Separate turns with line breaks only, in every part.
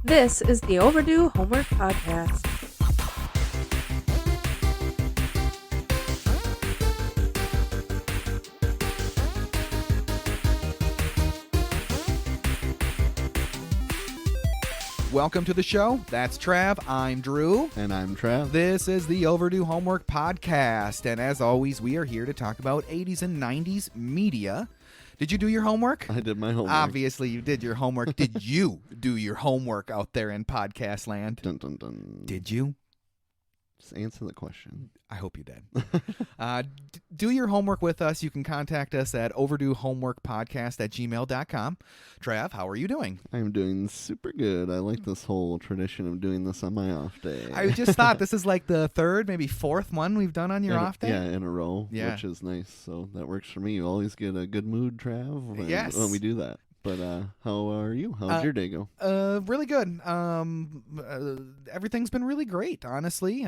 This is the Overdue Homework Podcast.
Welcome to the show. That's Trav. I'm Drew.
And I'm Trav.
This is the Overdue Homework Podcast. And as always, we are here to talk about 80s and 90s media. Did you do your homework?
I did my homework.
Obviously, you did your homework. Did you do your homework out there in podcast land?
Dun, dun, dun.
Did you?
Just answer the question.
I hope you did. Do your homework with us. You can contact us at overduehomeworkpodcast@gmail.com. Trav, how are you doing?
I'm doing super good. I like this whole tradition of doing this on my off day.
I just thought this is like the third, maybe fourth one we've done on your off day.
Yeah, in a row,
Yeah.
which is nice. So that works for me. You always get a good mood, Trav, when we do that. But how are you? How's your day go?
Really good. Everything's been really great, honestly.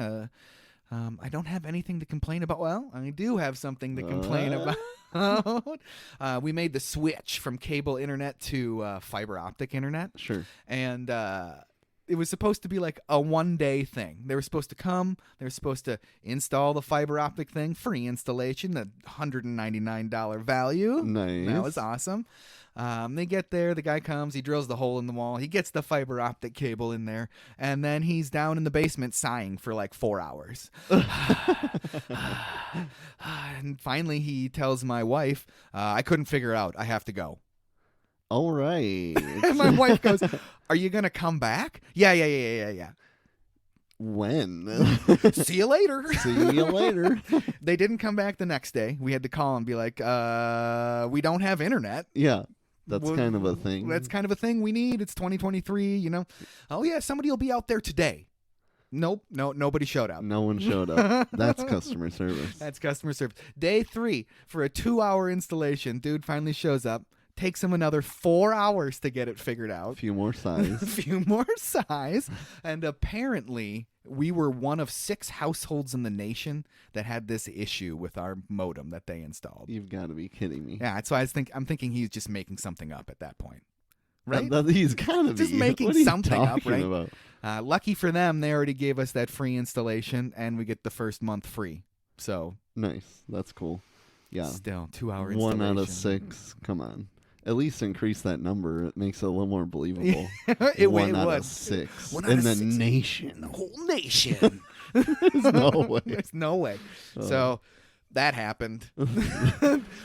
I don't have anything to complain about. Well, I do have something to complain about. We made the switch from cable internet to fiber optic internet.
Sure.
And it was supposed to be like a one-day thing. They were supposed to come. They were supposed to install the fiber optic thing, free installation, the $199 value.
Nice.
That was awesome. They get there, the guy comes, he drills the hole in the wall, he gets the fiber optic cable in there, and then he's down in the basement sighing for like 4 hours. And finally he tells my wife, I couldn't figure it out, I have to go.
All right.
And my wife goes, are you going to come back? Yeah.
When?
See you later.
See you later.
They didn't come back the next day. We had to call and be like, we don't have internet.
Yeah. That's kind of a thing.
That's kind of a thing we need. It's 2023, you know. Oh, yeah, somebody will be out there today. Nope. Nobody showed up.
No one showed up. That's customer service.
That's customer service. Day 3 for a 2-hour installation. Dude finally shows up. Takes him another 4 hours to get it figured out.
A few more size.
And apparently, we were one of 6 households in the nation that had this issue with our modem that they installed.
You've got to be kidding me.
Yeah, so I'm thinking he's just making something up at that point. Right?
He's got to be.
Just making
what are you
something up,
talking
right?
About?
Lucky for them, they already gave us that free installation, and we get the first month free. So
nice. That's cool. Yeah.
Still, 2-hour installation.
1 out of 6. Come on. At least increase that number. It makes it a little more believable. One out of 6 in the nation.
The whole nation.
There's no way.
There's no way. So that happened.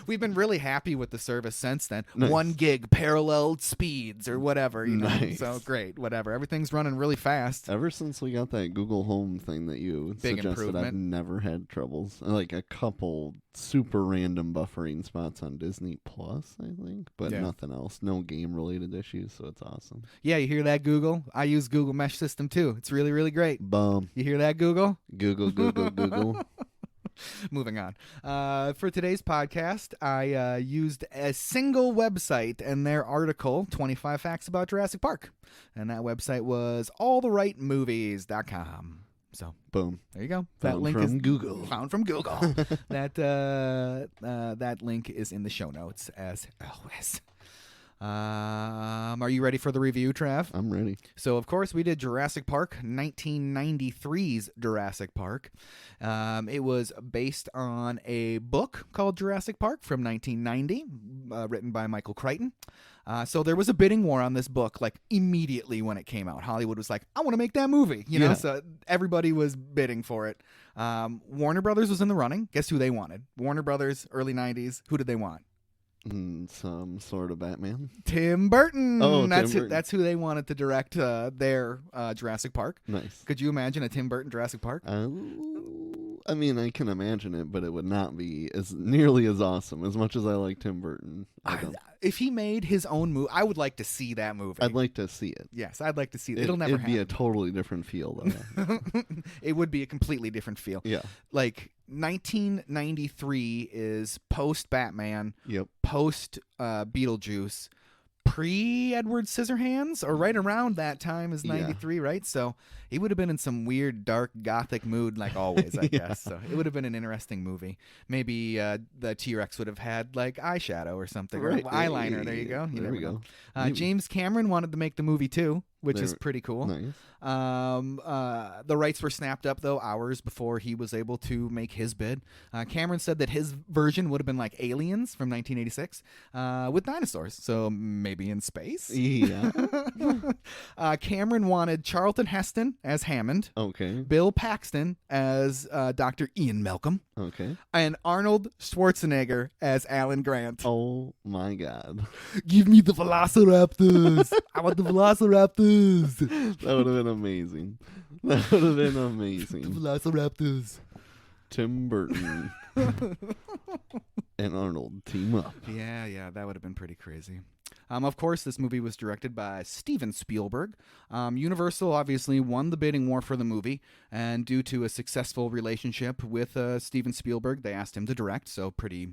We've been really happy with the service since then.
Nice.
1 gig parallel speeds or whatever. You know?
Nice.
So great, whatever. Everything's running really fast.
Ever since we got that Google Home thing that you
Big
suggested,
improvement.
I've never had troubles. Like a couple super random buffering spots on Disney Plus, I think, but nothing else. No game-related issues, so it's awesome.
Yeah, you hear that, Google? I use Google Mesh System too. It's really, really great.
Bum.
You hear that, Google?
Google.
Moving on. For today's podcast, I used a single website and their article, 25 Facts About Jurassic Park. And that website was alltherightmovies.com. So,
boom.
There you go.
Found
that link
from
is
Google.
Found from Google. That link is in the show notes as always. Are you ready for the review, Trav?
I'm ready.
So, of course, we did Jurassic Park, 1993's Jurassic Park. It was based on a book called Jurassic Park from 1990, written by Michael Crichton. So there was a bidding war on this book, like, immediately when it came out. Hollywood was like, I want to make that movie, you know? So everybody was bidding for it. Warner Brothers was in the running. Guess who they wanted? Warner Brothers, early 90s. Who did they want?
Some sort of Batman.
Tim Burton.
Oh,
That's who they wanted to direct their Jurassic Park.
Nice.
Could you imagine a Tim Burton Jurassic Park?
I mean, I can imagine it, but it would not be as nearly as awesome. As much as I like Tim Burton,
if he made his own movie, I would like to see that movie.
I'd like to see it.
Yes, I'd like to see it. It'll never happen.
It'd be a totally different feel, though.
It would be a completely different feel.
Yeah.
Like 1993 is post Batman.
Yep.
Post Beetlejuice. Pre-Edward Scissorhands, or right around that time is 93, right? So he would have been in some weird, dark, gothic mood, like always, I guess. So it would have been an interesting movie. Maybe the T-Rex would have had, like, eyeshadow or something,
right.
or eyeliner. There you go.
There we go.
James Cameron wanted to make the movie, too. which is pretty cool.
Nice.
The rights were snapped up, though, hours before he was able to make his bid. Cameron said that his version would have been like Aliens from 1986 with dinosaurs, so maybe in space.
Yeah.
Cameron wanted Charlton Heston as Hammond.
Okay.
Bill Paxton as Dr. Ian Malcolm.
Okay.
And Arnold Schwarzenegger as Alan Grant.
Oh my God.
Give me the Velociraptors. I want the Velociraptors.
That would have been amazing. That would have been amazing.
The Velociraptors.
Tim Burton and Arnold team up.
Yeah, that would have been pretty crazy. Of course, this movie was directed by Steven Spielberg. Universal obviously won the bidding war for the movie, and due to a successful relationship with Steven Spielberg, they asked him to direct, so pretty...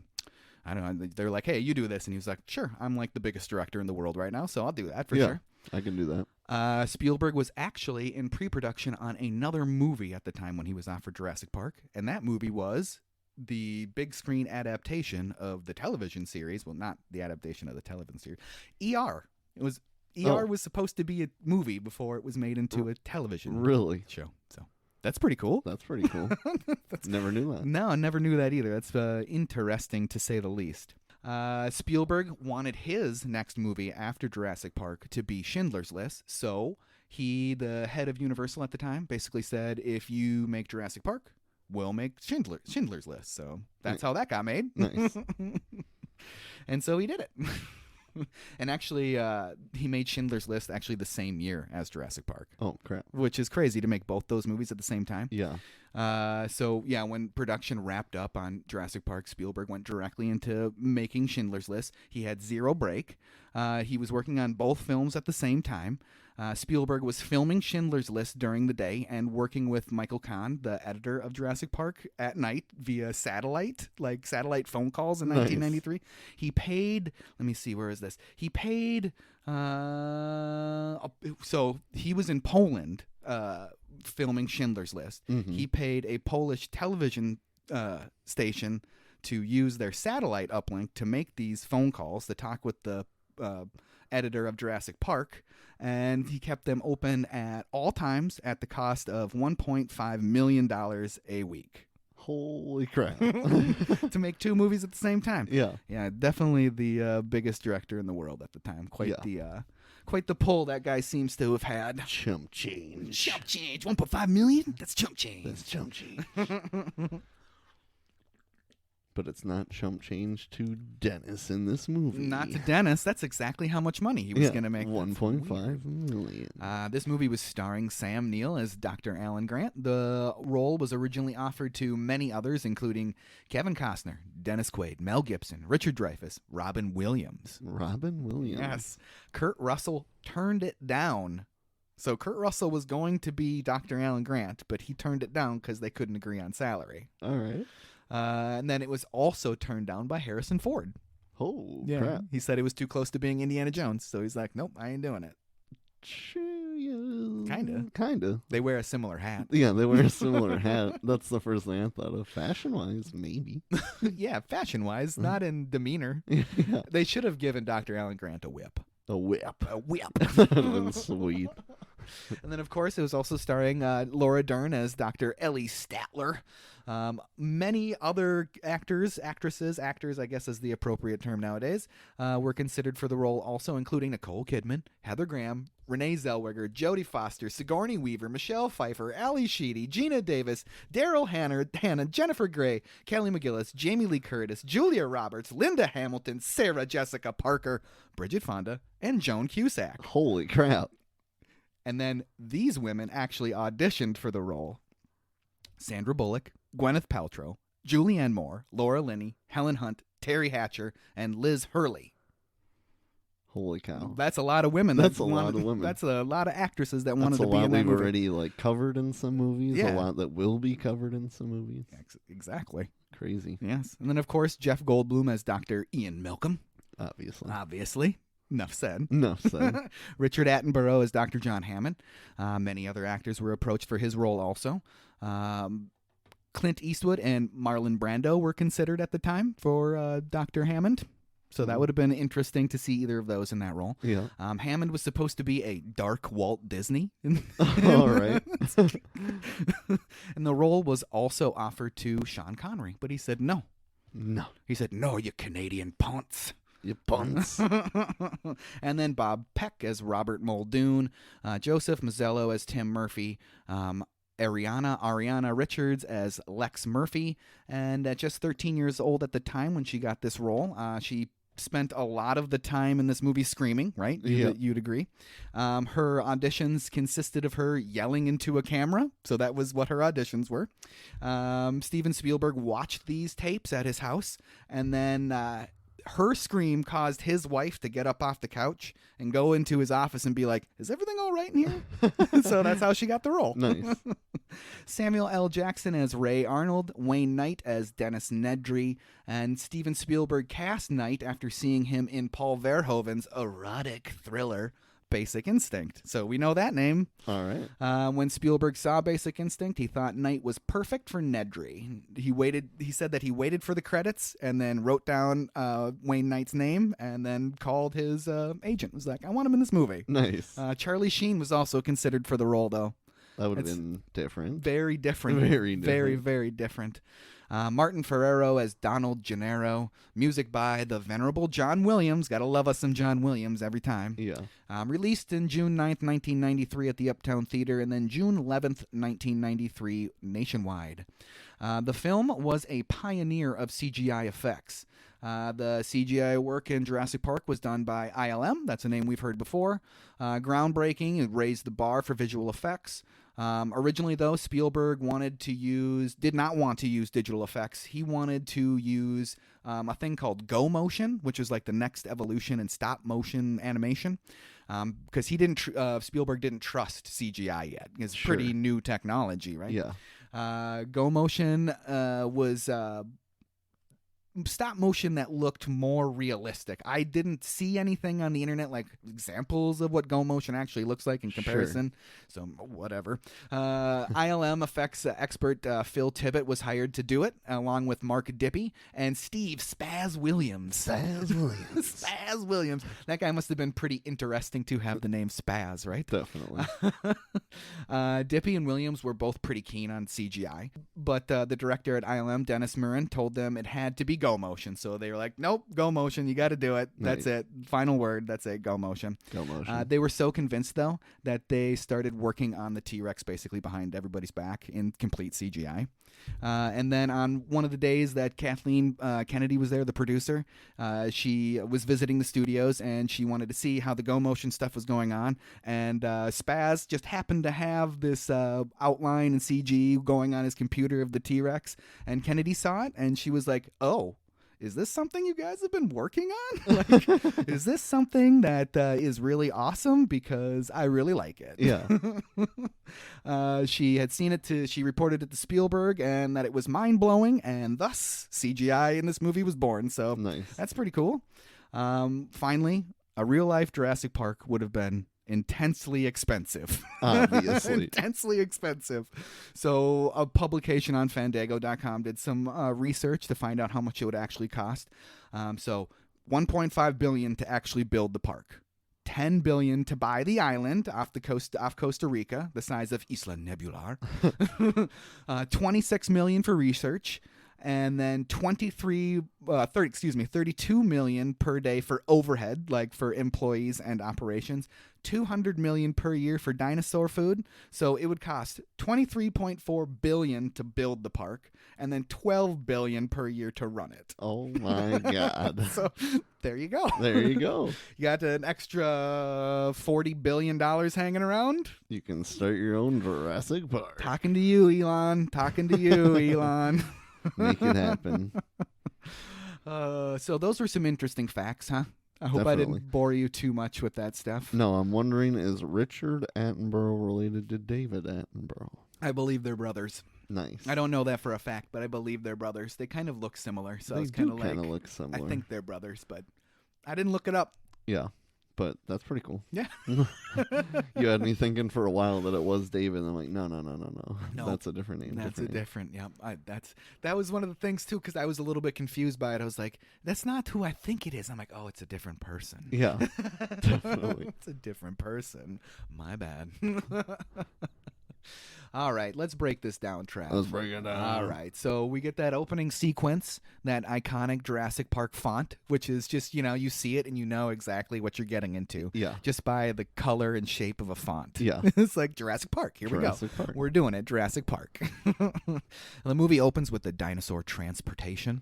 I don't know. They're like, hey, you do this. And he was like, sure, I'm like the biggest director in the world right now, so I'll do that for sure.
I can do that.
Spielberg was actually in pre-production on another movie at the time when he was offered Jurassic Park, and that movie was the big screen adaptation of the television series. Well, not the adaptation of the television series. ER. ER was supposed to be a movie before it was made into a television show. So that's pretty cool.
That's pretty cool. Never knew that.
No, I never knew that either. That's interesting to say the least. Spielberg wanted his next movie after Jurassic Park to be Schindler's List, so he, the head of Universal at the time, basically said, if you make Jurassic Park, we'll make Schindler's List. So that's how that got made.
Nice.
And so he did it. And actually, he made Schindler's List actually the same year as Jurassic Park.
Oh, crap.
Which is crazy to make both those movies at the same time.
Yeah.
When production wrapped up on Jurassic Park, Spielberg went directly into making Schindler's List. He had zero break. He was working on both films at the same time. Spielberg was filming Schindler's List during the day and working with Michael Kahn, the editor of Jurassic Park, at night via satellite phone calls in 1993. He paid, let me see, where is this? He paid, so he was in Poland filming Schindler's List.
Mm-hmm.
He paid a Polish television station to use their satellite uplink to make these phone calls to talk with the editor of Jurassic Park, and he kept them open at all times at the cost of $1.5 million a week.
Holy crap.
To make two movies at the same time.
Yeah,
definitely the biggest director in the world at the time. Quite the pull that guy seems to have had.
Chump change.
1.5 million? That's chump change.
But it's not chump change to Dennis in this movie.
Not to Dennis. That's exactly how much money he was going to make.
$1.5 million.
This movie was starring Sam Neill as Dr. Alan Grant. The role was originally offered to many others, including Kevin Costner, Dennis Quaid, Mel Gibson, Richard Dreyfuss, Robin Williams.
Robin Williams.
Yes. Kurt Russell turned it down. So Kurt Russell was going to be Dr. Alan Grant, but he turned it down because they couldn't agree on salary.
All right.
And then it was also turned down by Harrison Ford.
Oh,
yeah.
crap.
He said it was too close to being Indiana Jones, so he's like, nope, I ain't doing it. Kinda. They wear a similar hat.
Yeah, they wear a similar hat. That's the first thing I thought of. Fashion-wise, maybe.
Yeah, fashion-wise, not in demeanor.
Yeah.
They should have given Dr. Alan Grant a whip.
A whip.
A whip.
That would have been sweet.
And then, of course, it was also starring Laura Dern as Dr. Ellie Statler. Many other actors, I guess is the appropriate term nowadays, were considered for the role also, including Nicole Kidman, Heather Graham, Renee Zellweger, Jodie Foster, Sigourney Weaver, Michelle Pfeiffer, Ali Sheedy, Gina Davis, Daryl Hannah, Jennifer Grey, Kelly McGillis, Jamie Lee Curtis, Julia Roberts, Linda Hamilton, Sarah Jessica Parker, Bridget Fonda, and Joan Cusack.
Holy crap.
And then these women actually auditioned for the role. Sandra Bullock, Gwyneth Paltrow, Julianne Moore, Laura Linney, Helen Hunt, Terry Hatcher, and Liz Hurley.
Holy cow.
That's a lot of women.
That's a lot of women.
That's a lot of actresses that wanted to be in that movie.
That's a lot we've already covered in some movies.
Yeah.
A lot that will be covered in some movies.
Exactly.
Crazy.
Yes. And then, of course, Jeff Goldblum as Dr. Ian Malcolm.
Obviously.
Enough said.
Richard
Attenborough as Dr. John Hammond. Many other actors were approached for his role also. Clint Eastwood and Marlon Brando were considered at the time for Dr. Hammond. So that would have been interesting to see either of those in that role.
Yeah.
Hammond was supposed to be a dark Walt Disney.
All right.
And the role was also offered to Sean Connery, but he said no.
No.
He said, no, you Canadian punts.
You punts.
And then Bob Peck as Robert Muldoon, Joseph Mazzello as Tim Murphy, Ariana Richards as Lex Murphy. And at just 13 years old at the time when she got this role, she spent a lot of the time in this movie screaming, right? You'd agree. Her auditions consisted of her yelling into a camera, so that was what her auditions were. Steven Spielberg watched these tapes at his house, and then her scream caused his wife to get up off the couch and go into his office and be like, is everything all right in here? So that's how she got the role.
Nice.
Samuel L. Jackson as Ray Arnold, Wayne Knight as Dennis Nedry, and Steven Spielberg cast Knight after seeing him in Paul Verhoeven's erotic thriller Basic Instinct. So we know that name.
All right.
When Spielberg saw Basic Instinct, he thought Knight was perfect for Nedry. He said that he waited for the credits and then wrote down Wayne Knight's name and then called his agent. Was like, I want him in this movie.
Nice.
Charlie Sheen was also considered for the role, though.
That would have been different.
Very different.
Very different.
Very, very different. Martin Ferrero as Donald Gennaro. Music by the venerable John Williams. Gotta love us some John Williams every time.
Yeah.
Released in June 9th, 1993 at the Uptown Theater, and then June 11th, 1993 nationwide. The film was a pioneer of CGI effects. The CGI work in Jurassic Park was done by ILM. That's a name we've heard before. Groundbreaking. It raised the bar for visual effects. Originally, though, Spielberg did not want to use digital effects. He wanted to use a thing called Go Motion, which is like the next evolution in stop motion animation. Because Spielberg didn't trust CGI yet. It's pretty new technology, right?
Yeah.
Go Motion was stop motion that looked more realistic. I didn't see anything on the internet like examples of what Go Motion actually looks like in comparison. So whatever. ILM effects expert Phil Tippett was hired to do it, along with Mark Dippy and Steve Spaz Williams. Spaz Williams. That guy must have been pretty interesting to have the name Spaz, right?
Definitely.
Dippy and Williams were both pretty keen on CGI, but the director at ILM, Dennis Murin, told them it had to be Go Motion. So they were like, nope, Go Motion. You got to do it. That's it. Final word. That's it. Go Motion.
Go Motion.
They were so convinced, though, that they started working on the T-Rex basically behind everybody's back in complete CGI. And then on one of the days that Kathleen Kennedy was there, the producer, she was visiting the studios and she wanted to see how the Go Motion stuff was going on. And Spaz just happened to have this outline and CG going on his computer of the T-Rex. And Kennedy saw it and she was like, oh, is this something you guys have been working on? Like, is this something that is really awesome? Because I really like it.
Yeah.
She had seen it she reported it to Spielberg and that it was mind-blowing, and thus CGI in this movie was born. So
nice.
That's pretty cool. Finally, a real-life Jurassic Park would have been intensely expensive.
Obviously.
Intensely expensive. So a publication on Fandango.com did some research to find out how much it would actually cost. So $1.5 billion to actually build the park. $10 billion to buy the island off Costa Rica, the size of Isla Nebular. $26 million for research. And then $32 million per day for overhead, like for employees and operations. $200 million per year for dinosaur food. So it would cost $23.4 billion to build the park, and then $12 billion per year to run it.
Oh my God!
So there you go.
There you go.
You got an extra $40 billion hanging around.
You can start your own Jurassic Park.
Talking to you, Elon. Talking to you, Elon.
Make it happen.
So those were some interesting facts, huh? I hope
Definitely.
I didn't bore you too much with that stuff.
No, I'm wondering, is Richard Attenborough related to David Attenborough?
I believe they're brothers.
Nice.
I don't know that for a fact, but I believe they're brothers. They kind of look similar, so
They
I was kind
do
of
kind
like,
of look similar.
I think they're brothers, but I didn't look it up.
Yeah. But that's pretty cool.
Yeah.
You had me thinking for a while that it was David. And I'm like, no.
No,
That's a different name.
That's different. Yeah. That was one of the things too, because I was a little bit confused by it. I was like, that's not who I think it is. I'm like, oh, it's a different person.
Yeah, definitely.
It's a different person. My bad. All right, let's break this down, Trav.
Let's break it down.
All right, so we get that opening sequence, that iconic Jurassic Park font, which is just, you see it and you know exactly what you're getting into.
Yeah.
Just by the color and shape of a font.
Yeah.
It's like Jurassic Park. Here
Jurassic
we go.
Park.
We're doing it, Jurassic Park. The movie opens with the dinosaur transportation.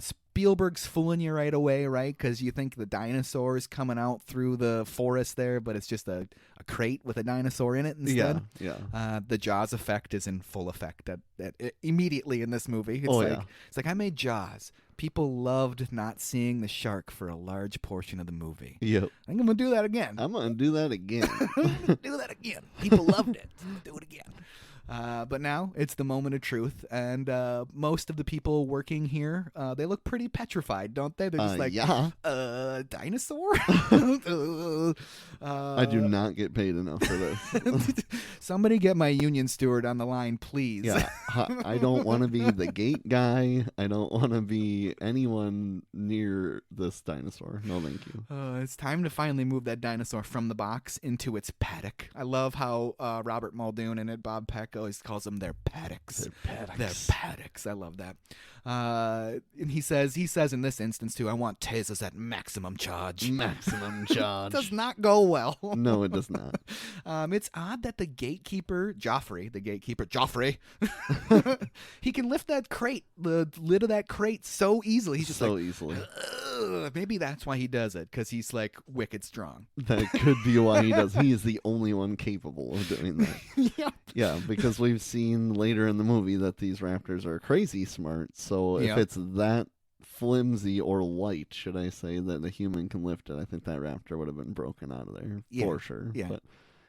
Spielberg's fooling you right away, right? Because you think the dinosaur is coming out through the forest there, but it's just a crate with a dinosaur in it instead.
Yeah.
The Jaws effect is in full effect immediately in this movie. It's like I made Jaws. People loved not seeing the shark for a large portion of the movie.
Yep.
I think I'm going to do that again.
I'm going to do that again.
Do that again. People loved it. Do it again. But now it's the moment of truth, and most of the people working here, they look pretty petrified, don't they? They're just like, dinosaur?
I do not get paid enough for this.
Somebody get my union steward on the line, please.
Yeah, I don't want to be the gate guy. I don't want to be anyone near this dinosaur. No, thank you.
It's time to finally move that dinosaur from the box into its paddock. I love how Robert Muldoon and Bob Peck always calls them their paddocks. Their paddocks. I love that. And he says in this instance too, I want tasers at maximum charge.
Maximum charge.
Does not go well.
No, it does not.
It's odd that the gatekeeper, Joffrey, he can lift that crate, the lid of that crate so easily. He's just
so
like,
easily.
Maybe that's why he does it, because he's like wicked strong.
That could be why he does. He is the only one capable of doing that.
Yep.
Yeah, because we've seen later in the movie that these raptors are crazy smart. So if it's that flimsy or light, should I say, that a human can lift it, I think that raptor would have been broken out of there for sure.
Yeah.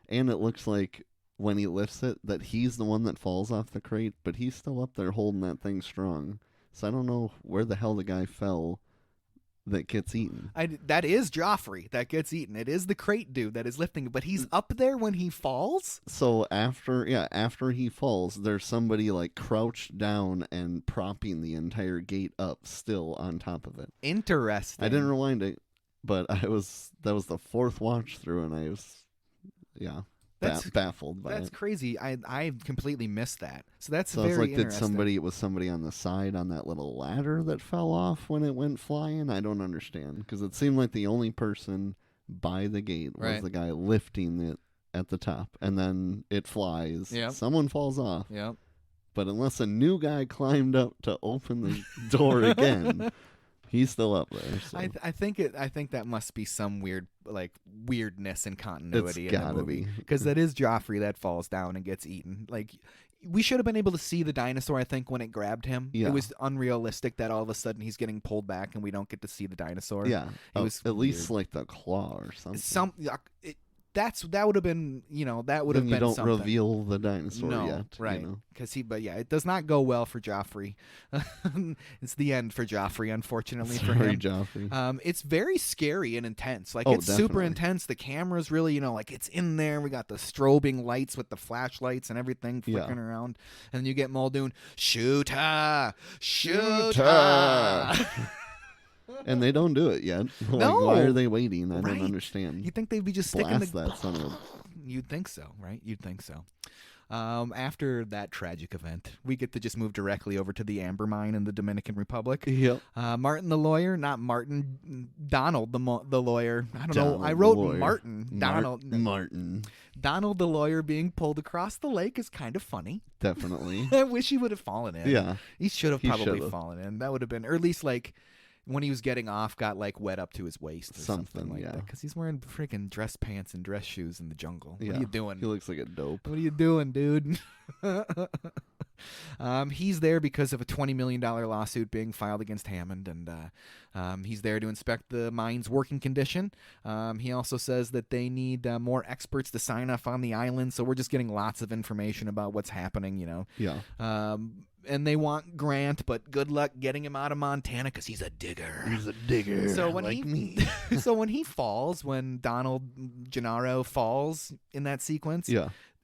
And it looks like when he lifts it that he's the one that falls off the crate, but he's still up there holding that thing strong. So I don't know where the hell the guy fell that gets eaten.
That is Joffrey that gets eaten. It is the crate dude that is lifting it, but he's up there when he falls?
So after he falls, there's somebody like crouched down and propping the entire gate up still on top of it.
Interesting.
I didn't rewind it, but that was the fourth watch through, and I was baffled by it.
That's crazy. I completely missed that. So that's
so
very
it's like
interesting.
it was somebody on the side on that little ladder that fell off when it went flying? I don't understand, because it seemed like the only person by the gate was the guy lifting it at the top, and then it flies.
Yep.
Someone falls off.
Yep.
But unless a new guy climbed up to open the door again, he's still up there. So.
I think that must be some weirdness and continuity
It's
in the movie, because that is Joffrey that falls down and gets eaten. Like, we should have been able to see the dinosaur, I think, when it grabbed him.
Yeah.
It was unrealistic that all of a sudden he's getting pulled back and we don't get to see the dinosaur.
Yeah,
it was
at least like the claw or something.
That would have been, that would have been
something. You don't
something.
Reveal the dinosaur yet.
Right. Because it does not go well for Joffrey. It's the end for Joffrey, unfortunately for him.
Joffrey.
It's very scary and intense. Like, it's
definitely.
super intense. The camera's really, it's in there. We got the strobing lights with the flashlights and everything flickering around. And then you get Muldoon, shoot her! Shoot her!
And they don't do it yet. Like,
No.
Why are they waiting? I don't understand.
You'd think they'd be just sticking
Blast that son of a...
You'd think so, right? You'd think so. After that tragic event, we get to just move directly over to the amber mine in the Dominican Republic.
Yep.
Martin the lawyer, not Martin, Donald the lawyer. I don't
Donald
know. I wrote
lawyer.
Martin. Donald.
Martin.
Donald the lawyer being pulled across the lake is kind of funny.
Definitely.
I wish he would have fallen in.
Yeah.
He should have probably fallen in. That would have been, or at least when he was getting off, got wet up to his waist or something like that. Because he's wearing freaking dress pants and dress shoes in the jungle. What are you doing?
He looks like a dope.
What are you doing, dude? He's there because of a $20 million lawsuit being filed against Hammond, and he's there to inspect the mine's working condition. He also says that they need more experts to sign off on the island, so we're just getting lots of information about what's happening,
Yeah.
and they want Grant, but good luck getting him out of Montana because he's a digger.
He's a digger.
So when
like me.
So when he falls, when Donald Gennaro falls in that sequence,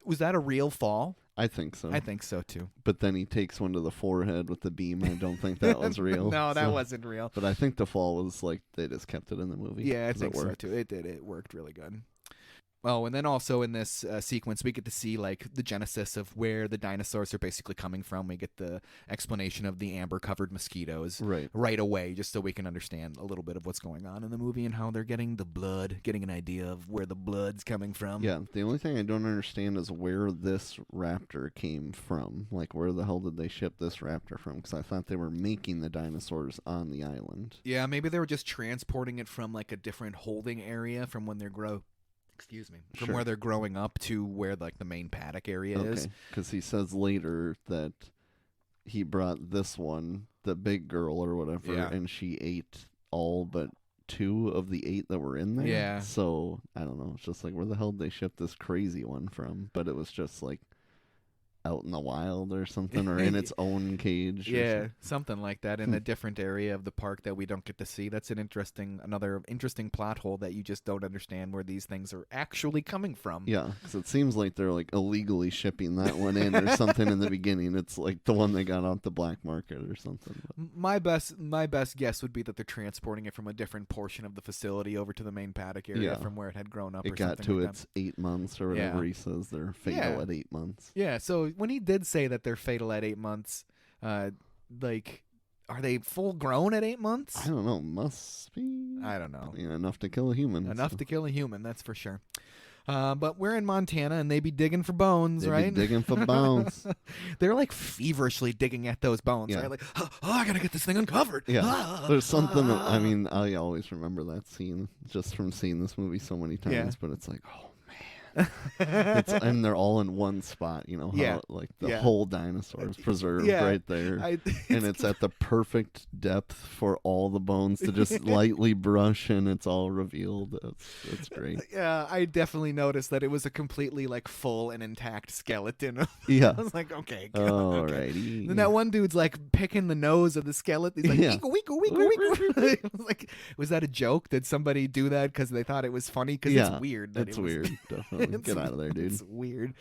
was that a real fall?
I think so.
I think so too.
But then he takes one to the forehead with the beam. I don't think that was real.
No, that wasn't real.
But I think the fall was like they just kept it in the movie.
Yeah, I think so too. It did. It worked really good. Oh, and then also in this sequence, we get to see like the genesis of where the dinosaurs are basically coming from. We get the explanation of the amber-covered mosquitoes right away, just so we can understand a little bit of what's going on in the movie and how they're getting the blood, getting an idea of where the blood's coming from.
Yeah, the only thing I don't understand is where this raptor came from. Like, where the hell did they ship this raptor from? Because I thought they were making the dinosaurs on the island.
Yeah, maybe they were just transporting it from like a different holding area from when they're from where they're growing up to where like the main paddock area is.
Because he says later that he brought this one, the big girl or whatever, and she ate all but 2 of the 8 that were in there.
Yeah.
So I don't know. It's just like, where the hell did they ship this crazy one from? But it was just like out in the wild or something, or in its own cage.
Yeah, something like that in a different area of the park that we don't get to see. That's another interesting plot hole that you just don't understand where these things are actually coming from.
Yeah, because it seems like they're like illegally shipping that one in or something in the beginning. It's like the one they got off the black market or something.
My best guess would be that they're transporting it from a different portion of the facility over to the main paddock area from where it had grown up.
It got to its 8 months or whatever he says. They're fatal at 8 months.
Yeah, so when he did say that they're fatal at 8 months, like, are they full grown at 8 months?
I don't know. Must be.
I don't know.
Yeah, enough to kill a human.
Enough to kill a human, that's for sure. But we're in Montana, and they be digging for bones,
They
right?
be digging for bones.
They're like feverishly digging at those bones, right? Like, oh, I gotta get this thing uncovered.
Yeah, there's something. I mean, I always remember that scene just from seeing this movie so many times. But it's like, oh. And they're all in one spot, you know, how like the whole dinosaur is preserved right there. And it's at the perfect depth for all the bones to just lightly brush and it's all revealed. It's great.
Yeah, I definitely noticed that it was a completely like full and intact skeleton.
Yeah.
I was like, okay.
Alrighty.
Then that one dude's like picking the nose of the skeleton. He's like, weeko. Like, was that a joke? Did somebody do that because they thought it was funny? Because it's weird.
It's weird. Definitely. Get out of there, dude.
It's weird.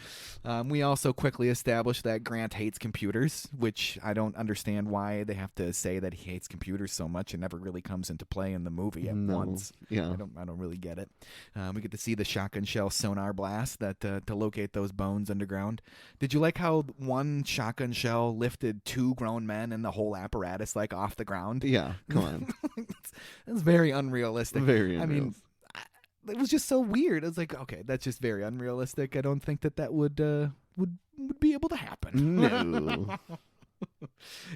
We also quickly established that Grant hates computers, which I don't understand why they have to say that he hates computers so much. It never really comes into play in the movie once.
Yeah,
I don't really get it. We get to see the shotgun shell sonar blast that to locate those bones underground. Did you like how one shotgun shell lifted 2 grown men and the whole apparatus like off the ground?
Yeah, come on.
That's very unrealistic.
Very unrealistic.
I mean, it was just so weird. I was like, okay, that's just very unrealistic. I don't think that would be able to happen.
No.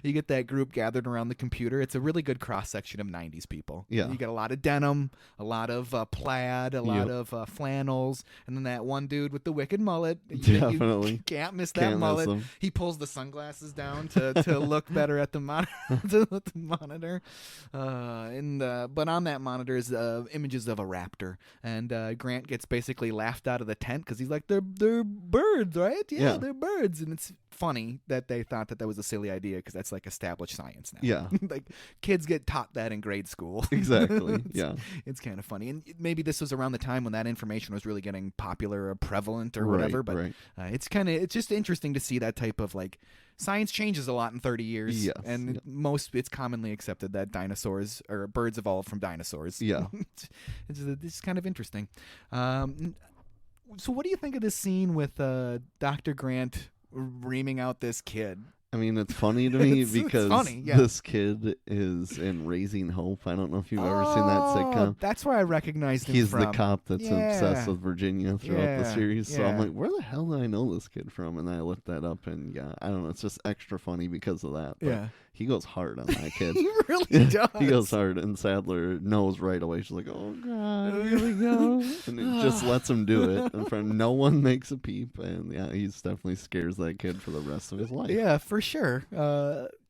You get that group gathered around the computer. It's a really good cross-section of 90s people.
Yeah.
You get a lot of denim, a lot of plaid, a lot of flannels, and then that one dude with the wicked mullet.
Definitely.
You can't miss that mullet. He pulls the sunglasses down to look better at the monitor. But on that monitor is images of a raptor. And Grant gets basically laughed out of the tent because he's like, they're birds, right? Yeah, they're birds. And it's funny that they thought that was a silly idea because that's like established science now.
Yeah.
Like kids get taught that in grade school.
Exactly.
It's kind of funny. And maybe this was around the time when that information was really getting popular or prevalent or whatever. But it's just interesting to see that type of like science changes a lot in 30 years.
Yes.
And it's commonly accepted that dinosaurs or birds evolved from dinosaurs.
Yeah.
It's kind of interesting. So what do you think of this scene with Dr. Grant reaming out this kid?
I mean, it's funny to me because
it's funny,
this kid is in Raising Hope. I don't know if you've ever seen that sitcom.
That's where I recognized him
He's
from.
the cop that's obsessed with Virginia throughout the series. So I'm
Yeah.
like, where the hell do I know this kid from? And I looked that up, and I don't know. It's just extra funny because of that. But he goes hard on that kid.
He really does.
He goes hard, and Sadler knows right away. She's like, oh, God, here we go. And it just lets him do it. In front, no one makes a peep. And he's definitely scares that kid for the rest of his life.
Yeah, for sure.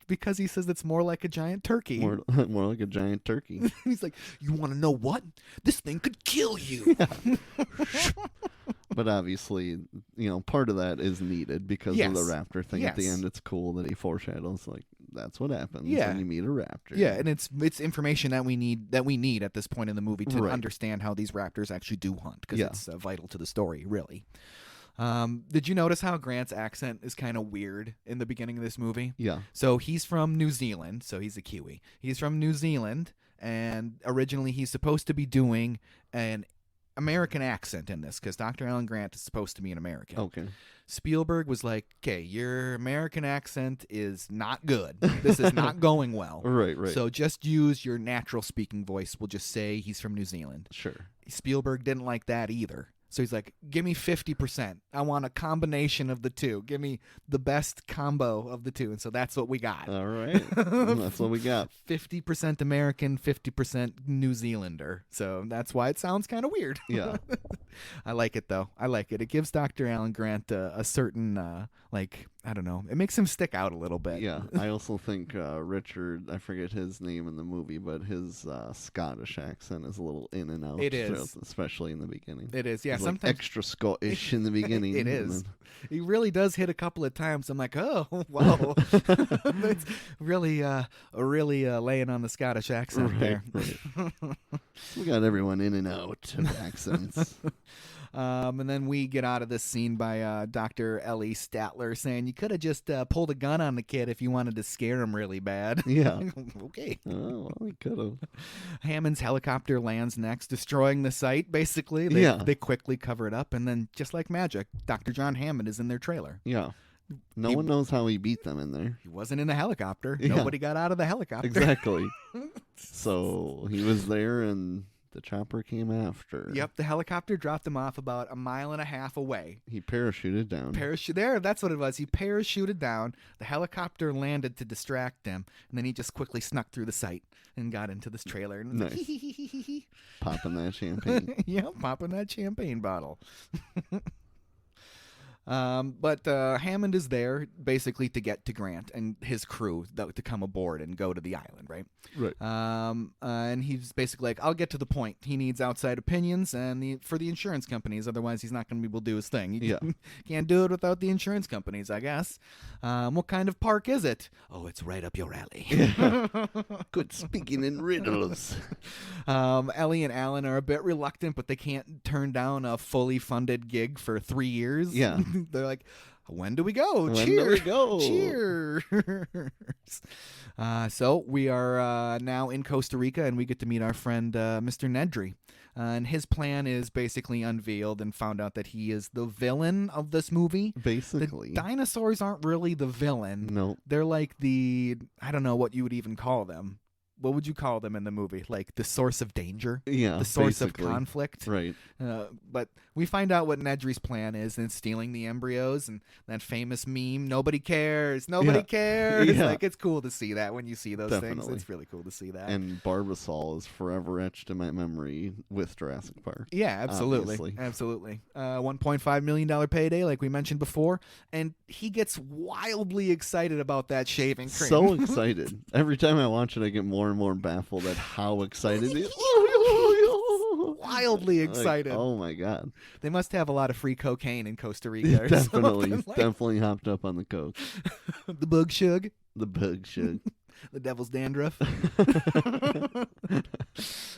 because he says it's more like a giant turkey.
More like a giant turkey.
He's like, you want to know what? This thing could kill you.
But obviously, part of that is needed because of the raptor thing. At the end, it's cool that he foreshadows, like, that's what happens when you meet a raptor.
Yeah, and it's information that we need at this point in the movie to understand how these raptors actually do hunt, because it's vital to the story, really. Did you notice how Grant's accent is kind of weird in the beginning of this movie?
Yeah.
So he's from New Zealand, so he's a Kiwi. He's from New Zealand, and originally he's supposed to be doing an American accent in this, because Dr. Alan Grant is supposed to be an American.
Okay.
Spielberg was like, okay, your American accent is not good. This is not going well.
Right.
So just use your natural speaking voice. We'll just say he's from New Zealand.
Sure.
Spielberg didn't like that either. So he's like, give me 50%. I want a combination of the two. Give me the best combo of the two. And so that's what we got.
All right. That's what we got.
50% American, 50% New Zealander. So that's why it sounds kind of weird.
Yeah.
I like it, though. I like it. It gives Dr. Alan Grant a certain, I don't know. It makes him stick out a little bit.
Yeah. I also think Richard, I forget his name in the movie, but his Scottish accent is a little in and out.
It is.
Especially in the beginning.
It is, yeah.
He's
Sometimes
like extra Scottish in the beginning.
It is. He really does hit a couple of times. I'm like, oh, whoa. It's really laying on the Scottish accent there.
Right. We got everyone in and out of accents.
And then we get out of this scene by Dr. Ellie Statler saying, you could have just pulled a gun on the kid if you wanted to scare him really bad.
Yeah.
Okay.
Oh, well, we could have.
Hammond's helicopter lands next, destroying the site, basically. They quickly cover it up, and then, just like magic, Dr. John Hammond is in their trailer.
Yeah. No one knows how he beat them in there.
He wasn't in the helicopter.
Yeah.
Nobody got out of the helicopter.
Exactly. So he was there, and the chopper came after.
Yep, the helicopter dropped him off about 1.5 miles away.
He parachuted down.
That's what it was. He parachuted down. The helicopter landed to distract him, and then he just quickly snuck through the site and got into this trailer. And
nice. Popping that champagne.
Yeah, popping that champagne bottle. But Hammond is there basically to get to Grant and his crew to come aboard and go to the island, right?
Right.
And he's basically like, I'll get to the point. He needs outside opinions and for the insurance companies. Otherwise, he's not going to be able to do his thing.
Yeah.
Can't do it without the insurance companies, I guess. What kind of park is it? Oh, it's right up your alley.
Yeah. Good speaking in riddles.
Ellie and Alan are a bit reluctant, but they can't turn down a fully funded gig for 3 years.
Yeah.
They're like, when do we go?
When
Cheers.
do we go?
Cheers. So we are now in Costa Rica, and we get to meet our friend Mr. Nedry. And his plan is basically unveiled and found out that he is the villain of this movie.
Basically.
The dinosaurs aren't really the villain.
No.
They're like I don't know what you would even call them. What would you call them in the movie? Like the source of danger?
Yeah,
the source
basically.
of conflict?
Right.
But we find out what Nedry's plan is in stealing the embryos, and that famous meme, nobody cares, nobody cares.
Yeah.
Like, it's cool to see that when you see those
Definitely.
things. It's really cool to see that.
And Barbasol is forever etched in my memory with Jurassic Park.
Yeah, absolutely.
Obviously.
Absolutely. $1.5 million payday, like we mentioned before, and he gets wildly excited about that shaving cream.
So excited. Every time I watch it, I get more and more baffled at how excited he is.
Wildly excited.
Like, oh my God.
They must have a lot of free cocaine in Costa Rica. Or
Definitely hopped up on the coke.
The bug shug.
The bug shug.
The devil's dandruff.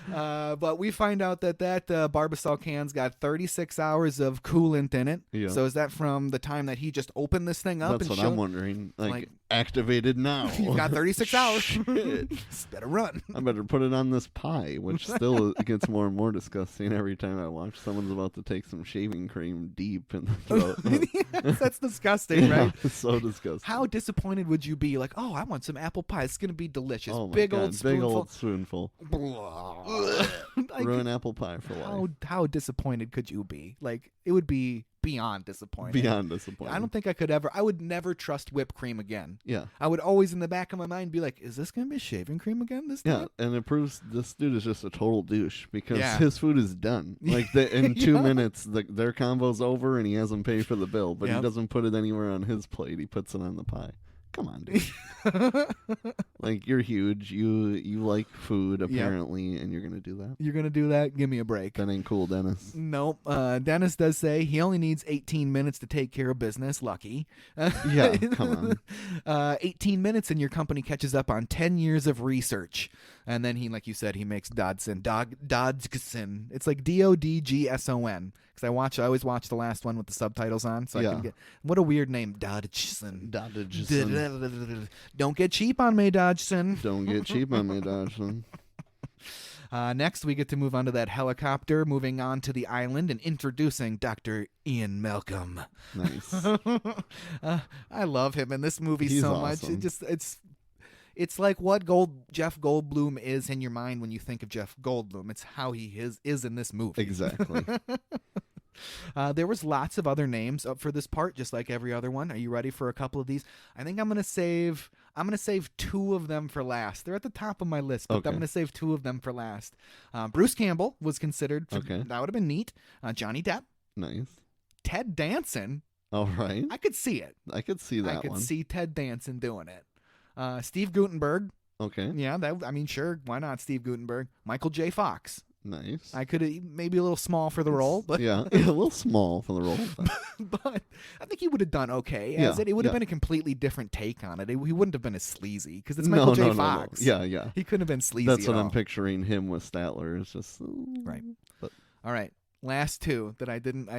But we find out that Barbasol can's got 36 hours of coolant in it.
Yeah.
So is that from the time that he just opened this thing up?
That's what I'm wondering. Like, activated now.
You've got 36 hours.
Shit.
Better run.
I better put it on this pie, which still gets more and more disgusting every time I watch. Someone's about to take some shaving cream deep in the throat.
Yes, that's disgusting, right?
It's so disgusting.
How disappointed would you be? Like, oh, I want some apple pie. It's going to be delicious.
Oh my
Big
God,
old spoonful.
Big old spoonful. Ruin apple pie for life.
How disappointed could you be? Like, it would be beyond disappointing.
Beyond disappointing.
I don't think I would never trust whipped cream again.
Yeah.
I would always in the back of my mind be like, is this going to be shaving cream again this time?
Yeah, and it proves this dude is just a total douche because
Yeah.
his food is done. Like, in 2 minutes, their combo's over and he hasn't paid for the bill, but he doesn't put it anywhere on his plate. He puts it on the pie. come on, dude. Like, you're huge. You like food, apparently, and you're going to do that?
You're going to do that? Give me a break.
That ain't cool, Dennis.
Nope. Dennis does say he only needs 18 minutes to take care of business. Lucky.
Yeah, come
on. 18 minutes and your company catches up on 10 years of research. And then he, like you said, he makes Dodgson. It's like Dodgson. Because I always watch the last one with the subtitles on, so I can get. What a weird name, Dodgson. Don't get cheap on me, Dodgson.
Don't get cheap on me, Dodgson.
Next, we get to move on to that helicopter, moving on to the island and introducing Dr. Ian Malcolm.
Nice.
I love him in this movie
He's
so
awesome.
much. It's like what Jeff Goldblum is in your mind when you think of Jeff Goldblum. It's how he is in this movie.
Exactly.
There was lots of other names up for this part, just like every other one. Are you ready for a couple of these? I think I'm gonna save 2 of them for last. They're at the top of my list, but I'm gonna save 2 of them for last. Bruce Campbell was considered. That would have been neat. Johnny Depp.
Nice.
Ted Danson.
All right.
I could see it.
I could see that
I could
one.
see Ted Danson doing it. Steve Guttenberg.
Okay.
Yeah, sure. Why not Steve Guttenberg? Michael J. Fox.
Nice.
I could maybe a little small for the role, but
yeah, a little small for the role.
But I think he would have done okay as it. It would have been a completely different take on it. He wouldn't have been as sleazy because it's Michael J. Fox.
No. Yeah.
He couldn't have been sleazy.
That's what
at
I'm
all.
picturing him with Statler. It's just
right.
But.
All right, last 2 that I didn't.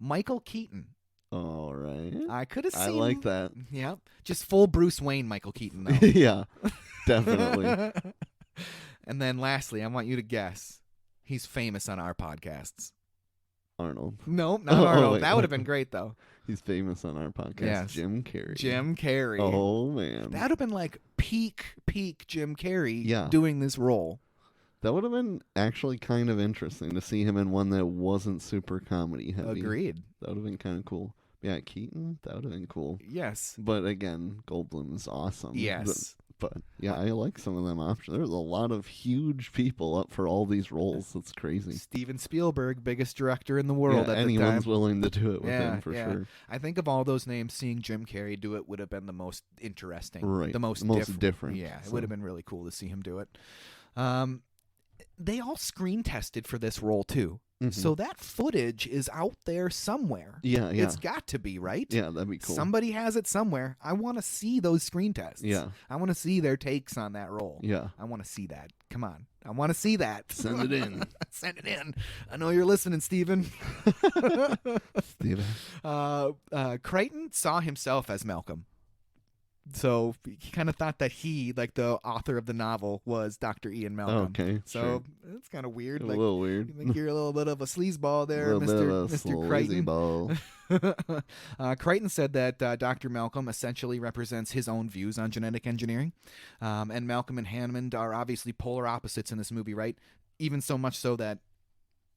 Michael Keaton.
All right.
I could have seen.
I like that.
Yeah, just full Bruce Wayne Michael Keaton though.
Yeah, definitely.
And then lastly, I want you to guess. He's famous on our podcasts.
Arnold.
No, not Arnold. That would have been great, though.
He's famous on our podcast.
Yes.
Jim Carrey.
Jim Carrey.
Oh, man.
That would have been like peak Jim Carrey doing this role.
That would have been actually kind of interesting to see him in one that wasn't super comedy heavy.
Agreed.
That would have been kind of cool. Yeah, Keaton, that would have been cool.
Yes.
But again, Goldblum is awesome.
Yes.
But yeah, I like some of them options. There's a lot of huge people up for all these roles. That's crazy.
Steven Spielberg, biggest director in the world at
anyone's
the time.
willing to do it with him for sure.
I think of all those names, seeing Jim Carrey do it would have been the most interesting.
Right.
The most
different.
Yeah, it would have been really cool to see him do it. They all screen tested for this role too. Mm-hmm. So that footage is out there somewhere.
Yeah.
It's got to be, right?
Yeah, that'd be cool.
Somebody has it somewhere. I want to see those screen tests.
Yeah.
I want to see their takes on that role.
Yeah.
I want to see that. Come on. I want to see that.
Send it in.
Send it in. I know you're listening, Steven.
Steven.
Crichton saw himself as Malcolm. So he kind of thought that he, like the author of the novel, was Dr. Ian Malcolm.
Okay,
so it's kind of weird.
A little weird.
You think you're a little bit of a sleazeball there, Mr. Crichton. Crichton said that Dr. Malcolm essentially represents his own views on genetic engineering. And Malcolm and Hammond are obviously polar opposites in this movie, right? Even so much so that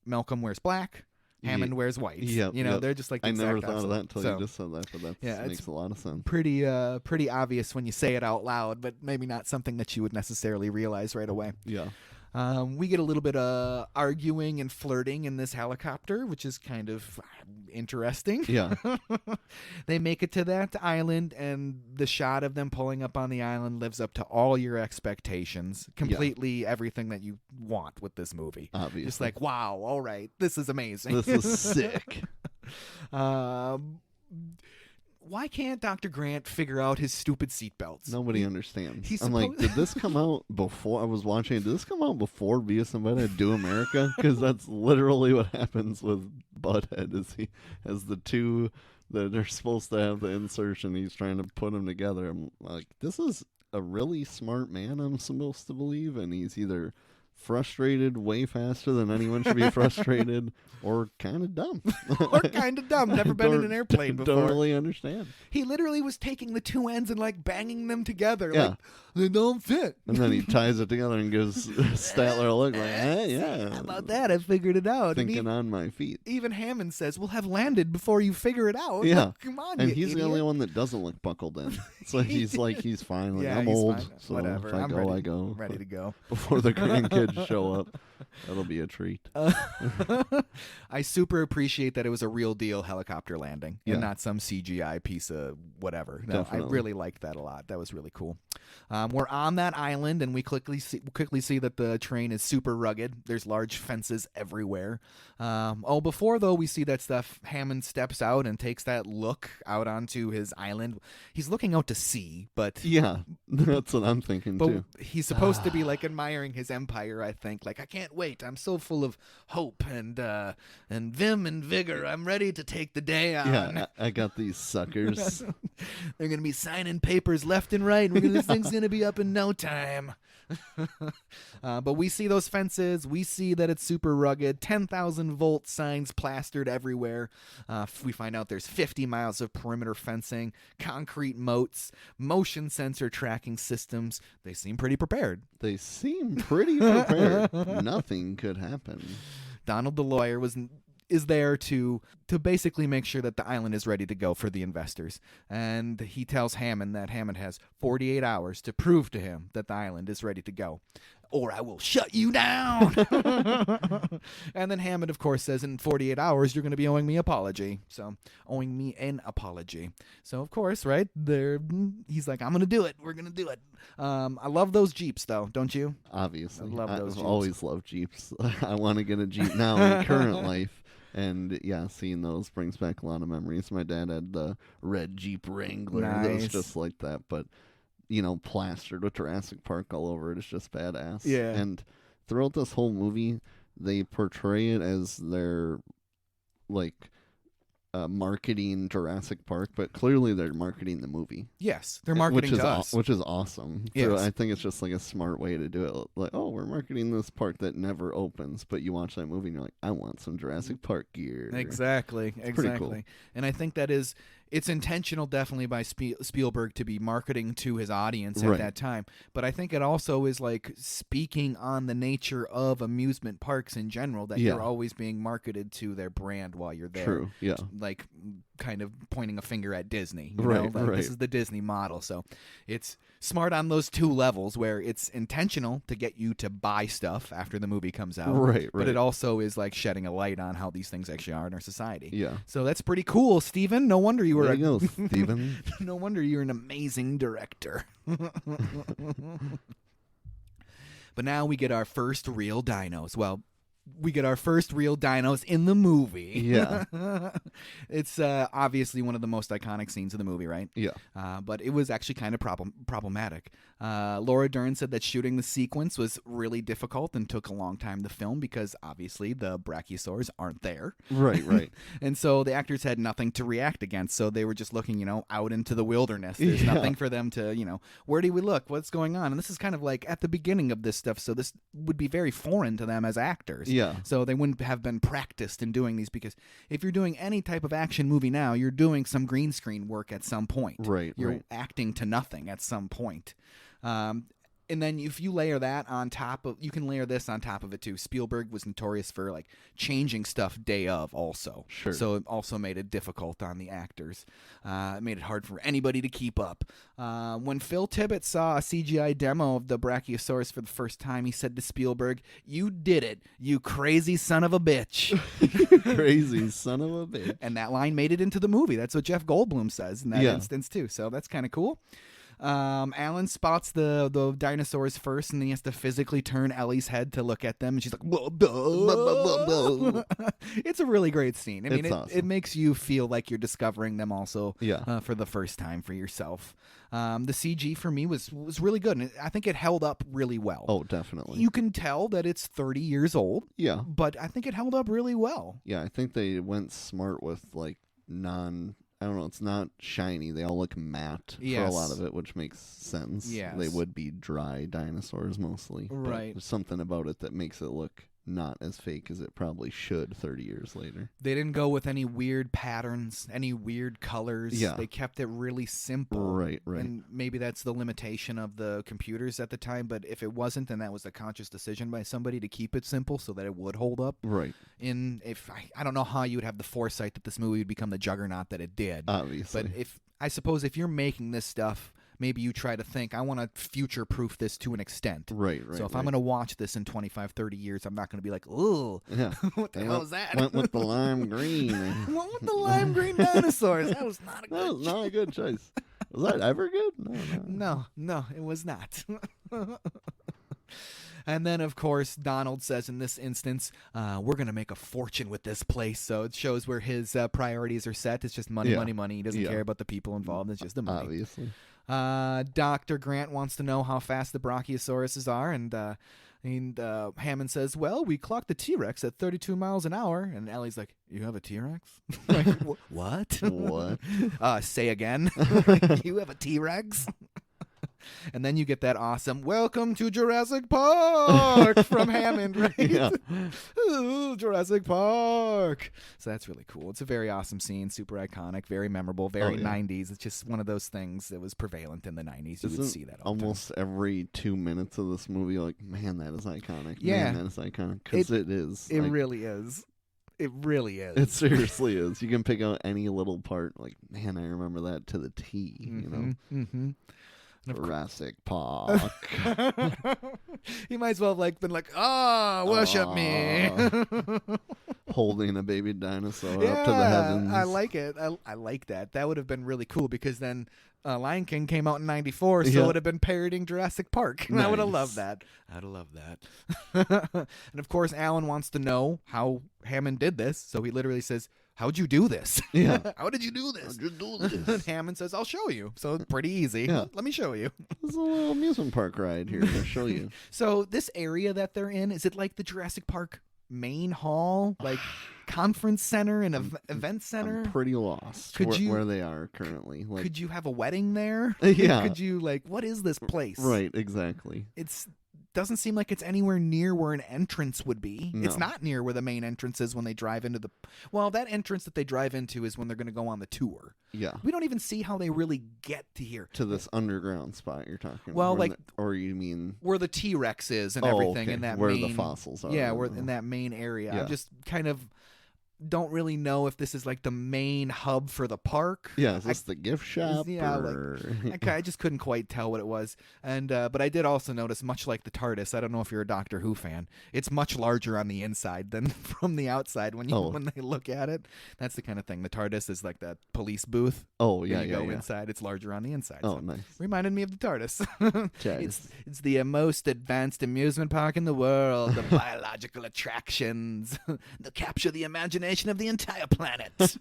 Malcolm wears black. Hammond wears white.
Yeah,
they're just like the
I
exact
never thought
opposite.
of that until you just said that, but that makes a lot of sense.
Pretty obvious when you say it out loud, but maybe not something that you would necessarily realize right away.
Yeah.
We get a little bit of arguing and flirting in this helicopter, which is kind of interesting.
Yeah.
They make it to that island, and the shot of them pulling up on the island lives up to all your expectations. Completely everything that you want with this movie.
Obviously.
Just like, wow, all right, this is amazing.
This is sick.
Why can't Dr. Grant figure out his stupid seatbelts?
Nobody understands. I'm like, did this come out before I was watching it? Did this come out before Beavis and Butthead Do America? Because that's literally what happens with Butthead. Is he has the two that are supposed to have the insertion. He's trying to put them together. I'm like, this is a really smart man, I'm supposed to believe, and he's either frustrated way faster than anyone should be frustrated, or kind of dumb.
Never been in an airplane before.
Don't really understand.
He literally was taking the two ends and like banging them together.
Yeah.
Like, they don't fit.
And then he ties it together and gives Statler a look like, hey, yeah.
How about that? I figured it out.
Thinking on my feet.
Even Hammond says, we'll have landed before you figure it out.
Yeah.
Like, come on,
and
you
he's
idiot.
the only one that doesn't look buckled in. So he's fine. Like,
Yeah,
I'm
he's
old.
fine.
So
Whatever.
if I
I'm
go,
ready,
I go.
ready to go.
Before the grandkids could show up. That'll be a treat.
I super appreciate that it was a real deal helicopter landing
Yeah.
and not some CGI piece of whatever. No, I
Definitely.
really liked that a lot. That was really cool. We're on that island, and we quickly see that the terrain is super rugged. There's large fences everywhere. Before though we see that stuff, Hammond steps out and takes that look out onto his island. He's looking out to sea, but
Yeah, that's what I'm thinking too.
he's supposed to be like admiring his empire. I think like I can't wait. I'm so full of hope and vim and vigor. I'm ready to take the day on.
Yeah, I got these suckers.
They're gonna be signing papers left and right. This thing's gonna be up in no time. But we see those fences. We see that it's super rugged. 10,000-volt signs plastered everywhere. We find out there's 50 miles of perimeter fencing, concrete moats, motion sensor tracking systems. They seem pretty prepared.
They seem pretty prepared. Nothing could happen.
Donald the lawyer is there to basically make sure that the island is ready to go for the investors. And he tells Hammond that Hammond has 48 hours to prove to him that the island is ready to go, or I will shut you down. And then Hammond, of course, says in 48 hours, you're going to be owing me an apology. So, of course, right there, he's like, I'm going to do it. We're going to do it. I love those Jeeps, though, don't you?
Obviously.
I love those
I've
Jeeps.
always loved Jeeps. I want to get a Jeep now in current life. And yeah, seeing those brings back a lot of memories. My dad had the red Jeep Wrangler that was
Nice.
just like that, but plastered with Jurassic Park all over it. It's just badass.
Yeah.
And throughout this whole movie, they portray it as they're like marketing Jurassic Park, but clearly they're marketing the movie.
Yes, they're marketing to us.
Which is awesome.
Yes.
So I think it's just like a smart way to do it. Like, oh, we're marketing this park that never opens, but you watch that movie and you're like, I want some Jurassic Park gear.
Exactly.
pretty cool.
And I think it's intentional definitely by Spielberg to be marketing to his audience at
Right.
that time. But I think it also is like speaking on the nature of amusement parks in general, that
Yeah.
you're always being marketed to their brand while you're there.
True, yeah.
Like kind of pointing a finger at Disney.
Right, right.
This is the Disney model. So it's smart on those two levels where it's intentional to get you to buy stuff after the movie comes out.
Right,
But
right.
it also is like shedding a light on how these things actually are in our society.
Yeah.
So that's pretty cool, Steven. No wonder you were
There you go, Steven.
no wonder you're an amazing director. But now we get our first real dinos. Well, we get our first real dinos in the movie.
Yeah.
It's obviously one of the most iconic scenes of the movie, right?
Yeah.
But it was actually kind of problematic. Laura Dern said that shooting the sequence was really difficult and took a long time to film because obviously the brachiosaurs aren't there.
Right, right.
And so the actors had nothing to react against. So they were just looking, out into the wilderness. There's
Yeah.
nothing for them to, where do we look? What's going on? And this is kind of like at the beginning of this stuff. So this would be very foreign to them as actors.
Yeah.
So they wouldn't have been practiced in doing these because if you're doing any type of action movie now, you're doing some green screen work at some point.
Right,
You're
right.
acting to nothing at some point. And then if you layer that on top of, you can layer this on top of it too. Spielberg was notorious for like changing stuff day of also.
Sure.
So it also made it difficult on the actors. It made it hard for anybody to keep up. When Phil Tippett saw a CGI demo of the Brachiosaurus for the first time, he said to Spielberg, "You did it, you crazy son of a bitch."
Crazy son of a bitch.
And that line made it into the movie. That's what Jeff Goldblum says in that
Yeah.
instance too. So that's kind of cool. Alan spots the dinosaurs first, and then he has to physically turn Ellie's head to look at them, and she's like, "Whoa, duh." It's a really great scene. I mean,
It's awesome.
it makes you feel like you're discovering them also
Yeah.
for the first time for yourself. The CG for me was really good, and I think it held up really well.
Oh, definitely.
You can tell that it's 30 years old,
Yeah.
but I think it held up really well.
Yeah, I think they went smart with like I don't know, it's not shiny. They all look matte for a
Yes.
lot of it, which makes sense.
Yes.
They would be dry dinosaurs mostly. but
Right.
there's something about it that makes it look not as fake as it probably should 30 years later.
They didn't go with any weird patterns, any weird colors.
Yeah.
They kept it really simple.
Right, right.
And maybe that's the limitation of the computers at the time, but if it wasn't, then that was a conscious decision by somebody to keep it simple so that it would hold up.
Right.
I don't know how you would have the foresight that this movie would become the juggernaut that it did.
Obviously.
But if you're making this stuff, maybe you try to think, I want to future-proof this to an extent.
Right.
So if I'm going to watch this in 25, 30 years, I'm not going to be like, ooh, what the hell is that?
Went with the lime green.
Went with the lime green dinosaurs. That was not a good
That was not a good choice. Was that ever good?
No, it was not. And then, of course, Donald says in this instance, we're going to make a fortune with this place. So it shows where his priorities are set. It's just money, money, money. He doesn't care about the people involved. It's just the money.
Obviously.
Dr. Grant wants to know how fast the brachiosauruses are. And Hammond says, well, we clocked the T-Rex at 32 miles an hour. And Ellie's like, you have a T-Rex? Like, what?
What?
Say again. You have a T-Rex? And then you get that awesome "Welcome to Jurassic Park" from Hammond, right?
Yeah.
Ooh, Jurassic Park. So that's really cool. It's a very awesome scene, super iconic, very memorable, very 90s. It's just one of those things that was prevalent in the 90s. You would see that
almost every 2 minutes of this movie, like, man, that is iconic.
Yeah.
Man, that is iconic. Because it is.
It really is. It really is.
It seriously is. You can pick out any little part, like, man, I remember that to the T, you know?
Mm-hmm.
Jurassic Park.
He might as well have been like, worship me.
Holding a baby dinosaur up to the heavens.
I like it. I like that. That would have been really cool because then Lion King came out in 94, so it would have been parodying Jurassic Park. Nice. I would have loved that. I'd have loved that. And of course, Alan wants to know how Hammond did this, so he literally says, how'd you do this?
Yeah.
How did you do this?
How'd you do this?
And Hammond says, I'll show you. So it's pretty easy.
Yeah.
Let me show you.
There's a little amusement park ride here to show you.
So this area that they're in, is it like the Jurassic Park main hall? Like conference center and event center?
I'm pretty lost where they are currently. Like,
could you have a wedding there?
Yeah.
Could you, like, what is this place?
Right, exactly.
It's doesn't seem like it's anywhere near where an entrance would be.
No.
It's not near where the main entrance is when they drive into the... Well, that entrance that they drive into is when they're going to go on the tour.
Yeah.
We don't even see how they really get to here.
To this underground spot you're talking
well,
about.
Like...
or you mean...
Where the T-Rex is and everything in that
where
main...
Where the fossils are.
Yeah, in that main area.
Yeah.
I'm just kind of... don't really know if this is like the main hub for the park.
Yeah, is this the gift shop?
Yeah,
or...
I just couldn't quite tell what it was. And but I did also notice, much like the TARDIS, I don't know if you're a Doctor Who fan, it's much larger on the inside than from the outside when they look at it. That's the kind of thing. The TARDIS is like that police booth.
Oh, yeah,
when you go inside, it's larger on the inside.
Oh,
so
nice.
Reminded me of the TARDIS. It's the most advanced amusement park in the world. The biological attractions. They'll capture the imagination of the entire planet.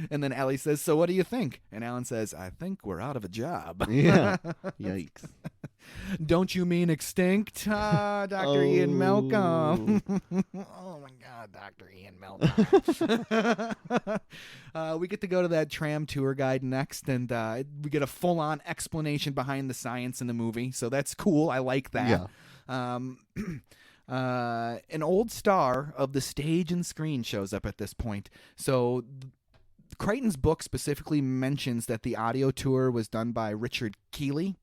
And then Ellie says, so what do you think? And Alan says, I think we're out of a job.
Yeah. Yikes.
Don't you mean extinct? Dr. Ian Malcolm. Oh my God, Dr. Ian Malcolm. We get to go to that tram tour guide next, and we get a full-on explanation behind the science in the movie. So that's cool. I like that. Yeah. An old star of the stage and screen shows up at this point. So Crichton's book specifically mentions that the audio tour was done by Richard Keeley,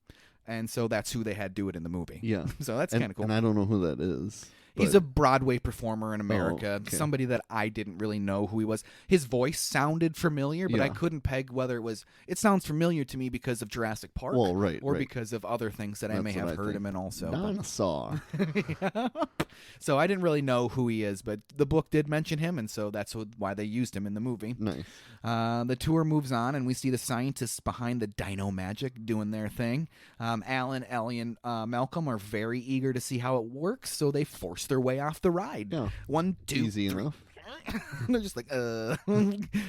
and so that's who they had do it in the movie.
Yeah.
So that's kind of cool.
And I don't know who that is.
He's a Broadway performer in America,
okay.
Somebody that I didn't really know who he was. His voice sounded familiar, but I couldn't peg whether it was... It sounds familiar to me because of Jurassic Park.
Well, right,
or because of other things that I may have heard him in also.
Dinosaur.
Yeah. So I didn't really know who he is, but the book did mention him, and so that's why they used him in the movie.
Nice.
The tour moves on, and we see the scientists behind the dino magic doing their thing. Alan, Ellie, and Malcolm are very eager to see how it works, so they force their way off the ride.
Yeah.
1, 2,
Easy
3.
enough.
They're just like,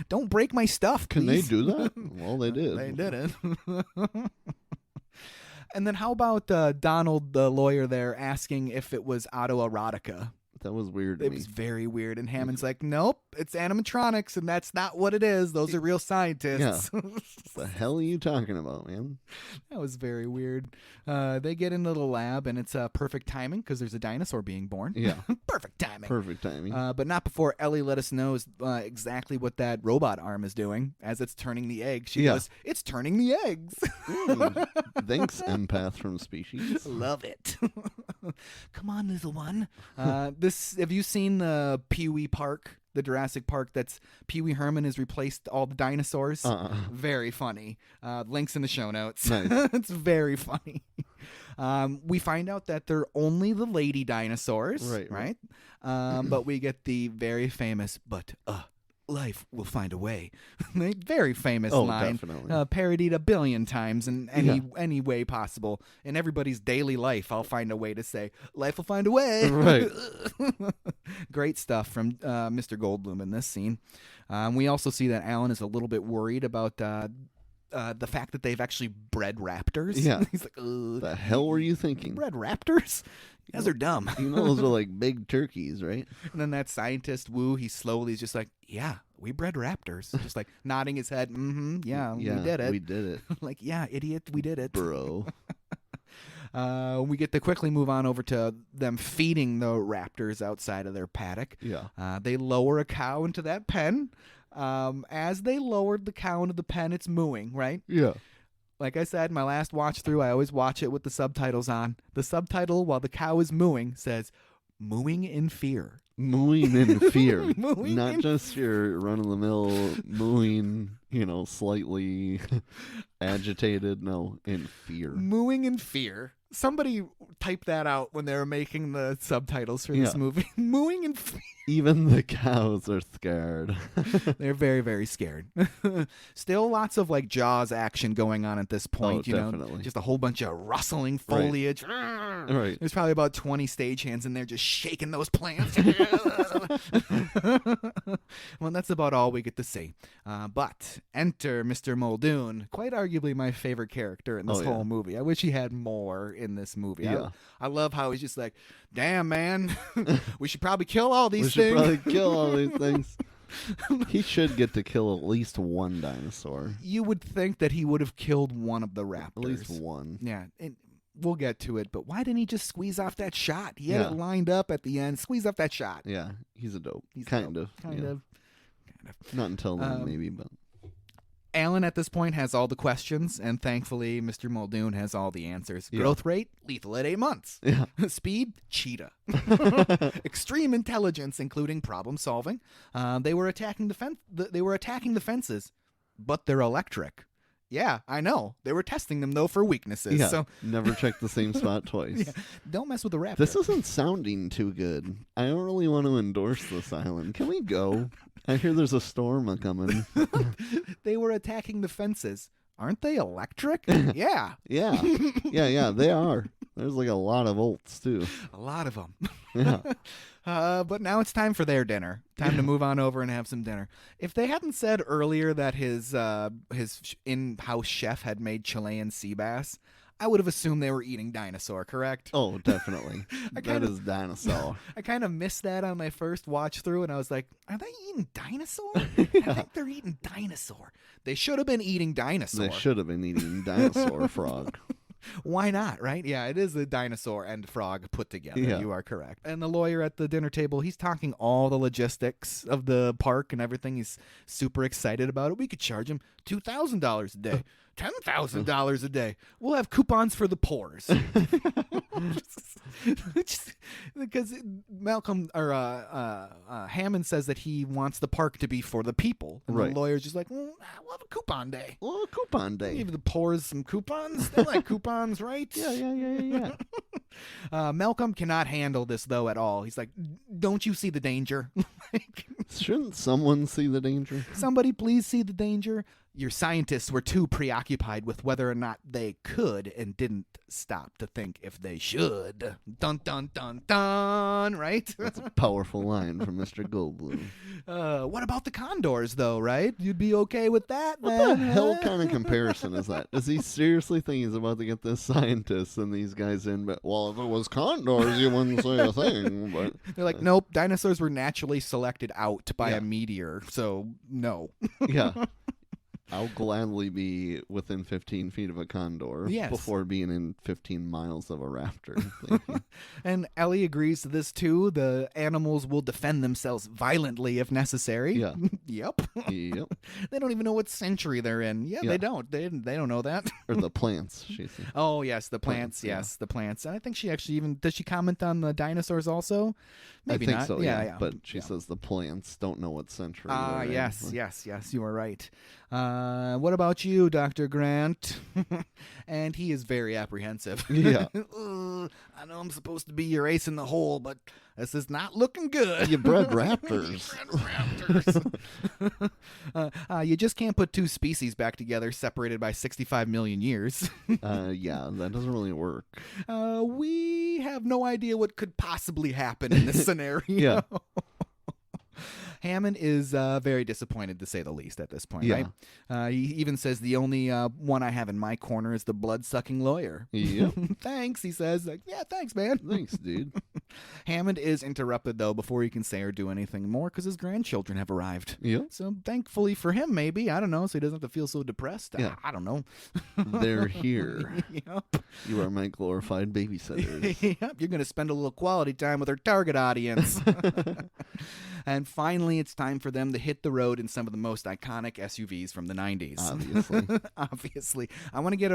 don't break my stuff,
Can
please.
they do that? Well, they did.
They did it. And then how about Donald, the lawyer there, asking if it was autoerotica?
That was weird to me.
It was very weird. And Hammond's like, nope, it's animatronics, and that's not what it is. Those are real scientists.
Yeah. What the hell are you talking about, man?
That was very weird. They get into the lab, and it's perfect timing because there's a dinosaur being born.
Yeah.
Perfect timing.
Perfect timing.
But not before Ellie let us know exactly what that robot arm is doing as it's turning the egg. She goes, it's turning the eggs.
Thanks, empath from Species.
Love it. Come on, little one. Have you seen the Pee-wee Park the Jurassic Park that's Pee Wee Herman has replaced all the dinosaurs. Very funny. Links in the show notes.
Nice.
It's very funny. We find out that they're only the lady dinosaurs, right? But we get the very famous, but life will find a way. Very famous line.
Definitely.
Parodied a billion times in any way possible. In everybody's daily life, I'll find a way to say, life will find a way.
Right.
Great stuff from Mr. Goldblum in this scene. We also see that Alan is a little bit worried about the fact that they've actually bred raptors.
Yeah.
He's like,
the hell were you thinking?
Bred raptors? You guys are dumb.
Those are like big turkeys, right?
And then that scientist, Wu, he's just like, yeah, we bred raptors. Just like nodding his head, yeah, we did it.
We did it.
Like, yeah, idiot, we did it.
Bro.
We get to quickly move on over to them feeding the raptors outside of their paddock.
Yeah.
They lower a cow into that pen. As they lowered the cow into the pen, it's mooing, right?
Yeah.
Like I said, my last watch through, I always watch it with the subtitles on. The subtitle, while the cow is mooing, says, mooing in fear.
Mooing in fear.
Mooing
Not
in
just your run-of-the-mill mooing, slightly agitated. No, in fear.
Mooing in fear. Somebody typed that out when they were making the subtitles for this movie. Mooing in fear.
Even the cows are scared.
They're very, very scared. Still lots of like Jaws action going on at this point.
Definitely.
Just a whole bunch of rustling foliage.
Right.
There's probably about 20 stagehands in there just shaking those plants. Well, that's about all we get to see. But enter Mr. Muldoon, quite arguably my favorite character in this whole movie. I wish he had more in this movie.
Yeah.
I love how he's just like, damn, man, we should probably kill all these things.
We should probably kill all these things. He should get to kill at least one dinosaur.
You would think that he would have killed one of the raptors.
At least one.
Yeah, and we'll get to it, but why didn't he just squeeze off that shot? He had it lined up at the end. Squeeze off that shot.
Yeah, he's a dope.
He's
kind
dope.
of.
Kind of.
Not until then, maybe, but...
Alan at this point has all the questions, and thankfully Mr. Muldoon has all the answers. Growth rate, lethal at 8 months.
Yeah.
Speed, cheetah. Extreme intelligence, including problem solving. They were attacking the fences, but they're electric. Yeah, I know. They were testing them though for weaknesses.
Yeah,
so
never check the same spot twice.
Don't mess with the raptor.
This isn't sounding too good. I don't really want to endorse this island. Can we go? I hear there's a storm a-coming.
They were attacking the fences. Aren't they electric? Yeah.
Yeah, they are. There's like a lot of volts, too.
A lot of them.
Yeah.
But now it's time for their dinner. Time to move on over and have some dinner. If they hadn't said earlier that his in-house chef had made Chilean sea bass, I would have assumed they were eating dinosaur, correct?
Oh, definitely. That is dinosaur.
I kind of missed that on my first watch through, and I was like, are they eating dinosaur? I think they're eating dinosaur. They should have been eating dinosaur.
They should have been eating dinosaur frog.
Why not, right? Yeah, it is a dinosaur and frog put together.
Yeah.
You are correct. And the lawyer at the dinner table, he's talking all the logistics of the park and everything. He's super excited about it. We could charge him $2,000 a day, $10,000 a day. We'll have coupons for the pores. Because Malcolm or Hammond says that he wants the park to be for the people. And the lawyer's just like, we'll have a coupon day.
Well, a coupon day.
Give the pores some coupons. They like coupons, right?
Yeah.
Malcolm cannot handle this, though, at all. He's like, don't you see the danger?
Shouldn't someone see the danger?
Somebody please see the danger. Your scientists were too preoccupied with whether or not they could and didn't stop to think if they should. Dun, dun, dun, dun, right?
That's a powerful line from Mr. Goldblum.
What about the condors, though, right? You'd be okay with that,
What
then?
the hell kind of comparison is that? Does he seriously think he's about to get this scientist and these guys in? But, well, if it was condors, you wouldn't say a thing. But
They're like, nope, dinosaurs were naturally selected out by a meteor, so no.
Yeah. I'll gladly be within 15 feet of a condor before being in 15 miles of a raptor. Thank you.
And Ellie agrees to this too. The animals will defend themselves violently if necessary.
Yeah.
Yep.
Yep.
They don't even know what century they're in. Yeah, they don't. They don't know that.
Or the plants, she said.
Oh, yes, the plants. Yes, the plants. And I think she actually does she comment on the dinosaurs also? Maybe
I think
not.
so,
yeah.
But she says the plants don't know what century they're in.
Yes, you are right. What about you, Dr. Grant? And he is very apprehensive.
Yeah.
I know I'm supposed to be your ace in the hole, but this is not looking good.
You bred raptors.
You just can't put two species back together separated by 65 million years.
Yeah, that doesn't really work.
We have no idea what could possibly happen in this scenario.
Yeah.
Hammond is very disappointed, to say the least, at this point.
Yeah.
Right? He even says the only one I have in my corner is the blood-sucking lawyer.
Yeah.
Thanks, he says. Yeah, thanks, man.
Thanks, dude.
Hammond is interrupted, though, before he can say or do anything more because his grandchildren have arrived.
Yeah.
So thankfully for him, maybe. I don't know, so he doesn't have to feel so depressed.
Yeah.
I don't know.
They're here.
Yep.
You are my glorified babysitters.
Yep. You're going to spend a little quality time with our target audience. And finally, it's time for them to hit the road in some of the most iconic SUVs from the 90s. Obviously. I want to get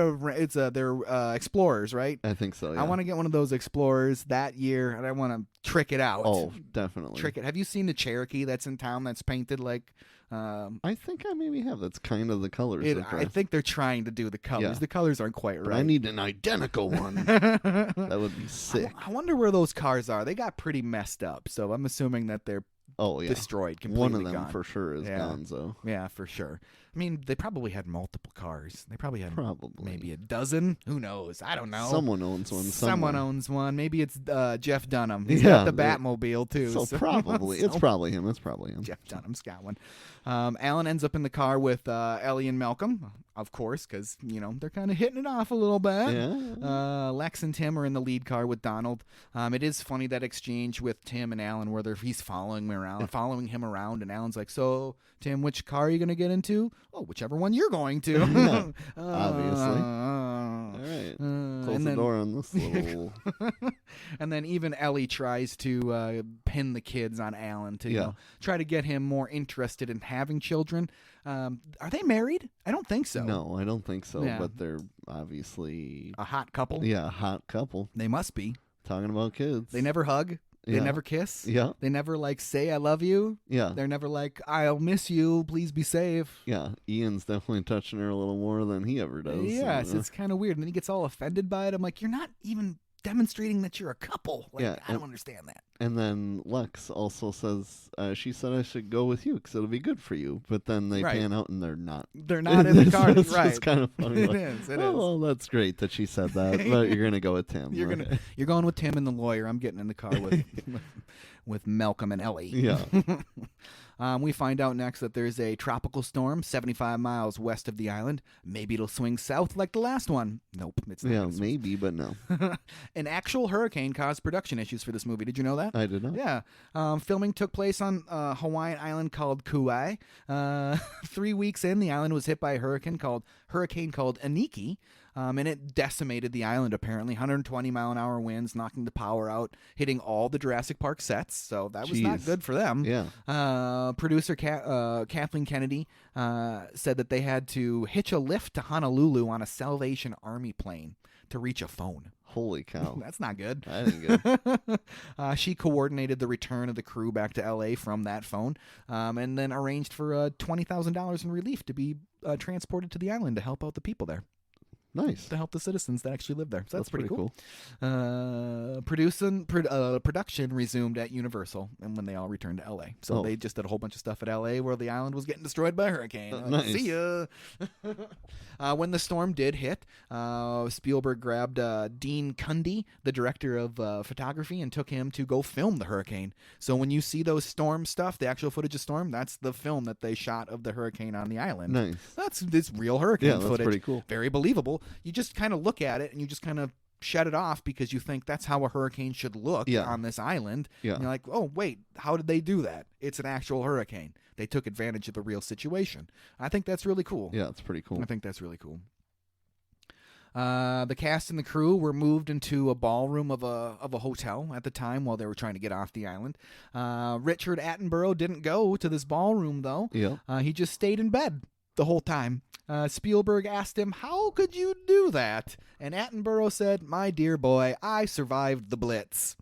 they're Explorers, right?
I think so, yeah.
I want to get one of those Explorers that year, and I want to trick it out.
Oh, definitely.
Trick it. Have you seen the Cherokee that's in town that's painted like...
I think I maybe have. That's kind of the colors.
I think they're trying to do the colors. Yeah. The colors aren't quite right.
I need an identical one. That would be sick.
I wonder where those cars are. They got pretty messed up, so I'm assuming that they're destroyed, completely
one of them
gone.
For sure is gonzo.
Yeah, for sure. I mean, they probably had multiple cars. They probably had maybe a dozen. Who knows? I don't know.
Someone owns one.
Someone owns one. Maybe it's Jeff Dunham. He's got the Batmobile, too.
So probably. It's probably him. It's probably him.
Jeff Dunham's got one. Alan ends up in the car with Ellie and Malcolm, of course, because, they're kind of hitting it off a little bit.
Yeah.
Lex and Tim are in the lead car with Donald. It is funny, that exchange with Tim and Alan where he's following him around, and Alan's like, so, Tim, which car are you going to get into? Oh, whichever one you're going to.
Obviously. All right. Close the door on this little...
And then even Ellie tries to pin the kids on Alan to try to get him more interested in having children. Are they married? I don't think so.
No, I don't think so, but they're obviously...
a hot couple?
Yeah, a hot couple.
They must be.
Talking about kids.
They never hug? They never kiss?
Yeah.
They never, say, I love you?
Yeah.
They're never like, I'll miss you, please be safe.
Yeah. Ian's definitely touching her a little more than he ever does.
Yes, it's kind of weird. And then he gets all offended by it. I'm like, you're not even demonstrating that you're a couple. I don't understand that.
And then Lex also says, she said I should go with you because it'll be good for you. But then they pan out and they're not.
They're not in the car. Right.
It's kind of funny.
It is.
Well, that's great that she said that. But you're going to go with Tim.
You're going with Tim and the lawyer. I'm getting in the car with Malcolm and Ellie.
Yeah.
We find out next that there's a tropical storm 75 miles west of the island. Maybe it'll swing south like the last one. Nope. It's not.
Yeah, maybe, but no.
An actual hurricane caused production issues for this movie. Did you know that?
I did not.
Yeah. Filming took place on a Hawaiian island called Kauai. 3 weeks in, the island was hit by a hurricane called Aniki. And it decimated the island, apparently. 120-mile-an-hour winds, knocking the power out, hitting all the Jurassic Park sets. So that was not good for them.
Yeah.
Producer Kathleen Kennedy said that they had to hitch a lift to Honolulu on a Salvation Army plane to reach a phone.
Holy cow.
That's not good.
That ain't good.
She coordinated the return of the crew back to L.A. from that phone, and then arranged for $20,000 in relief to be transported to the island to help out the people there.
Nice.
To help the citizens that actually live there. So that's pretty
cool.
Production resumed at Universal, and when they all returned to L.A. So they just did a whole bunch of stuff at L.A. where the island was getting destroyed by a hurricane.
Nice.
See ya. When the storm did hit, Spielberg grabbed Dean Cundy, the director of photography, and took him to go film the hurricane. So when you see those storm stuff, the actual footage of storm, that's the film that they shot of the hurricane on the island.
Nice.
That's this real hurricane footage.
That's pretty cool.
Very believable. You just kind of look at it and you just kind of shed it off because you think that's how a hurricane should look on this island.
Yeah.
And you're like, oh, wait, how did they do that? It's an actual hurricane. They took advantage of the real situation. I think that's really cool.
Yeah, it's pretty cool.
I think that's really cool. The cast and the crew were moved into a ballroom of a hotel at the time while they were trying to get off the island. Richard Attenborough didn't go to this ballroom, though.
Yeah.
He just stayed in bed the whole time. Spielberg asked him, how could you do that? And Attenborough said, my dear boy, I survived the Blitz.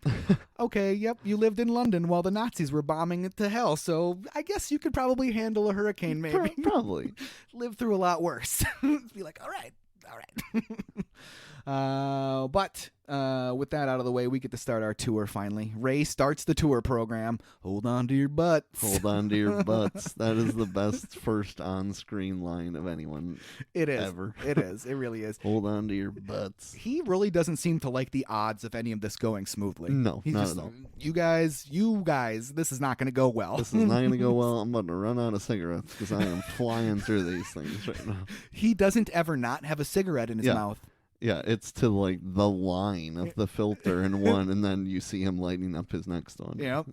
Okay, yep, you lived in London while the Nazis were bombing it to hell, so I guess you could probably handle a hurricane, maybe.
Probably.
Live through a lot worse. Be like, all right. But with that out of the way, we get to start our tour finally. Ray starts the tour program. Hold on to your butts.
Hold on to your butts. That is the best first on-screen line of anyone
It is.
ever.
It is. It really is.
Hold on to your butts.
He really doesn't seem to like the odds of any of this going smoothly.
No,
He's
not
just,
at all.
You guys, this is not going to go well.
This is not going to go well. I'm about to run out of cigarettes because I am flying through these things right now.
He doesn't ever not have a cigarette in his mouth.
Yeah, it's to like the line of the filter in one, and then you see him lighting up his next one.
Yep.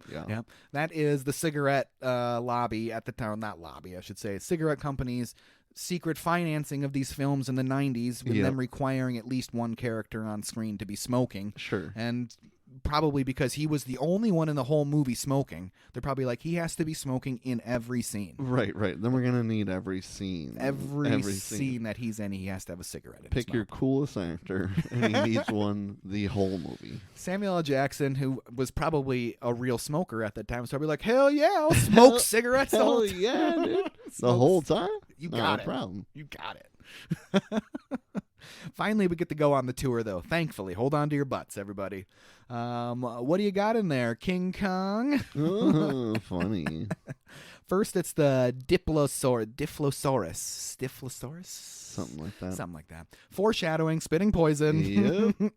That is the cigarette lobby at the time. Not lobby, I should say. Cigarette companies' secret financing of these films in the 90s with them requiring at least one character on screen to be smoking.
Sure.
And probably because he was the only one in the whole movie smoking. They're probably like, he has to be smoking in every scene.
Right. Then we're going to need every scene.
Every scene that he's in, he has to have a cigarette in
Pick
his
your
mouth.
coolest actor, and he needs one the whole movie.
Samuel L. Jackson, who was probably a real smoker at that time, was probably like, hell yeah, I'll smoke cigarettes the whole time.
Yeah, dude. The whole time?
You got
Not
it.
a problem.
You got it. Finally, we get to go on the tour, though. Thankfully. Hold on to your butts, everybody. What do you got in there? King Kong?
Oh, funny.
First, it's the Diplosaurus.
Something like that.
Foreshadowing, spitting poison.
Yep.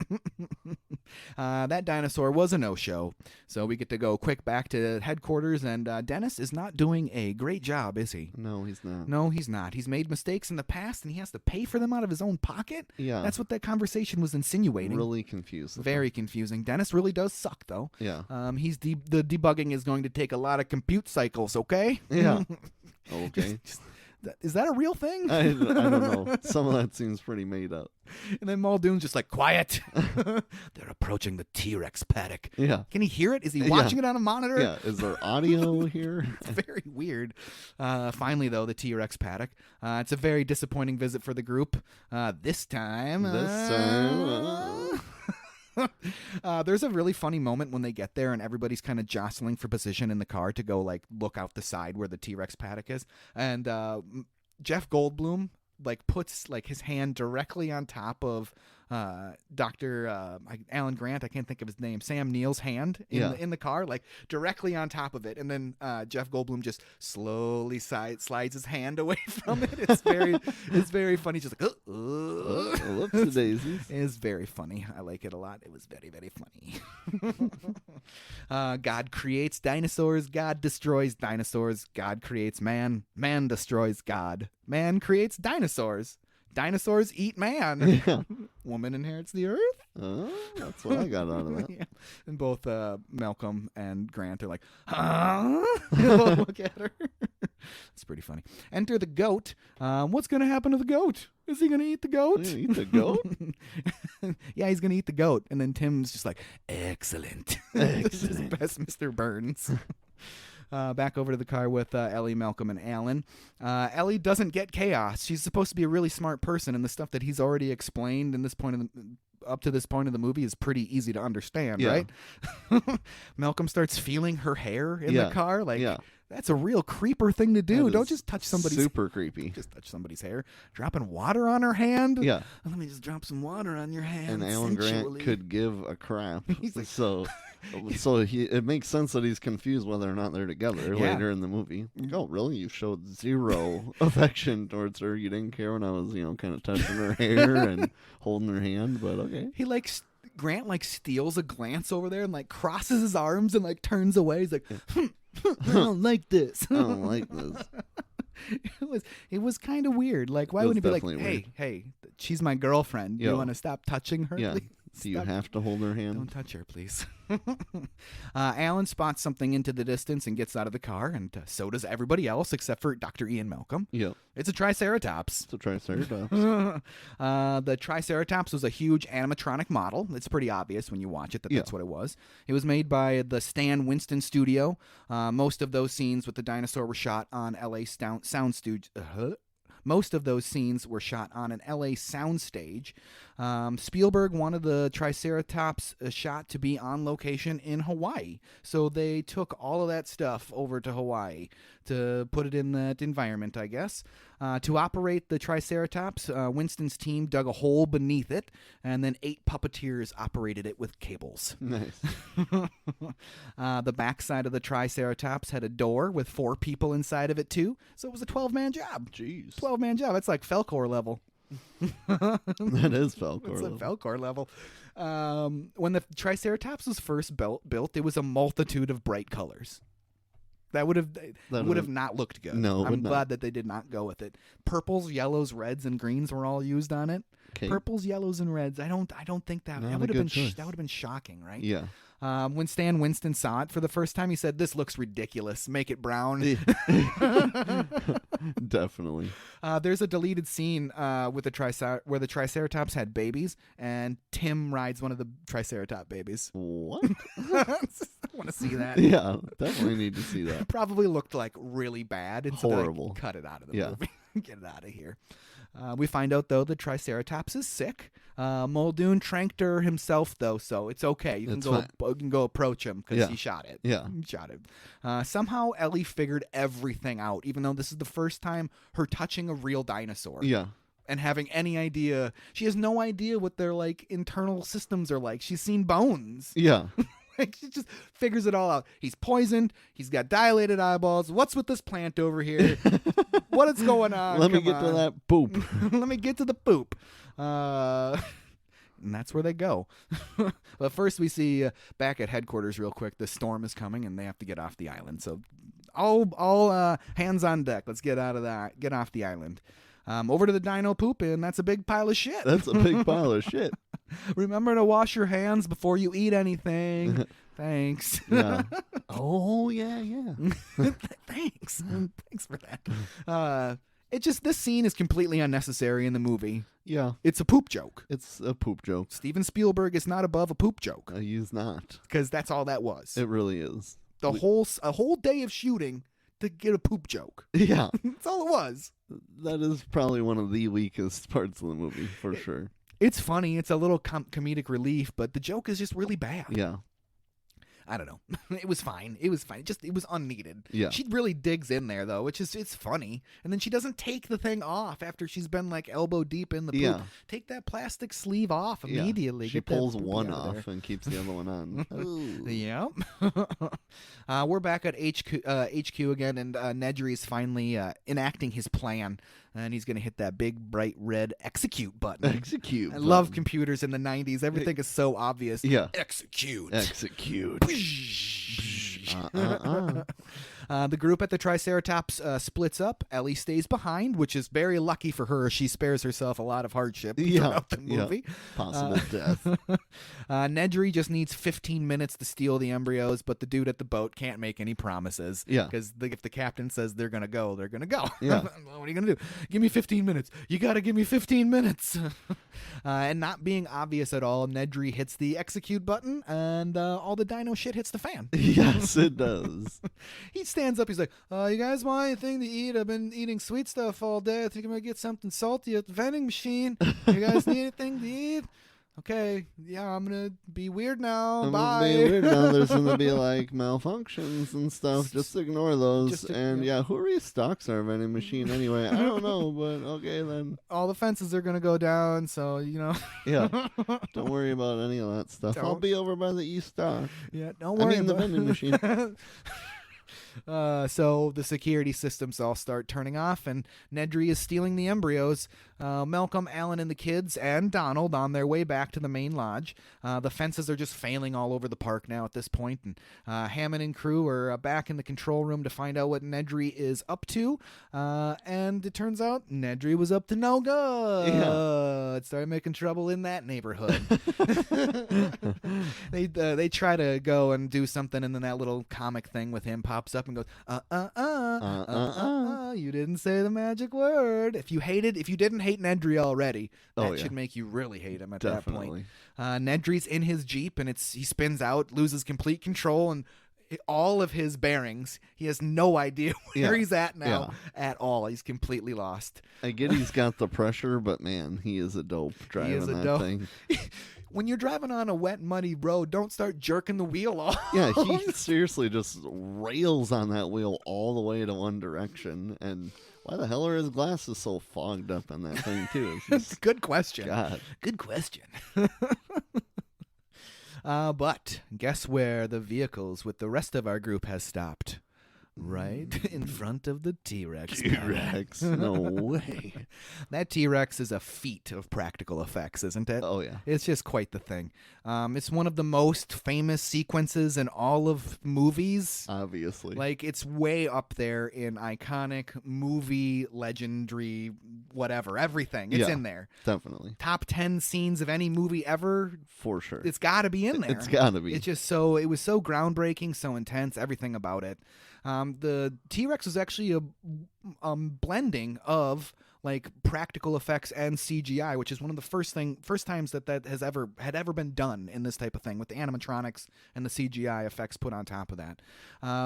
That dinosaur was a no-show. So we get to go quick back to headquarters, and Dennis is not doing a great job, is he?
No, he's not.
No, he's not. He's made mistakes in the past, and he has to pay for them out of his own pocket?
Yeah.
That's what that conversation was insinuating.
Really confused.
Very confusing. Dennis really does suck, though.
Yeah.
The debugging is going to take a lot of compute cycles, okay?
Yeah. Okay.
Is that a real thing?
I don't know. Some of that seems pretty made up.
And then Muldoon's just like, quiet. They're approaching the T-Rex paddock.
Yeah.
Can he hear it? Is he watching it on a monitor?
Yeah. Is there audio here?
It's very weird. Finally, though, the T-Rex paddock. It's a very disappointing visit for the group. This time. There's a really funny moment when they get there and everybody's kind of jostling for position in the car to go like look out the side where the T-Rex paddock is, and Jeff Goldblum like puts like his hand directly on top of Dr. Alan Grant, I can't think of his name, Sam Neill's hand in the car, like directly on top of it, and then Jeff Goldblum just slowly slides his hand away from it. It's very funny. Just like
whoops daisies.
It's very funny. I like it a lot. It was very, very funny. God creates dinosaurs. God destroys dinosaurs. God creates man. Man destroys God. Man creates dinosaurs. Dinosaurs eat man.
Yeah.
Woman inherits the earth.
Oh, that's what I got out of that.
Yeah. And both Malcolm and Grant are like, huh? Look at her. It's pretty funny. Enter the goat. What's going to happen to the goat? Is he going to eat the goat?
Eat the goat?
Yeah, he's going to eat the goat. And then Tim's just like, excellent. This is best Mr. Burns. Back over to the car with Ellie, Malcolm, and Alan. Ellie doesn't get chaos. She's supposed to be a really smart person, and the stuff that he's already explained in this point up to this point of the movie is pretty easy to understand, right? Malcolm starts feeling her hair in the car, like that's a real creeper thing to do. Don't just touch somebody's
super creepy.
Just touch somebody's hair. Dropping water on her hand.
Yeah.
Let me just drop some water on your hand.
And Alan Grant could give a crap.
He's like,
so it makes sense that he's confused whether or not they're together later in the movie. Like, oh, really? You showed zero affection towards her. You didn't care when I was, kind of touching her hair and holding her hand, but okay.
He Grant steals a glance over there and crosses his arms and turns away. He's like, I don't like this.
I don't like this.
It was kind of weird. Why wouldn't he be like, hey, she's my girlfriend. You want to stop touching her?
Yeah.
Please?
Do you have to hold her hand?
Don't touch her, please. Alan spots something into the distance and gets out of the car, and so does everybody else except for Dr. Ian Malcolm.
Yeah.
It's a Triceratops.
It's a Triceratops.
The Triceratops was a huge animatronic model. It's pretty obvious when you watch it that's what it was. It was made by the Stan Winston Studio. Most of those scenes with the dinosaur were shot on LA Sound Studio. Most of those scenes were shot on an LA soundstage. Spielberg wanted the Triceratops shot to be on location in Hawaii. So they took all of that stuff over to Hawaii to put it in that environment, I guess. To operate the Triceratops, Winston's team dug a hole beneath it, and then 8 puppeteers operated it with cables.
Nice.
The backside of the Triceratops had a door with 4 people inside of it, too. So it was a 12-man job.
Jeez.
12-man job. That's like Falcor level.
That is Falcor
It's
level.
a Falcor level. When the Triceratops was first built, it was a multitude of bright colors. That would have not looked good.
No,
I'm glad that they did not go with it. Purples, yellows, reds, and greens were all used on it.
Okay.
Purples, yellows, and reds. I don't think that
Not
would
a
have
good
been
choice.
that would have been shocking, right?
Yeah.
When Stan Winston saw it for the first time, he said, "This looks ridiculous. Make it brown."
Definitely.
There's a deleted scene with where the Triceratops had babies, and Tim rides one of the Triceratops babies.
What?
I want to see that.
Yeah, definitely need to see that.
Probably looked like really bad. And so
Horrible.
Cut it out of the
Yeah.
movie. Get it out of here. We find out, though, the Triceratops is sick. Muldoon tranked her himself, though, so it's okay. You can go approach him because he shot it.
Yeah.
He shot it. Somehow Ellie figured everything out, even though this is the first time her touching a real dinosaur.
Yeah.
And having any idea. She has no idea what their, like, internal systems are like. She's seen bones.
Yeah.
Like, she just figures it all out. He's poisoned. He's got dilated eyeballs. What's with this plant over here? What is going on?
Let me get to that poop.
Let me get to the poop. And that's where they go. But first we see back at headquarters real quick, the storm is coming and they have to get off the island. So all hands on deck. Let's get out of that. Get off the island. Over to the dino poop, and that's a big pile of shit.
That's a big pile of shit.
Remember to wash your hands before you eat anything. Thanks.
Yeah. Oh, yeah.
Thanks. Thanks for that. This scene is completely unnecessary in the movie.
Yeah.
It's a poop joke.
It's a poop joke.
Steven Spielberg is not above a poop joke.
He's not.
Because that's all that was.
It really is.
A whole day of shooting to get a poop joke.
Yeah.
That's all it was.
That is probably one of the weakest parts of the movie, for sure.
It's funny. It's a little comedic relief, but the joke is just really bad.
Yeah.
I don't know. It was fine. It was unneeded.
Yeah.
She really digs in there, though, it's funny. And then she doesn't take the thing off after she's been, like, elbow deep in the poop.
Yeah.
Take that plastic sleeve off immediately.
Yeah. She
Get that
pulls
poopy
one
out of there.
off and keeps the other one on. Ooh.
Yeah. We're back at HQ again, and Nedry's finally enacting his plan. And he's going to hit that big, bright red execute button.
Execute.
I love computers in the 90s. Everything is so obvious.
Yeah.
Execute. The group at the Triceratops splits up. Ellie stays behind, which is very lucky for her. She spares herself a lot of hardship throughout the movie.
Possible death.
Nedry just needs 15 minutes to steal the embryos, but the dude at the boat can't make any promises.
Yeah.
Because if the captain says they're going to go, they're going to go.
Yeah.
What are you going to do? Give me 15 minutes. You got to give me 15 minutes. And not being obvious at all, Nedry hits the execute button, and all the dino shit hits the fan.
Yes, it does.
He stands up. He's like, you guys want anything to eat? I've been eating sweet stuff all day. I think I'm going to get something salty at the vending machine. You guys need anything to eat? Okay, yeah, I'm going to be weird now. Bye.
Be weird now. There's going to be, like, malfunctions and stuff. Just ignore those. Who restocks our vending machine anyway? I don't know, but okay then.
All the fences are going to go down, so,
Yeah. Don't worry about any of that stuff. I'll be over by the East Dock.
Yeah, don't worry
the vending machine.
So the security systems all start turning off, and Nedry is stealing the embryos. Malcolm, Alan, and the kids, and Donald on their way back to the main lodge. The fences are just failing all over the park now at this point, and Hammond and crew are back in the control room to find out what Nedry is up to. And it turns out Nedry was up to no good.
Yeah.
It started making trouble in that neighborhood. They try to go and do something, and then that little comic thing with him pops up and goes, you didn't say the magic word. If you didn't hate Nedry already, that should make you really hate him at that point. Nedry's in his Jeep, and he spins out, loses complete control, and all of his bearings. He has no idea where he's at now at all. He's completely lost.
I get he's got the pressure, but man, he is a dope driving that thing.
When you're driving on a wet, muddy road, don't start jerking the wheel off.
Yeah, he seriously just rails on that wheel all the way to one direction. And why the hell are his glasses so fogged up on that thing, too?
Good question.
God.
Good question. But guess where the vehicles with the rest of our group has stopped? Right in front of the T-Rex.
T-Rex? No way.
That T-Rex is a feat of practical effects, isn't it?
Oh, yeah.
It's just quite the thing. It's one of the most famous sequences in all of movies.
Obviously.
Like, it's way up there in iconic movie, legendary, whatever, everything. It's in there.
Definitely.
Top 10 scenes of any movie ever.
For sure.
It's got to be in there.
It's got to be.
It's just it was so groundbreaking, so intense, everything about it. The T-Rex was actually a blending of like practical effects and CGI, which is one of the first times that had ever been done in this type of thing, with the animatronics and the CGI effects put on top of that.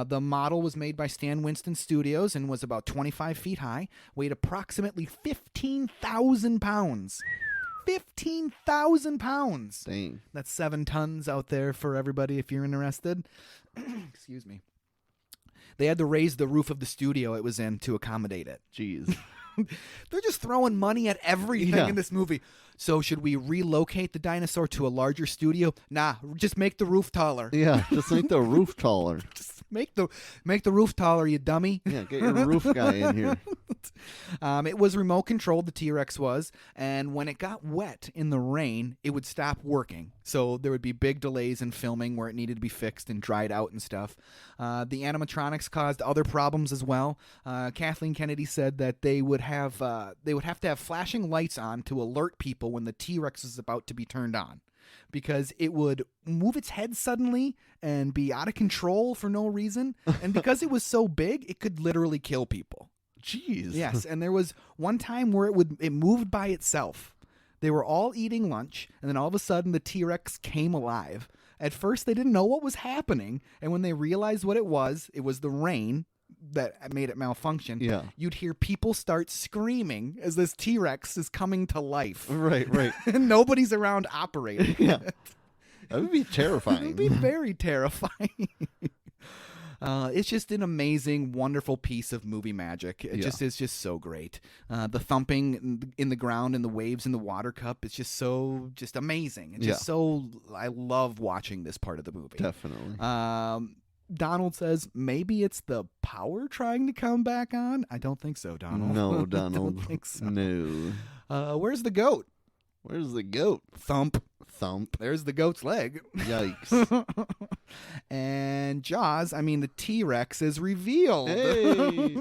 The model was made by Stan Winston Studios and was about 25 feet high, weighed approximately 15,000 pounds. 15,000 pounds.
Dang.
That's 7 tons out there for everybody if you're interested. Excuse me. They had to raise the roof of the studio it was in to accommodate it.
Jeez.
They're just throwing money at everything in this movie. So should we relocate the dinosaur to a larger studio? Nah, just make the roof taller.
Yeah, just make the roof taller.
Just make the roof taller, you dummy.
Yeah, get your roof guy in here.
It was remote controlled, the T-Rex was, and when it got wet in the rain, it would stop working. So there would be big delays in filming where it needed to be fixed and dried out and stuff. The animatronics caused other problems as well. Kathleen Kennedy said that they would have to have flashing lights on to alert people when the T-Rex is about to be turned on, because it would move its head suddenly and be out of control for no reason. And because it was so big, it could literally kill people.
Jeez.
Yes, and there was one time where it moved by itself. They were all eating lunch, and then all of a sudden the T-Rex came alive. At first, they didn't know what was happening, and when they realized what it was the rain that made it malfunction.
Yeah.
You'd hear people start screaming as this T-Rex is coming to life.
Right.
And nobody's around operating.
Yeah. That would be terrifying.
It would be very terrifying. It's just an amazing, wonderful piece of movie magic. It's just so great. The thumping in the ground and the waves in the water cup, it's just amazing. It's just I love watching this part of the movie.
Definitely.
Donald says maybe it's the power trying to come back on. I don't think so, Donald.
No, Donald.
I don't think so.
No.
Where's the goat?
Where's the goat?
Thump.
There's
the goat's leg.
Yikes.
And Jaws, the T-Rex is revealed.
Hey.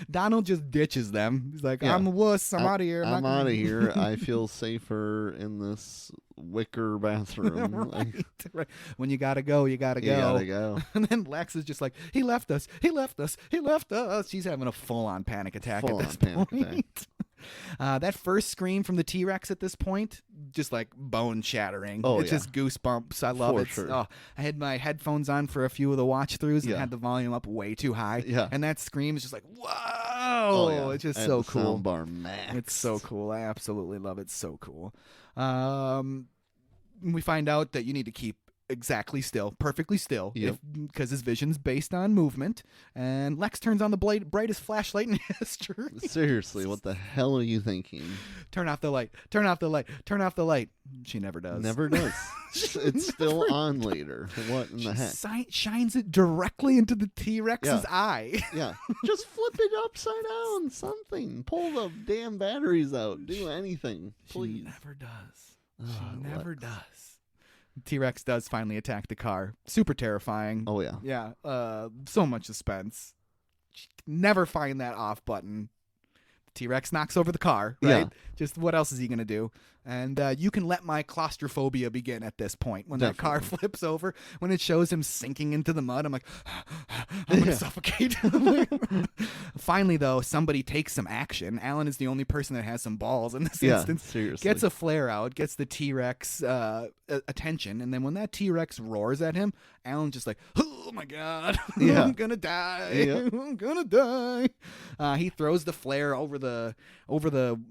Donald just ditches them. He's like, I'm a wuss. I'm out of here.
I'm out of here. I feel safer in this wicker bathroom.
Right. When you gotta go, you gotta
go.
And then Lex is just like, he left us. She's having a full-on panic attack at this point. That first scream from the T-Rex at this point, just like bone shattering. It's just goosebumps. I love it.
Sure.
Oh, I had my headphones on for a few of the watch throughs and had the volume up way too high.
Yeah.
And that scream is just like, whoa! It's just so cool.
Soundbar max.
It's so cool. I absolutely love it. So cool. We find out that you need to keep exactly still, perfectly still,
Yep.
because his vision's based on movement. And Lex turns on the brightest flashlight in history.
Seriously, what the hell are you thinking?
Turn off the light. Turn off the light. Turn off the light. She never does.
Never does. It's still on later. What in the heck?
Shines it directly into the T-Rex's eye.
Yeah. Just flip it upside down. Something. Pull the damn batteries out. Do anything. Please.
She never does.
Oh,
She never does. T-Rex does finally attack the car. Super terrifying.
Oh, yeah.
Yeah. So much suspense. She can never find that off button. T-Rex knocks over the car, right?
Yeah.
Just what else is he going to do? And you can let my claustrophobia begin at this point. When that car flips over, when it shows him sinking into the mud, I'm like, I'm going to suffocate. Finally, though, somebody takes some action. Alan is the only person that has some balls in this instance.
Seriously.
Gets a flare out, gets the T-Rex attention, and then when that T-Rex roars at him, Alan's just like, oh my God, I'm going to die.
Yep.
I'm going to die. He throws the flare over the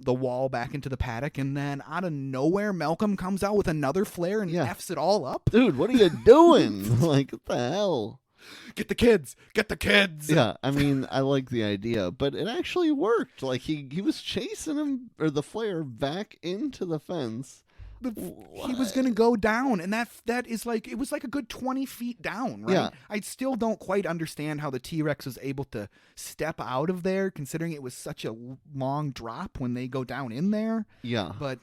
wall back into the paddock, and then out of nowhere, Malcolm comes out with another flare and F's it all up.
Dude, what are you doing? Like, what the hell?
Get the kids. Get the kids.
Yeah, I mean, I like the idea, but it actually worked. Like, he was chasing him, or the flare, back into the fence.
He was going to go down, and that is like, it was like a good 20 feet down, right?
Yeah.
I still don't quite understand how the T-Rex was able to step out of there, considering it was such a long drop when they go down in there.
Yeah.
But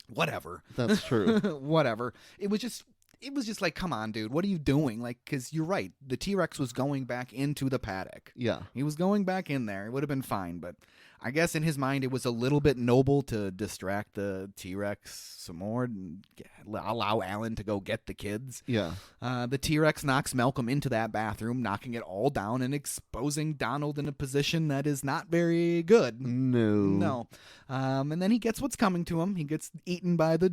whatever.
That's true.
Whatever. It was just like, come on, dude, what are you doing? Like, because you're right. The T-Rex was going back into the paddock.
Yeah.
He was going back in there. It would have been fine, but I guess in his mind it was a little bit noble to distract the T-Rex some more and allow Alan to go get the kids.
Yeah.
The T-Rex knocks Malcolm into that bathroom, knocking it all down and exposing Donald in a position that is not very good.
No.
And then he gets what's coming to him. He gets eaten by the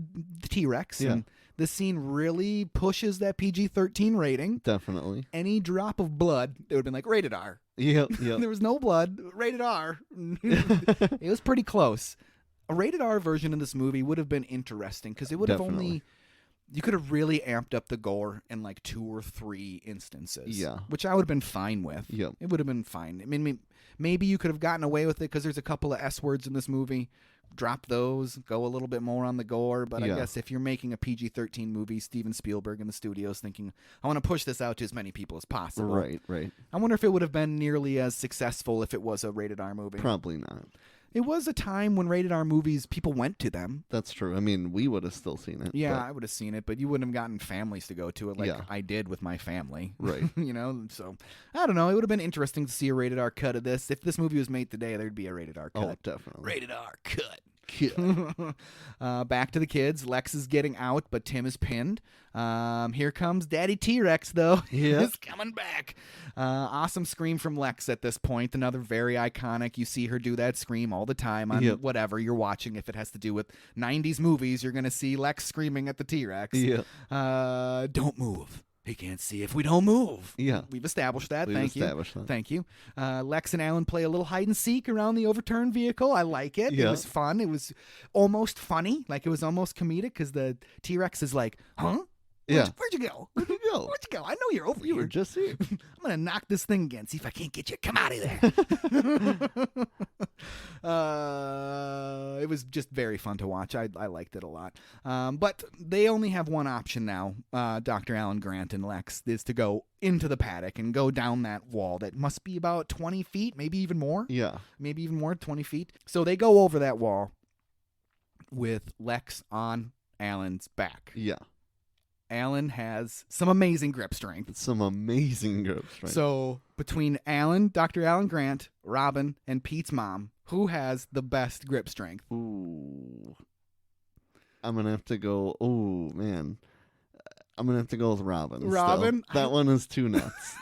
T-Rex.
Yeah.
And this scene really pushes that PG-13 rating.
Definitely.
Any drop of blood, it would have been like rated R.
Yep.
There was no blood. Rated R. It was pretty close. A rated R version of this movie would have been interesting because it would have you could have really amped up the gore in like 2 or 3 instances.
Yeah.
Which I would have been fine with.
Yep.
It would have been fine. I mean, maybe you could have gotten away with it because there's a couple of S words in this movie. Drop those, go a little bit more on the gore. But I guess if you're making a PG-13 movie, Steven Spielberg in the studio's thinking, I want to push this out to as many people as possible.
Right.
I wonder if it would have been nearly as successful if it was a rated R movie.
Probably not.
It was a time when rated R movies, people went to them.
That's true. I mean, we would have still seen it.
Yeah, I would have seen it, but you wouldn't have gotten families to go to it like I did with my family.
Right.
So I don't know. It would have been interesting to see a rated R cut of this. If this movie was made today, there'd be a rated R cut.
Oh, definitely.
Rated R cut. Back to the kids. Lex is getting out, but Tim is pinned. Here comes Daddy T-Rex, though. He's coming back. Awesome scream from Lex at this point. Another very iconic. You see her do that scream all the time on whatever you're watching. If it has to do with 90s movies, you're going to see Lex screaming at the T-Rex. Don't move. He can't see if we don't move.
Yeah.
We've established that.
Thank you.
Lex and Alan play a little hide and seek around the overturned vehicle. I like it.
Yeah.
It was fun. It was almost funny. Like, it was almost comedic because the T-Rex is like, huh? Where'd you go? Where'd you go? I know you're over here.
You were just here.
I'm going to knock this thing again. See if I can't get you. Come out of there. It was just very fun to watch. I liked it a lot. But they only have one option now, Dr. Alan Grant and Lex, is to go into the paddock and go down that wall that must be about 20 feet, maybe even more.
Yeah.
Maybe even more, 20 feet. So they go over that wall with Lex on Alan's back.
Yeah.
Alan has some amazing grip strength. So between Alan, Dr. Alan Grant, Robin, and Pete's mom, who has the best grip strength?
Ooh. I'm going to have to go, I'm going to have to go with Robin.
Robin?
That one is too nuts.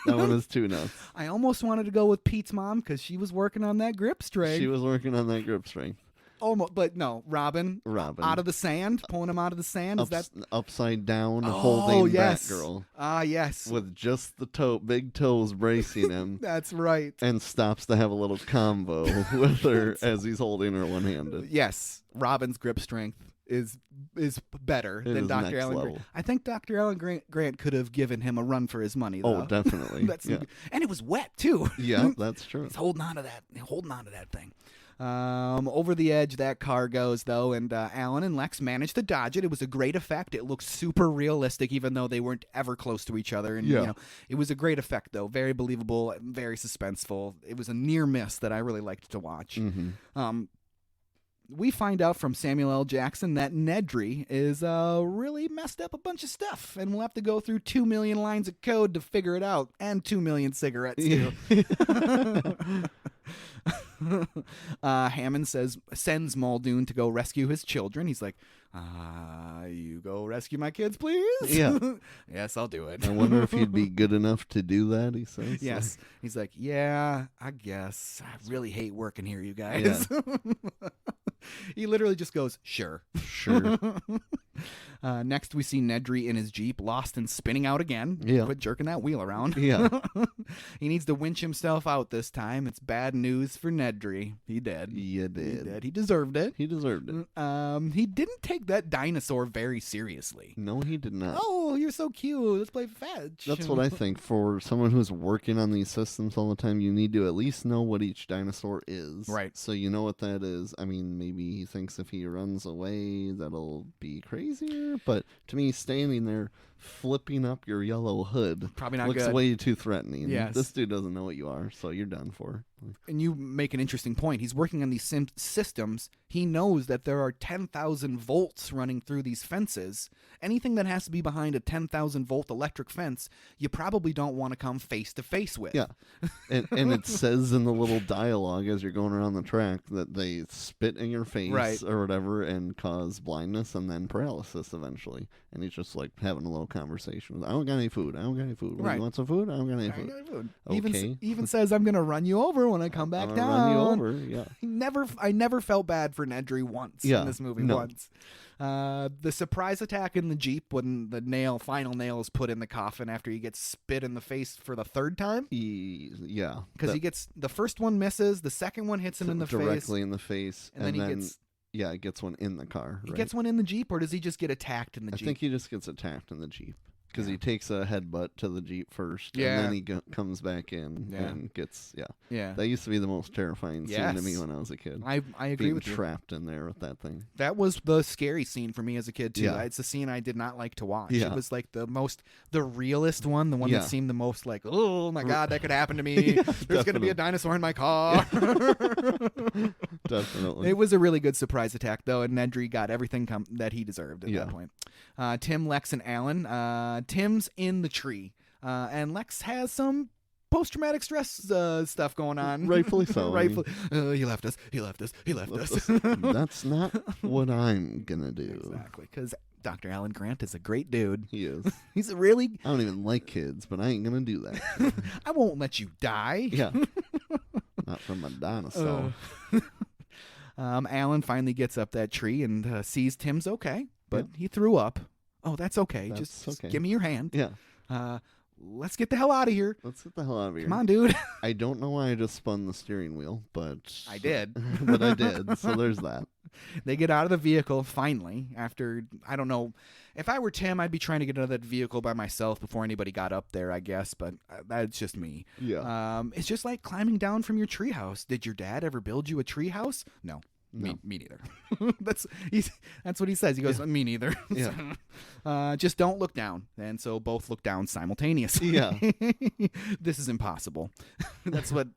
I almost wanted to go with Pete's mom because she was working on that grip strength.
She was working on that grip strength.
Almost, but no, Robin out of the sand, pulling him out of the sand. Is that
upside down, holding Batgirl?
Yes,
with just the big toes bracing him.
That's right.
And stops to have a little combo with her as he's holding her one-handed.
Yes, Robin's grip strength is better
It
than
is
Dr.
next
Alan
level.
Grant. I think Dr. Alan Grant could have given him a run for his money, though.
Oh, definitely.
And it was wet, too.
Yeah, that's true.
He's holding on to that thing. Over the edge that car goes, though, and Alan and Lex managed to dodge it. It was a great effect. It looked super realistic, even though they weren't ever close to each other. And it was a great effect, though. Very believable, very suspenseful. It was a near miss that I really liked to watch.
Mm-hmm.
We find out from Samuel L. Jackson that Nedry is really messed up a bunch of stuff, and we'll have to go through 2 million lines of code to figure it out, and 2 million cigarettes, too. Hammond sends Muldoon to go rescue his children. He's like, you go rescue my kids, please?
Yeah.
Yes, I'll do it.
I wonder if he'd be good enough to do that, he says.
Yes. He's like, yeah, I guess. I really hate working here, you guys.
Yeah.
He literally just goes, sure. Next, we see Nedry in his Jeep, lost and spinning out again.
Yeah.
Quit jerking that wheel around.
Yeah.
He needs to winch himself out this time. It's bad news for Nedry. He did.
You did.
He deserved it.
He deserved it.
He didn't take that dinosaur very seriously.
No, he did not.
Oh, you're so cute. Let's play fetch.
That's what I think. For someone who's working on these systems all the time, you need to at least know what each dinosaur is.
Right.
So you know what that is. I mean, maybe he thinks if he runs away, that'll be crazier. But to me, standing there, flipping up your yellow hood
Probably not
looks
good.
way too threatening.
Yes.
This dude doesn't know what you are, so you're done for.
And you make an interesting point. He's working on these systems. He knows that there are 10,000 volts running through these fences. Anything that has to be behind a 10,000 volt electric fence, you probably don't want to come face to face with.
Yeah. And it says in the little dialogue as you're going around the track that they spit in your face
Right.
or whatever and cause blindness and then paralysis eventually. And he's just like having a little conversation. I don't got any food.
Right.
You want some food? I don't got any food. Okay.
Even says, I'm going to run you over when I come back
I'm
down.
gonna run you over. Yeah.
I never felt bad for Nedry once in this movie.
No.
Once. The surprise attack in the Jeep when the final nail is put in the coffin after he gets spit in the face for the third time.
Yeah.
Because he gets, the first one misses, the second one hits him in the face.
Directly in the face.
And then he gets...
Yeah, it gets one in the car.
He
right?
gets one in the Jeep, or does he just get attacked in the Jeep?
I think he just gets attacked in the Jeep. Because he takes a headbutt to the Jeep first,
Yeah.
and then he comes back in and gets,
Yeah.
That used to be the most terrifying scene to me
Yes.
when I was a kid.
I agree
Being
with you.
trapped in there with that thing.
That was the scary scene for me as a kid, too.
Yeah.
It's a scene I did not like to watch.
Yeah.
It was like the realist one, the one
Yeah.
that seemed the most like, oh my God, that could happen to me. There's going to be a dinosaur in my car.
Definitely.
It was a really good surprise attack, though, and Nedry got everything that he deserved at that point. Tim, Lex, and Alan. Tim's in the tree, and Lex has some post-traumatic stress stuff going on.
Rightfully so.
Rightfully. He left us.
That's not what I'm going to do.
Exactly, because Dr. Alan Grant is a great dude.
He is.
He's a really...
I don't even like kids, but I ain't going to do that.
I won't let you die.
Yeah. Not from a dinosaur.
Alan finally gets up that tree and sees Tim's okay, but he threw up. Oh, that's okay. Just give me your hand.
Yeah.
Let's get the hell out of here.
Let's get the hell out of here.
Come on, dude.
I don't know why I just spun the steering wheel, but...
I did.
But I did, so there's that.
They get out of the vehicle, finally, after, I don't know. If I were Tim, I'd be trying to get out of that vehicle by myself before anybody got up there, I guess, but that's just me.
Yeah.
It's just like climbing down from your treehouse. Did your dad ever build you a treehouse? No.
No.
Me neither. That's what he says. He goes, me neither.
Yeah.
Just don't look down. And so both look down simultaneously.
Yeah.
This is impossible. That's what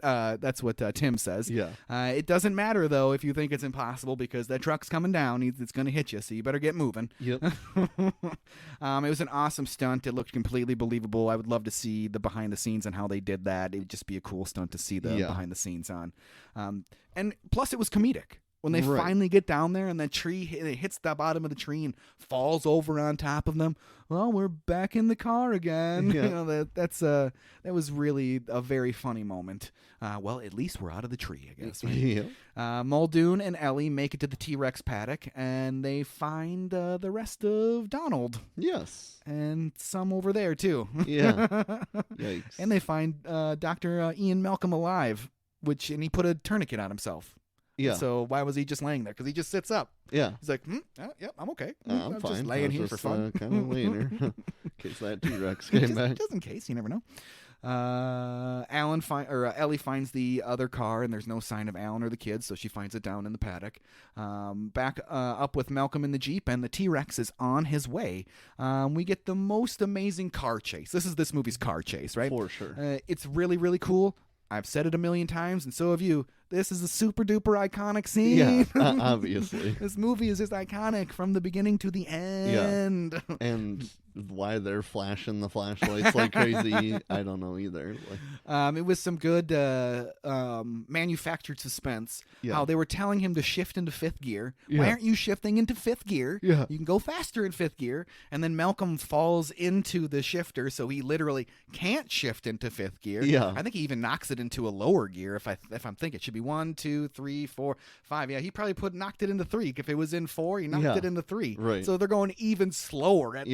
Tim says.
Yeah.
It doesn't matter though if you think it's impossible because that truck's coming down. It's going to hit you, so you better get moving.
Yep.
It was an awesome stunt. It looked completely believable. I would love to see the behind the scenes and how they did that. It would just be a cool stunt to see the behind the scenes on. And plus it was comedic. When they finally get down there and that tree it hits the bottom of the tree and falls over on top of them, well, we're back in the car again.
Yeah.
You know, that was really a very funny moment. Well, at least we're out of the tree, I guess. Right?
Yeah.
Muldoon and Ellie make it to the T-Rex paddock and they find the rest of Donald.
Yes.
And some over there too.
Yeah. Yikes.
And they find Dr. Ian Malcolm alive, and he put a tourniquet on himself.
Yeah.
So why was he just laying there? Because he just sits up.
Yeah.
He's like, yep, I'm okay.
I'm fine.
Just laying here for fun.
Kind of laying here. In case that T-Rex came back.
Just in case, you never know. Ellie finds the other car, and there's no sign of Alan or the kids, so she finds it down in the paddock. Back up with Malcolm in the Jeep, and the T-Rex is on his way. We get the most amazing car chase. This is this movie's car chase, right?
For sure.
It's really, really cool. I've said it a million times, and so have you. This is a super duper iconic scene.
Yeah, obviously.
This movie is just iconic from the beginning to the end.
Yeah. And why they're flashing the flashlights like crazy, I don't know either.
It was some good manufactured suspense.
Yeah.
How they were telling him to shift into fifth gear.
Yeah.
Why aren't you shifting into fifth gear?
Yeah.
You can go faster in fifth gear. And then Malcolm falls into the shifter, so he literally can't shift into fifth gear.
Yeah.
I think he even knocks it into a lower gear. If I'm thinking, it should be 1, 2, 3, 4, 5. Yeah, he probably knocked it into 3. If it was in 4, he knocked it into 3.
Right.
So they're going even slower at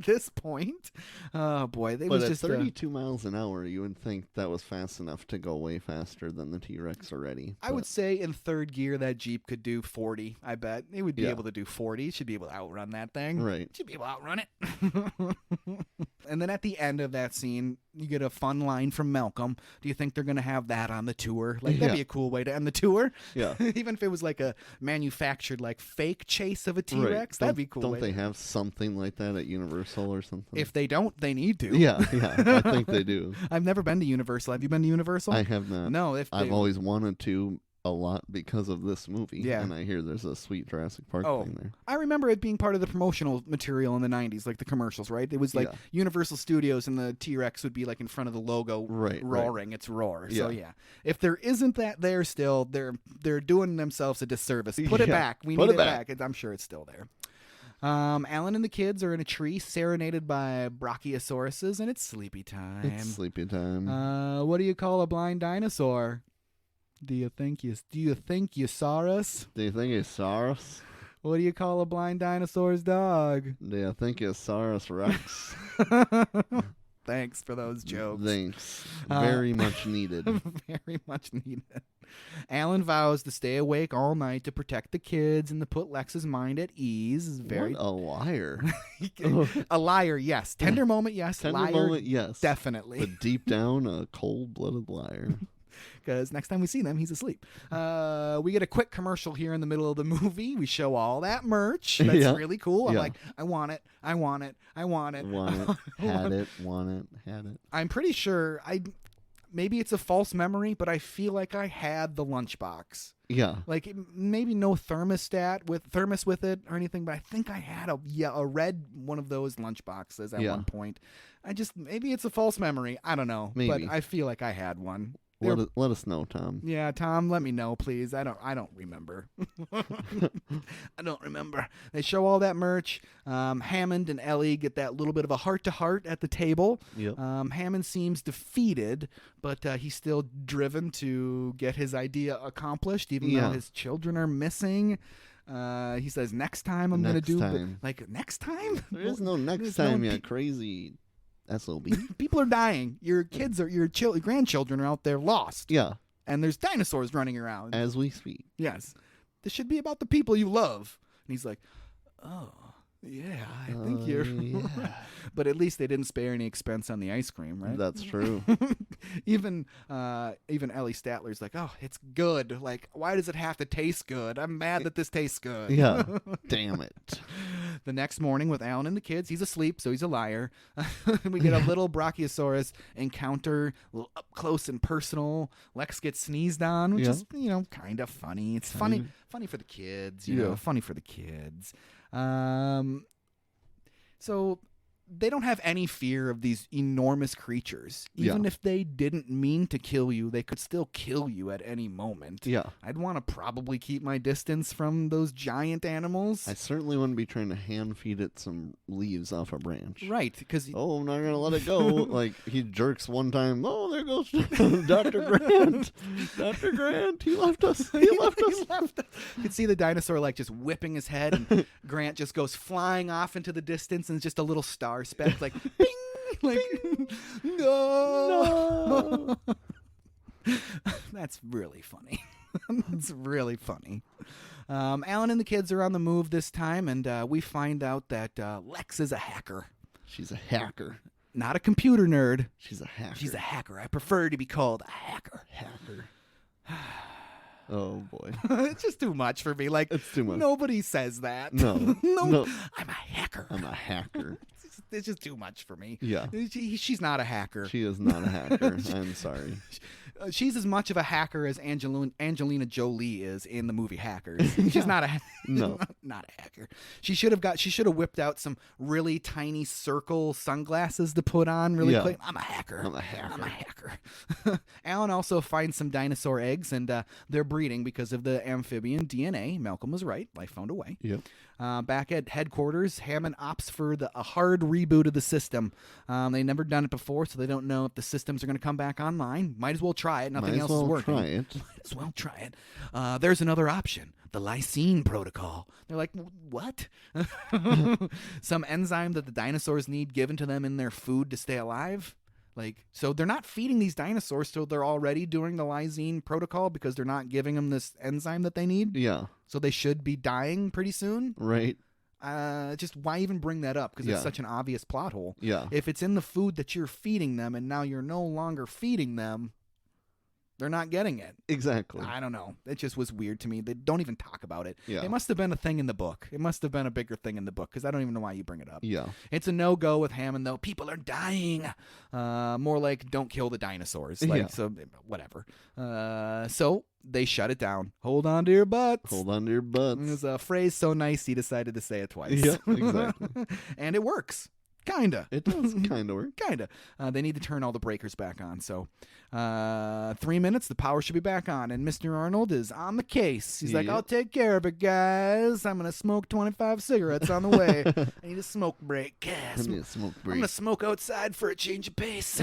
this point. Oh boy,
But
was
at
just
32 miles an hour, you would think that was fast enough to go way faster than the T-Rex already.
I would say in third gear that Jeep could do 40. I bet it would be
Yeah.
able to do 40. Should be able to outrun that thing.
Right.
Should be able to outrun it. And then at the end of that scene, you get a fun line from Malcolm. Do you think they're going to have that on the tour? Like that'd be a cool way to end the tour.
Yeah.
Even if it was like a manufactured, like fake chase of a T-Rex,
Right.
that'd be cool.
Don't they have something like that at Universal or something?
If they don't, they need to.
Yeah, I think they do.
I've never been to Universal. Have you been to Universal?
I have not.
No.
I've always wanted to a lot because of this movie.
Yeah.
And I hear there's a sweet Jurassic Park thing there.
I remember it being part of the promotional material in the 90s, like the commercials, right? It was like Universal Studios, and the T-Rex would be like in front of the logo, roaring. It's roar.
Yeah.
So yeah, if there isn't that there still, they're doing themselves a disservice. Put it back. We need it back. I'm sure it's still there. Alan and the kids are in a tree serenaded by brachiosauruses, and it's sleepy time.
It's sleepy time.
What do you call a blind dinosaur? Do you think you saw us?
Do you think you saw us?
What do you call a blind dinosaur's dog?
Do you think you saw us, Rex?
Thanks for those jokes.
Thanks. Very much needed.
Very much needed. Alan vows to stay awake all night to protect the kids and to put Lex's mind at ease.
What a liar.
A liar, yes. Tender moment, yes.
Tender
liar,
moment, yes.
definitely.
But deep down, a cold-blooded liar.
Because next time we see them, he's asleep. We get a quick commercial here in the middle of the movie. We show all that merch. That's really cool. I'm like, I want it. I want it. I want it.
Want it. Had it. Want it. Had it.
I'm pretty sure maybe it's a false memory, but I feel like I had the lunchbox.
Yeah.
Like maybe no thermos with it or anything, but I think I had a red one of those lunchboxes at one point. Maybe it's a false memory. I don't know.
Maybe.
But I feel like I had one.
Let us know, Tom.
Yeah, Tom, let me know, please. I don't remember. I don't remember. They show all that merch. Hammond and Ellie get that little bit of a heart-to-heart at the table.
Yep.
Hammond seems defeated, but he's still driven to get his idea accomplished, even though his children are missing. He says, next time I'm going to do... Like, next time?
There is no next time yet. Crazy... SOB.
People are dying. Your kids your grandchildren are out there lost.
Yeah.
And there's dinosaurs running around.
As we speak.
Yes. This should be about the people you love. And he's like, oh, yeah, I think you're...
Yeah.
But at least they didn't spare any expense on the ice cream, right?
That's true.
Even Ellie Statler's like, oh, it's good. Like, why does it have to taste good? I'm mad that this tastes good.
Yeah. Damn it.
The next morning with Alan and the kids, he's asleep, so he's a liar. We get a little Brachiosaurus encounter, a little up close and personal. Lex gets sneezed on, which is, kind of funny. It's funny for the kids, you know, funny for the kids. So they don't have any fear of these enormous creatures. Even if they didn't mean to kill you, they could still kill you at any moment.
Yeah.
I'd want to probably keep my distance from those giant animals.
I certainly wouldn't be trying to hand feed it some leaves off a branch.
Right, because...
Oh, I'm not going to let it go. Like, he jerks one time. Oh, there goes Dr. Grant. Dr. Grant, he left us. He left us.
You could see the dinosaur, like, just whipping his head, and Grant just goes flying off into the distance, and it's just a little star speck, like, bing! Like, no! That's really funny. It's really funny. Alan and the kids are on the move this time, and we find out that Lex is a hacker.
She's a hacker.
Not a computer nerd.
She's a hacker.
She's a hacker. I prefer to be called a hacker.
Hacker. Oh, boy.
It's just too much for me. Like,
it's too much.
Nobody says that.
No. No.
I'm a hacker.
I'm a hacker.
It's just too much for me.
Yeah.
She's not a hacker.
She is not a hacker. I'm sorry.
She's as much of a hacker as Angelina Jolie is in the movie Hackers. She's not a
no,
not a hacker. She should have whipped out some really tiny circle sunglasses to put on really quick. I'm a hacker.
I'm a hacker.
I'm a hacker. Alan also finds some dinosaur eggs, and they're breeding because of the amphibian DNA. Malcolm was right. Life found a way.
Yep.
Back at headquarters, Hammond opts for a hard reboot of the system. They've never done it before, so they don't know if the systems are going to come back online. Might as well try it. Nothing else is working. Might as well try it. There's another option. The lysine protocol. They're like, what? Some enzyme that the dinosaurs need given to them in their food to stay alive? So they're not feeding these dinosaurs till they're already doing the lysine protocol because they're not giving them this enzyme that they need?
Yeah.
So they should be dying pretty soon?
Right.
Just why even bring that up? Because it's such an obvious plot hole.
Yeah.
If it's in the food that you're feeding them and now you're no longer feeding them, they're not getting it.
Exactly.
I don't know. It just was weird to me. They don't even talk about it.
Yeah.
It must have been a thing in the book. It must have been a bigger thing in the book because I don't even know why you bring it up.
Yeah.
It's a no-go with Hammond, though. People are dying. More like don't kill the dinosaurs. So whatever. So they shut it down. Hold on to your butts.
Hold on to your butts.
It was a phrase so nice he decided to say it twice.
Yeah, exactly.
And it works. Kinda.
It does kind of work.
Kinda. They need to turn all the breakers back on. So 3 minutes, the power should be back on. And Mr. Arnold is on the case. He's like, I'll take care of it, guys. I'm going to smoke 25 cigarettes on the way. I need a smoke break. Yes.
I need a smoke break.
I'm going to smoke outside for a change of pace.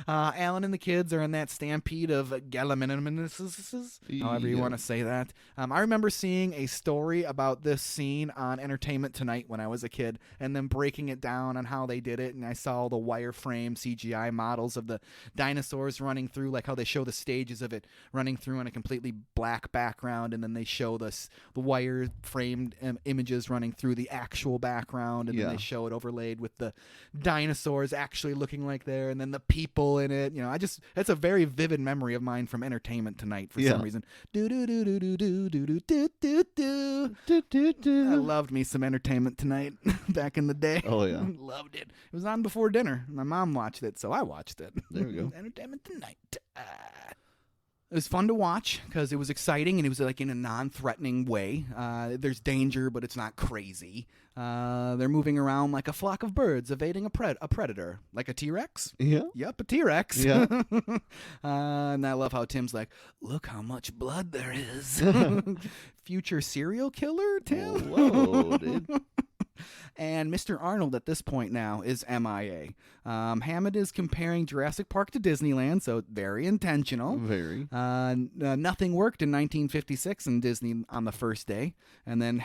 Alan and the kids are in that stampede of galliminuses, however you want to say that. I remember seeing a story about this scene on Entertainment Tonight when I was a kid, and then breaking it down on how they did it, and I saw all the wireframe CGI models of the dinosaurs running through, like how they show the stages of it running through on a completely black background, and then they show the wire-framed images running through the actual background, and then they show it overlaid with the dinosaurs actually looking like there, and then the people in it. It's a very vivid memory of mine from Entertainment Tonight for some reason. I loved me some Entertainment Tonight back in the day.
Oh yeah.
Loved it. It was on before dinner. My mom watched it, so I watched it.
There we go.
Entertainment Tonight. It was fun to watch because it was exciting and it was like in a non-threatening way. There's danger, but it's not crazy. They're moving around like a flock of birds evading a predator. Like a T-Rex?
Yeah.
Yep, a T-Rex.
Yeah.
And I love how Tim's like, look how much blood there is. Future serial killer, Tim?
Whoa, dude.
And Mr. Arnold at this point now is MIA. Hammond is comparing Jurassic Park to Disneyland, so very intentional.
Very.
Nothing worked in 1956 in Disney on the first day. And then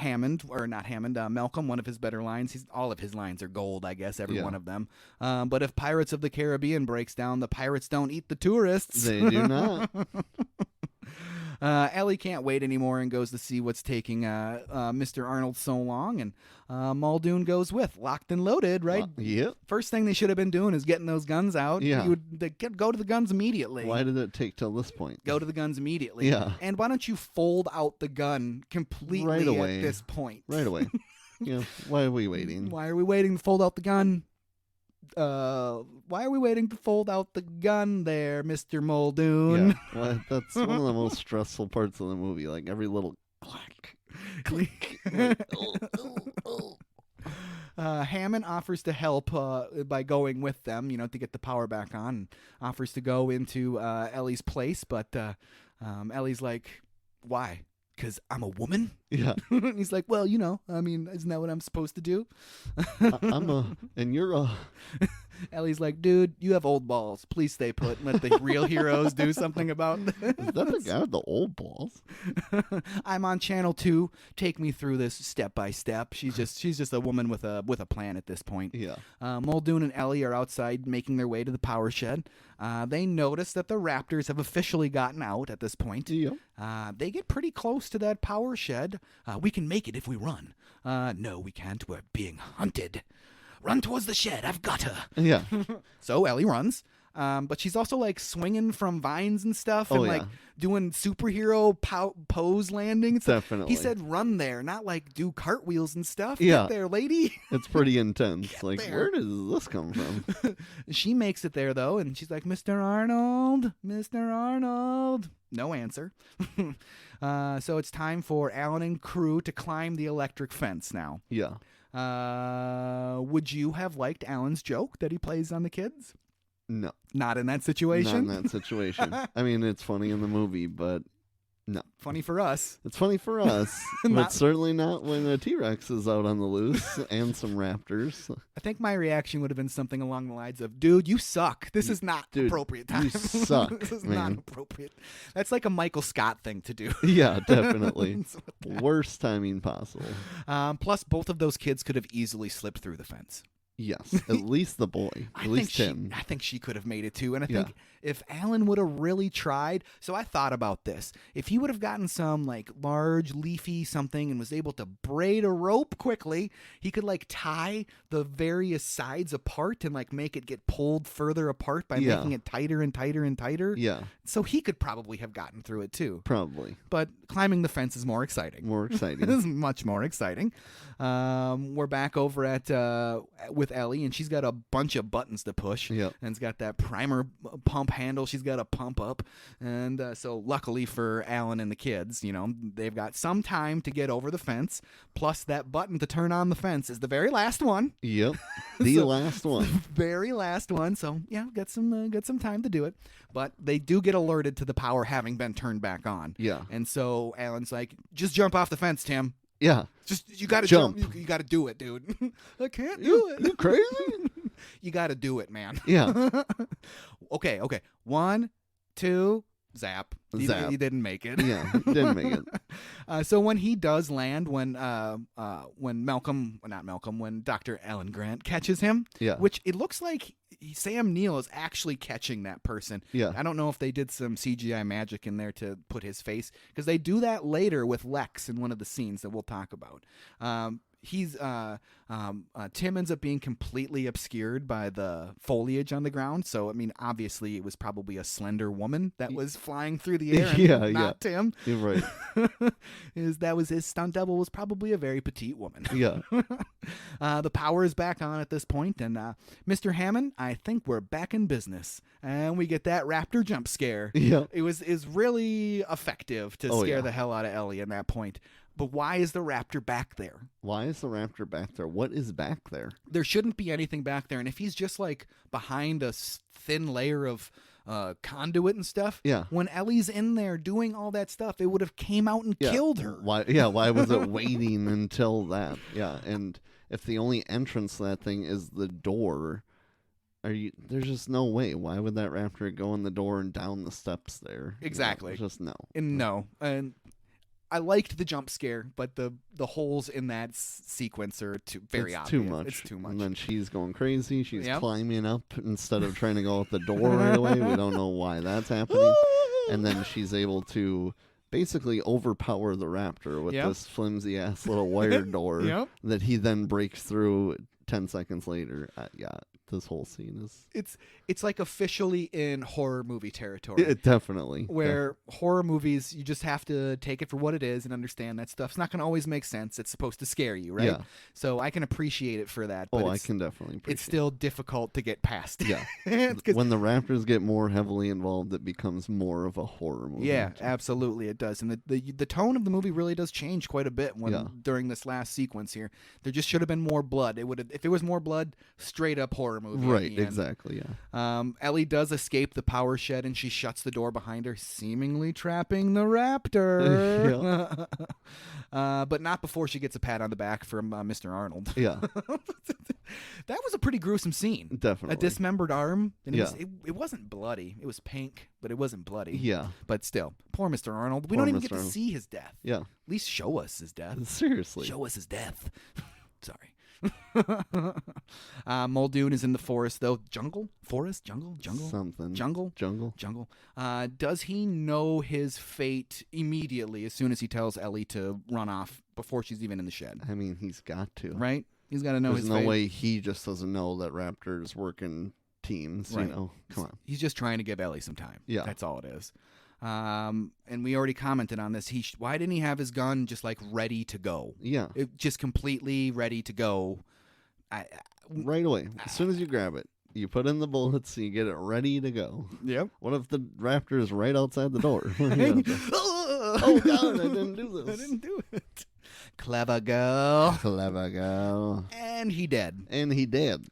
Malcolm, one of his better lines, all of his lines are gold, I guess, every one of them. But if Pirates of the Caribbean breaks down, the pirates don't eat the tourists.
They do not.
Ellie can't wait anymore and goes to see what's taking Mr. Arnold so long, and Muldoon goes with, locked and loaded, right?
Yep.
First thing they should have been doing is getting those guns out.
Yeah.
Go to the guns immediately.
Why did it take till this point?
Go to the guns immediately.
Yeah.
And why don't you fold out the gun completely
right away.
at this point?
Right away. Why are we waiting?
Why are we waiting to fold out the gun? Why are we waiting to fold out the gun there, Mr. Muldoon?
Yeah, well, that's one of the most stressful parts of the movie. Like every little click.
Hammond offers to help by going with them, to get the power back on. Offers to go into Ellie's place, but Ellie's like, why? Because I'm a woman?
Yeah.
He's like, well, isn't that what I'm supposed to do?
and you're a...
Ellie's like, dude, you have old balls. Please stay put and let the real heroes do something about this.
Is that the guy with the old balls?
I'm on channel 2. Take me through this step by step. She's just a woman with a plan at this point.
Yeah.
Muldoon and Ellie are outside making their way to the power shed. They notice that the raptors have officially gotten out at this point.
Yeah.
They get pretty close to that power shed. We can make it if we run. No, we can't. We're being hunted. Run towards the shed. I've got her.
Yeah.
So Ellie runs. But she's also like swinging from vines and stuff and like doing superhero pose landings.
Definitely.
He said run there, not like do cartwheels and stuff.
Yeah.
Get there, lady.
It's pretty intense.
Get
Like,
there.
where does this come from?
She makes it there, though, and she's like, Mr. Arnold, Mr. Arnold. No answer. So it's time for Alan and crew to climb the electric fence now.
Yeah.
Would you have liked Alan's joke that he plays on the kids?
No.
Not in that situation?
Not in that situation. I mean, it's funny in the movie, but no.
Funny for us.
It's funny for us, but certainly not when a T-Rex is out on the loose and some raptors.
I think my reaction would have been something along the lines of, dude, you suck. This is not appropriate time.
You suck,
This is
man.
not appropriate. That's like a Michael Scott thing to do.
Yeah, definitely. Worst timing possible.
Plus, both of those kids could have easily slipped through the fence.
Yes, at least the boy. At least him.
I think she could have made it too. And I think if Alan would have really tried, so I thought about this. If he would have gotten some like large leafy something and was able to braid a rope quickly, he could like tie the various sides apart and like make it get pulled further apart by making it tighter and tighter and tighter.
Yeah.
So he could probably have gotten through it too.
Probably.
But climbing the fence is more exciting.
More exciting.
This is much more exciting. We're back over at with Ellie, and she's got a bunch of buttons to push.
Yep.
And it's got that primer pump handle she's got to pump up. And so luckily for Alan and the kids, you know, they've got some time to get over the fence. Plus that button to turn on the fence is the very last one.
Yep. The last one.
Very last one. So yeah, got some time to do it. But they do get alerted to the power having been turned back on.
Yeah.
And so Alan's like, just jump off the fence, Tim.
Yeah.
Just you got to jump. You got to do it, dude. I can't do it.
You crazy?
You got to do it, man.
Yeah.
Okay. 1, 2, zap.
Zap.
He didn't make it.
Yeah, didn't make it.
So when he does land, when Dr. Alan Grant catches him, which it looks like Sam Neill is actually catching that person.
Yeah.
I don't know if they did some CGI magic in there to put his face, because they do that later with Lex in one of the scenes that we'll talk about. Tim ends up being completely obscured by the foliage on the ground. So, I mean, obviously it was probably a slender woman that was flying through the air and not Tim.
You're right.
That was his stunt double, was probably a very petite woman.
Yeah.
The power is back on at this point, and Mr. Hammond, I think we're back in business. And we get that raptor jump scare.
Yeah.
It was really effective to scare the hell out of Ellie at that point. But why is the raptor back there?
Why is the raptor back there? What is back there?
There shouldn't be anything back there. And if he's just like behind a thin layer of conduit and stuff, when Ellie's in there doing all that stuff, it would have came out and killed her.
Why? Yeah, why was it waiting until that? Yeah, and if the only entrance to that thing is the door, there's just no way. Why would that raptor go in the door and down the steps there?
Exactly.
Just no.
No. And I liked the jump scare, but the holes in that sequence are very obvious.
Too much.
It's too much.
And then she's going crazy. She's climbing up instead of trying to go out the door right away. We don't know why that's happening. And then she's able to basically overpower the raptor with this flimsy-ass little wire door that he then breaks through 10 seconds later. This whole scene is...
It's like officially in horror movie territory.
Definitely.
Where horror movies, you just have to take it for what it is and understand that stuff's not going to always make sense. It's supposed to scare you, right?
Yeah.
So I can appreciate it for that. But
I can definitely appreciate it.
It's still difficult to get past.
Yeah. When the raptors get more heavily involved, it becomes more of a horror movie.
Yeah, absolutely it does. And the tone of the movie really does change quite a bit during this last sequence here. There just should have been more blood. If it was more blood, straight up horror horror movie.
Right, exactly, yeah.
Ellie does escape the power shed, and she shuts the door behind her, seemingly trapping the raptor. But not before she gets a pat on the back from Mr. Arnold.
Yeah.
That was a pretty gruesome scene.
Definitely.
A dismembered arm. And
Yeah.
it wasn't bloody. It was pink, but it wasn't bloody.
Yeah.
But still, poor Mr. Arnold. We
Poor
don't even
Mr.
get to
Arnold.
see his death.
Yeah.
At least show us his death.
Seriously.
Show us his death. Sorry. Muldoon is in the forest, though. Jungle? Forest? Jungle?
Something.
Jungle?
Jungle.
Does he know his fate immediately as soon as he tells Ellie to run off before she's even in the shed?
I mean, he's got to.
Right? He's got to know
There's
his
no
fate.
way he just doesn't know that raptors work in teams,
Right.
you know? Come on.
He's just trying to give Ellie some time.
Yeah.
That's all it is. And we already commented on this. Why didn't he have his gun just like ready to go?
Yeah.
Just completely ready to go.
Right away. As soon as you grab it, you put in the bullets, you get it ready to go.
Yep.
What if the raptor is right outside the door? Oh, God, I didn't do this.
I didn't do it. Clever girl.
Clever girl.
And he dead.
And he did.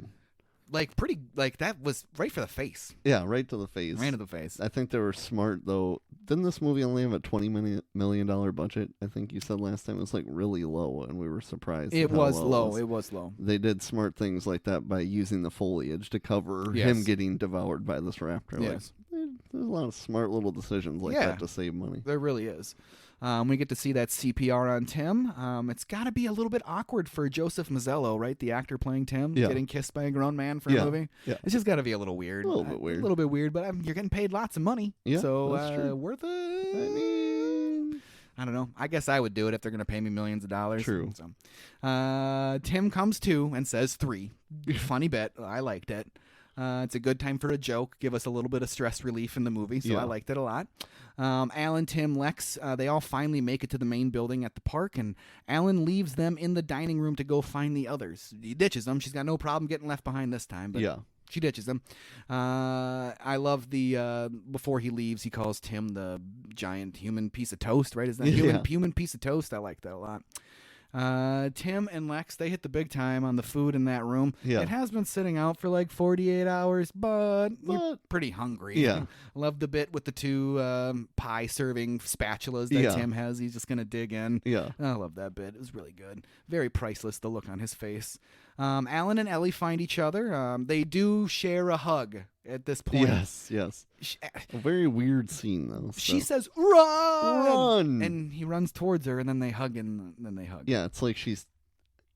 That was right for the face.
Yeah, right to the face.
Right to the face.
I think they were smart, though. Didn't this movie only have a $20 million budget? I think you said last time it was like really low, and we were surprised.
It
at how
was
low
low. It was low.
They did smart things like that by using the foliage to cover
Yes.
him getting devoured by this raptor.
Yes.
Like, there's a lot of smart little decisions like that to save money.
There really is. We get to see that CPR on Tim. It's got to be a little bit awkward for Joseph Mazzello, right? The actor playing Tim, getting kissed by a grown man for a movie.
Yeah.
It's just got to be a little weird.
A little bit weird.
A little bit weird, but you're getting paid lots of money.
Yeah,
so
that's true.
worth it.
I mean,
I don't know. I guess I would do it if they're going to pay me millions of dollars.
True.
So, Tim comes to and says 3. Funny bit. I liked it. It's a good time for a joke. Give us a little bit of stress relief in the movie, so I liked it a lot. Alan, Tim, Lex, they all finally make it to the main building at the park, and Alan leaves them in the dining room to go find the others. He ditches them. She's got no problem getting left behind this time, but she ditches them. I love the, before he leaves, he calls Tim the giant human piece of toast, right? Is that human piece of toast? I like that a lot. Tim and Lex, they hit the big time on the food in that room.
Yeah.
It has been sitting out for like 48 hours, but you're pretty hungry.
Yeah.
Love the bit with the 2 pie serving spatulas that Tim has. He's just going to dig in.
Yeah.
I love that bit. It was really good. Very priceless, the look on his face. Alan and Ellie find each other. They do share a hug at this point.
Yes. A very weird scene, though.
She says, "Run!"
Run!
And he runs towards her, and then they hug, and then they hug.
Yeah, it's like she's,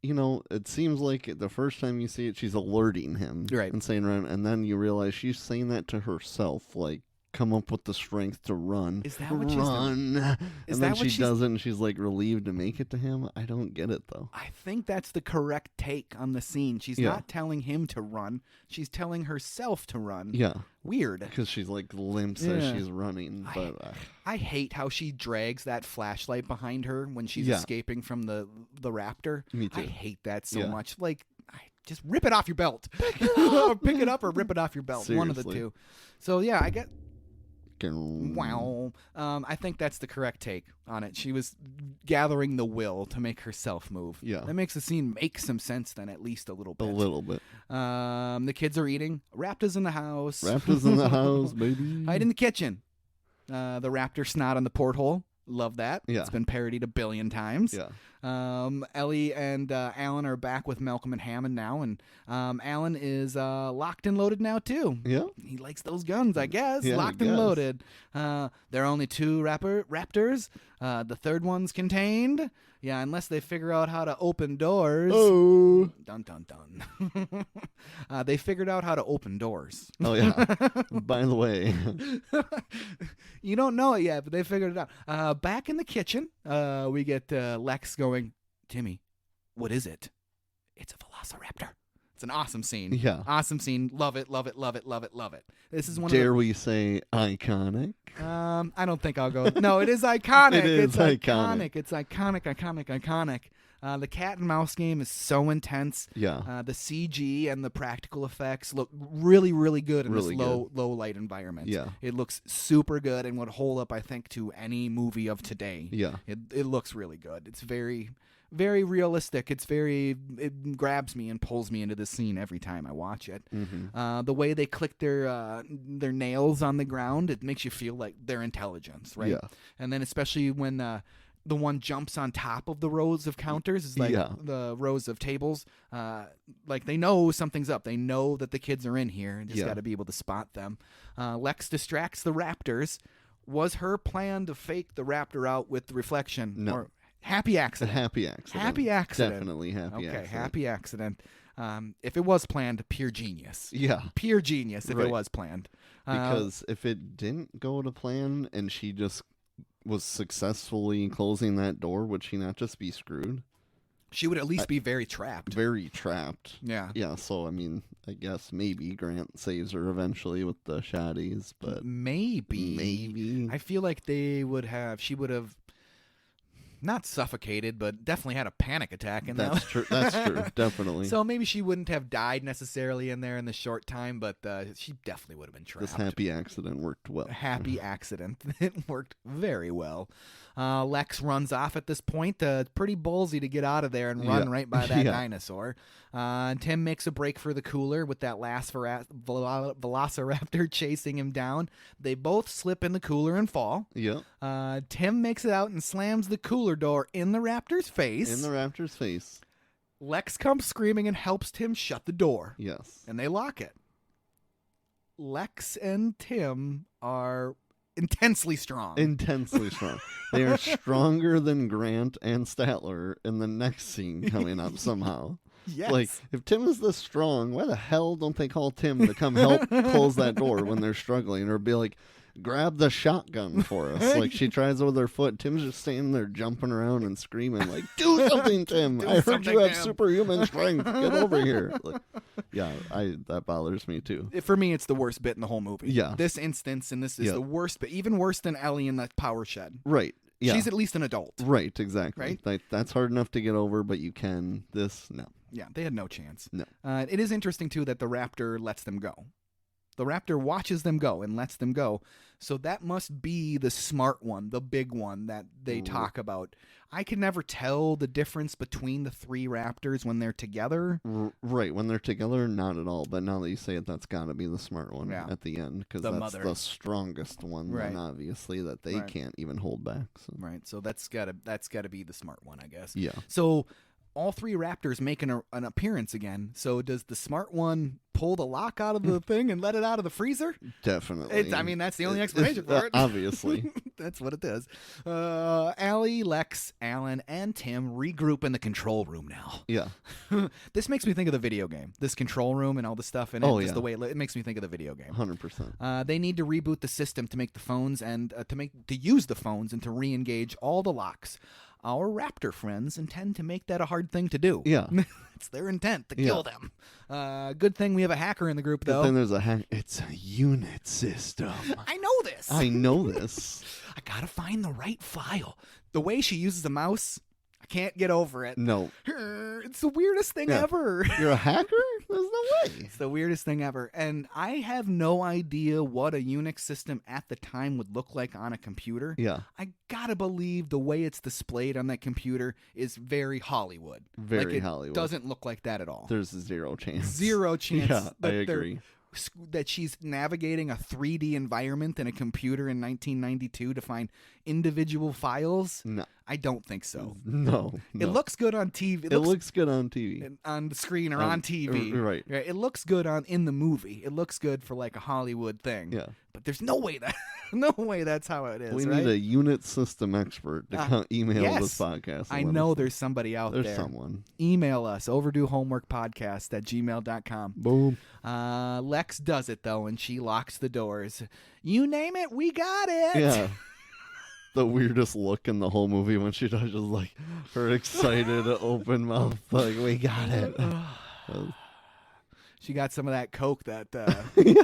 it seems like the first time you see it, she's alerting him.
Right.
And saying run, and then you realize she's saying that to herself, like, come up with the strength to run.
Is that what she's
doing?
Is
and
that
then
what
she
she's
does it, and she's like relieved to make it to him. I don't get it though.
I think that's the correct take on the scene. She's not telling him to run. She's telling herself to run.
Yeah.
Weird.
Because she's like limps as she's running. But
I hate how she drags that flashlight behind her when she's escaping from the raptor.
Me too.
I hate that so much. Like, just rip it off your belt. Pick it up or rip it off your belt.
Seriously.
One of the two. So yeah, I get.
Wow.
Wow. I think that's the correct take on it. She was gathering the will to make herself move.
Yeah.
That makes the scene make some sense then, at least a little bit.
A little bit.
The kids are eating. Raptor's in the house.
Raptors in the house, baby.
Hide in the kitchen. The raptor snot on the porthole. Love that.
Yeah.
It's been parodied a billion times.
Yeah.
Ellie and Alan are back with Malcolm and Hammond now, and Alan is locked and loaded now too.
Yeah.
He likes those guns, I guess.
Yeah,
Locked
I
and
guess.
loaded. There are only 2 raptors. The third one's contained. Yeah, unless they figure out how to open doors.
Oh.
Dun, dun, dun. They figured out how to open doors.
Oh, yeah. By the way.
You don't know it yet, but they figured it out. Back in the kitchen, we get Lex going, Timmy, what is it? It's a velociraptor. It's an awesome scene.
Yeah.
Awesome scene. Love it, love it, love it, love it, love it. This is one
Dare
of the...
we say iconic?
I don't think I'll go. No, it is iconic.
It is
it's
iconic.
It's iconic. The cat and mouse game is so intense.
Yeah.
The CG and the practical effects look really, really good in
Really
this low light environment.
Yeah.
It looks super good and would hold up, I think, to any movie of today.
Yeah.
It looks really good. It's very, very realistic. It grabs me and pulls me into the scene every time I watch it. The way they click their nails on the ground, it makes you feel like their intelligence, right?
Yeah.
And then especially when the one jumps on top of the rows of counters, is like the rows of tables. Like they know something's up. They know that the kids are in here and just got to be able to spot them. Lex distracts the raptors. Was her plan to fake the raptor out with the reflection?
No.
Or happy accident?
Happy accident.
Happy accident.
Definitely happy accident.
Okay, happy accident. If it was planned, pure genius.
Yeah.
Pure genius if it was planned.
Because if it didn't go to plan and she just was successfully closing that door, would she not just be screwed?
She would at least be very trapped.
Very trapped.
Yeah.
Yeah, so, I mean, I guess maybe Grant saves her eventually with the shotties, but...
Maybe. I feel like she would have not suffocated, but definitely had a panic attack in
That's true. That's true. Definitely.
So maybe she wouldn't have died necessarily in there in the short time, but she definitely would have been trapped.
This happy accident worked well.
Happy accident. It worked very well. Lex runs off at this point. Pretty ballsy to get out of there and run right by that dinosaur. Tim makes a break for the cooler with that last velociraptor chasing him down. They both slip in the cooler and fall.
Yeah.
Tim makes it out and slams the cooler door in the raptor's face.
In the raptor's face.
Lex comes screaming and helps Tim shut the door.
Yes.
And they lock it. Lex and Tim are intensely strong. They are stronger
than Grant and Statler in the next scene coming up somehow.
Yes.
Like, if Tim is this strong, why the hell don't they call Tim to come help close that door when they're struggling? Or be like, grab the shotgun for us. Like, she tries with her foot. Tim's just standing there jumping around and screaming, like, do something, Tim. I heard you have superhuman strength. Get over here. Like, yeah, that bothers me, too.
For me, it's the worst bit in the whole movie.
Yeah.
This instance, and this is the worst bit, even worse than Ellie in the power shed.
Right. Yeah.
She's at least an adult.
Right, exactly. Right? That's hard enough to get over, but you can. This, no.
Yeah, they had no chance.
No.
It is interesting, too, that the raptor lets them go. The raptor watches them go and lets them go. So that must be the smart one, the big one that they talk about. I can never tell the difference between the three raptors when they're together.
Right, when they're together, not at all. But now that you say it, that's got to be the smart one at the end. Because that's the strongest one, then obviously, that they can't even hold back. So.
Right, so that's gotta be the smart one, I guess.
Yeah.
So all three raptors make an appearance again. So does the smart one pull the lock out of the thing and let it out of the freezer?
Definitely.
That's the only explanation for it.
Obviously.
That's what it is. Allie, Lex, Alan, and Tim regroup in the control room now.
Yeah.
This makes me think of the video game. This control room and all the stuff in it. The way it makes me think of the video game.
100%.
They need to reboot the system to make the phones and to use the phones and to re-engage all the locks. Our raptor friends intend to make that a hard thing to do.
Yeah.
It's their intent to kill them. Good thing we have a hacker in the group, though.
Good thing there's a hack. It's a unit system.
I know this. I gotta find the right file. The way she uses the mouse, I can't get over it.
No.
It's the weirdest thing ever.
You're a hacker? There's no way.
It's the weirdest thing ever. And I have no idea what a Unix system at the time would look like on a computer.
Yeah.
I gotta believe the way it's displayed on that computer is very Hollywood.
Hollywood.
Doesn't look like that at all.
There's zero chance.
Zero chance.
Yeah, I agree.
That she's navigating a 3D environment in a computer in 1992 to find individual files?
No.
I don't think so.
No.
It looks good on TV.
It looks good on TV.
On the screen or on TV.
Right.
It looks good in the movie. It looks good for like a Hollywood thing.
Yeah.
But there's no way that's how it is.
We need a unit system expert to email this podcast.
I know there's somebody out there.
There's someone.
Email us, Overdue Homework Podcast at gmail.com.
Boom.
Lex does it, though, and she locks the doors. You name it, we got it.
Yeah. The weirdest look in the whole movie when she does just like her excited open mouth, like, we got it.
She got some of that coke that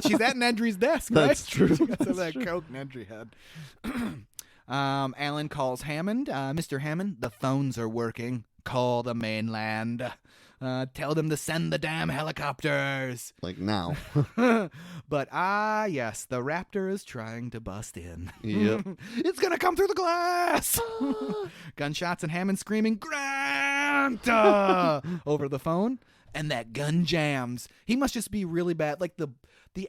she's at Nedry's desk, right?
That's true.
She got some of that coke Nedry had. Alan calls Hammond. Mr. Hammond, the phones are working. Call the mainland. Tell them to send the damn helicopters.
Like now.
But yes, the raptor is trying to bust in.
Yep.
It's gonna come through the glass. Gunshots and Hammond screaming, Grant! Santa over the phone, and that gun jams. He must just be really bad. Like the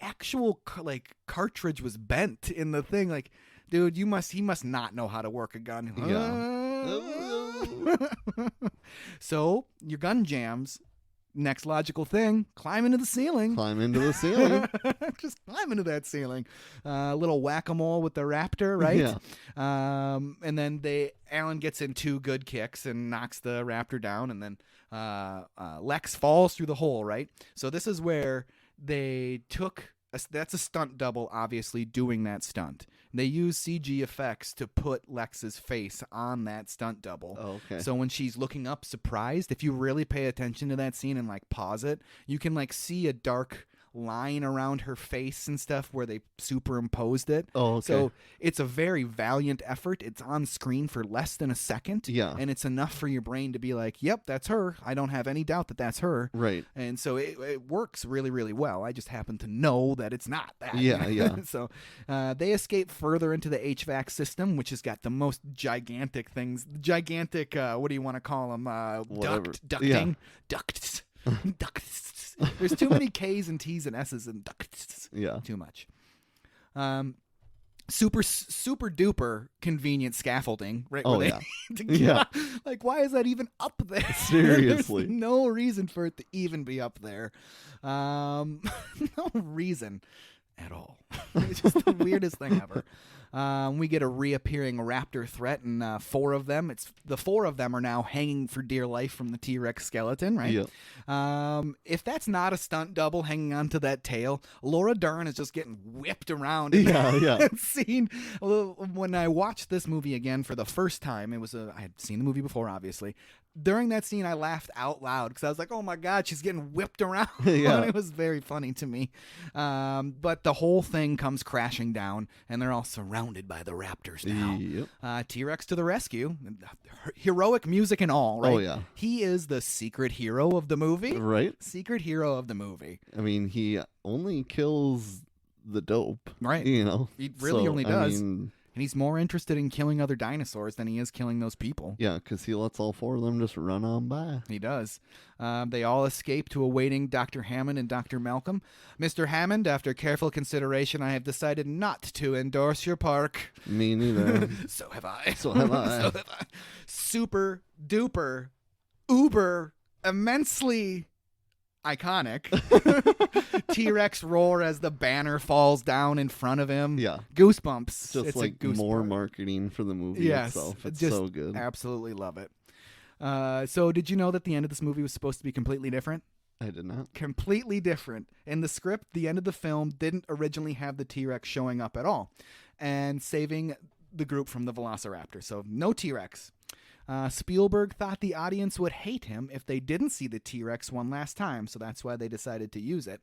actual like cartridge was bent in the thing. Like, dude, he must not know how to work a gun. So your gun jams. Next logical thing, climb into the ceiling.
Climb into the ceiling.
Just climb into that ceiling. A little whack-a-mole with the raptor, right?
Yeah.
And then Alan gets in 2 good kicks and knocks the raptor down, and then Lex falls through the hole, right? So this is where they took... that's a stunt double, obviously, doing that stunt. They use CG effects to put Lex's face on that stunt double.
Oh, okay.
So when she's looking up surprised, if you really pay attention to that scene and like pause it, you can like see a dark line around her face and stuff where they superimposed it.
Oh, okay.
So it's a very valiant effort. It's on screen for less than a second.
Yeah.
And it's enough for your brain to be like, yep, that's her. I don't have any doubt that that's her.
Right.
And so it works really, really well. I just happen to know that it's not that.
Yeah, yeah.
So they escape further into the HVAC system, which has got the most gigantic things. Gigantic, what do you want to call them? Ducting. Ducts. Ducts. There's too many K's and T's and S's and ducts.
Yeah.
Too much. Super duper convenient scaffolding, right?
Oh,
yeah.
Yeah.
Like, why is that even up there?
Seriously.
There's no reason for it to even be up there. No reason at all. It's just the weirdest thing ever. We get a reappearing raptor threat, and 4 of them. The 4 of them are now hanging for dear life from the T-Rex skeleton, right?
Yep.
If that's not a stunt double hanging onto that tail, Laura Dern is just getting whipped around.
Yeah.
That scene. When I watched this movie again for the first time, I had seen the movie before, obviously. During that scene, I laughed out loud because I was like, oh my God, she's getting whipped around.
Yeah.
It was very funny to me. But the whole thing comes crashing down, and they're all surrounded by the raptors now.
Yep.
T-Rex to the rescue. Heroic music and all, right?
Oh, yeah.
He is the secret hero of the movie.
Right.
Secret hero of the movie.
I mean, he only kills the dope.
Right.
You know?
He really only does.
I mean,
and he's more interested in killing other dinosaurs than he is killing those people.
yeah, because he lets all 4 of them just run on by.
He does. They all escape to awaiting Dr. Hammond and Dr. Malcolm. Mr. Hammond, after careful consideration, I have decided not to endorse your park.
Me neither.
So have I.
So have I.
Super duper, uber, immensely iconic. T-Rex roar as the banner falls down in front of him.
Yeah.
Goosebumps.
Just
it's
like more marketing for the movie itself. It's
just
so good.
Absolutely love it. So did you know that the end of this movie was supposed to be completely different?
I did not.
Completely different. In the script, the end of the film didn't originally have the T-Rex showing up at all and saving the group from the Velociraptor. So no T-Rex. Spielberg thought the audience would hate him if they didn't see the T-Rex one last time, so that's why they decided to use it.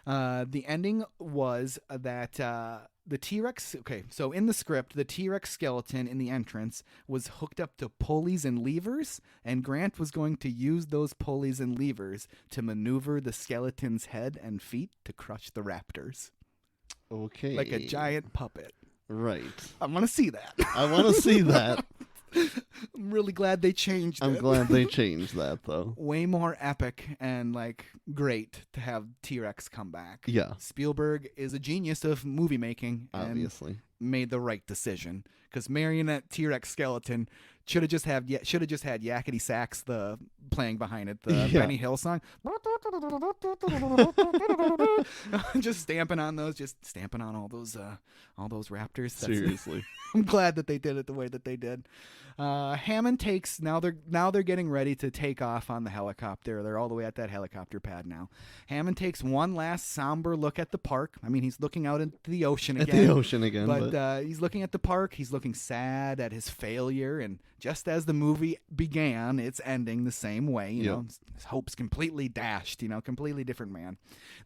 The ending was that the T-Rex... Okay, so in the script, the T-Rex skeleton in the entrance was hooked up to pulleys and levers, and Grant was going to use those pulleys and levers to maneuver the skeleton's head and feet to crush the raptors.
Okay.
Like a giant puppet.
Right.
I want to see that.
I want to see that.
I'm really glad they changed it.
I'm glad they changed that, though.
Way more epic and, like, great to have T-Rex come back.
Yeah.
Spielberg is a genius of movie making.
Obviously.
And made the right decision. Because marionette T-Rex skeleton should have just had Yakety Sax playing behind it, the Benny Hill song. Just stamping on all those raptors.
Seriously.
I'm glad that they did it the way that they did. Hammond takes now they're getting ready to take off on the helicopter. They're all the way at that helicopter pad now. Hammond takes one last somber look at the park. I mean, he's looking out into the ocean again. But he's looking at the park. He's looking sad at his failure, and just as the movie began, it's ending the same way. You know, his hope's completely dashed. You know, completely different man.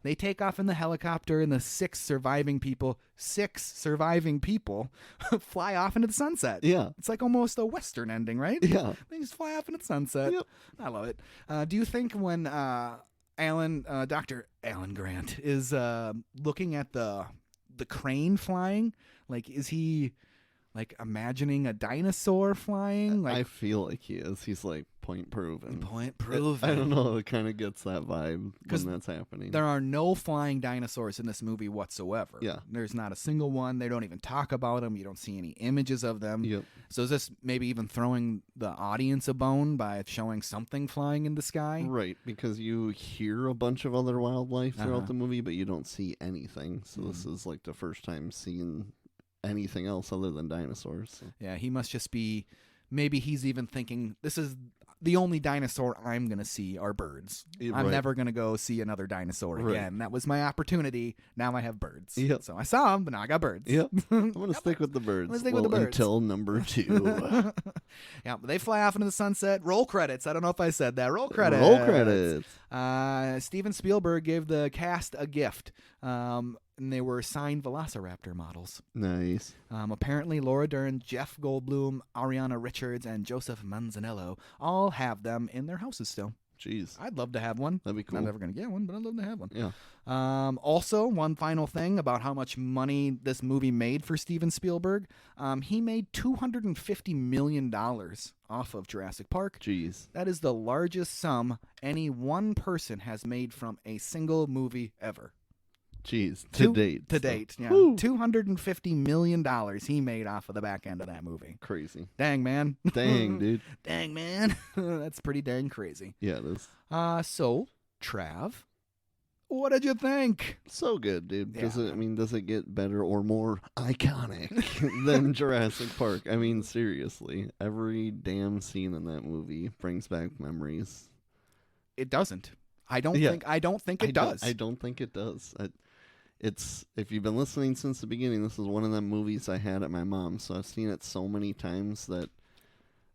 They take off in the helicopter, and the six surviving people fly off into the sunset.
Yeah.
It's like almost a Western ending, right?
Yeah.
They just fly off into the sunset.
Yep.
I love it. Do you think when Dr. Alan Grant is looking at the crane flying, like, is he like imagining a dinosaur flying. Like
I feel like he is. He's like point proven.
point proven.
I don't know. It kind of gets that vibe when that's happening.
There are no flying dinosaurs in this movie whatsoever.
Yeah.
There's not a single one. They don't even talk about them. You don't see any images of them.
Yep.
So is this maybe even throwing the audience a bone by showing something flying in the sky?
Right, because you hear a bunch of other wildlife throughout the movie, but you don't see anything. So this is like the first time seeing anything else other than dinosaurs. So.
Yeah, he must just be. Maybe he's even thinking, this is the only dinosaur I'm going to see are birds. I'm never going to go see another dinosaur again. That was my opportunity. Now I have birds.
Yep.
So I saw them, but now I got birds.
Yep. I'm going to stick with the birds.
I'm gonna stick with the birds.
Until number 2.
Yeah, but they fly off into the sunset. Roll credits. I don't know if I said that. Roll credits.
Roll credits.
Steven Spielberg gave the cast a gift. And they were signed Velociraptor models.
Nice.
Apparently, Laura Dern, Jeff Goldblum, Ariana Richards, and Joseph Manzanello all have them in their houses still.
Jeez.
I'd love to have one.
That'd be cool.
I'm never going to get one, but I'd love to have one.
Yeah.
Also, one final thing about how much money this movie made for Steven Spielberg. He made $250 million off of Jurassic Park.
Jeez.
That is the largest sum any one person has made from a single movie ever.
Jeez, to date.
To date, yeah. $250 million he made off of the back end of that movie.
Crazy.
Dang, man.
Dang, dude.
Dang, man. That's pretty dang crazy.
Yeah, it is.
So, Trav, what did you think?
So good, dude.
Yeah.
Does it get better or more iconic than Jurassic Park? I mean, seriously. Every damn scene in that movie brings back memories.
It doesn't. I don't think it does.
I don't think it does. It's if you've been listening since the beginning, this is one of them movies I had at my mom's, so I've seen it so many times that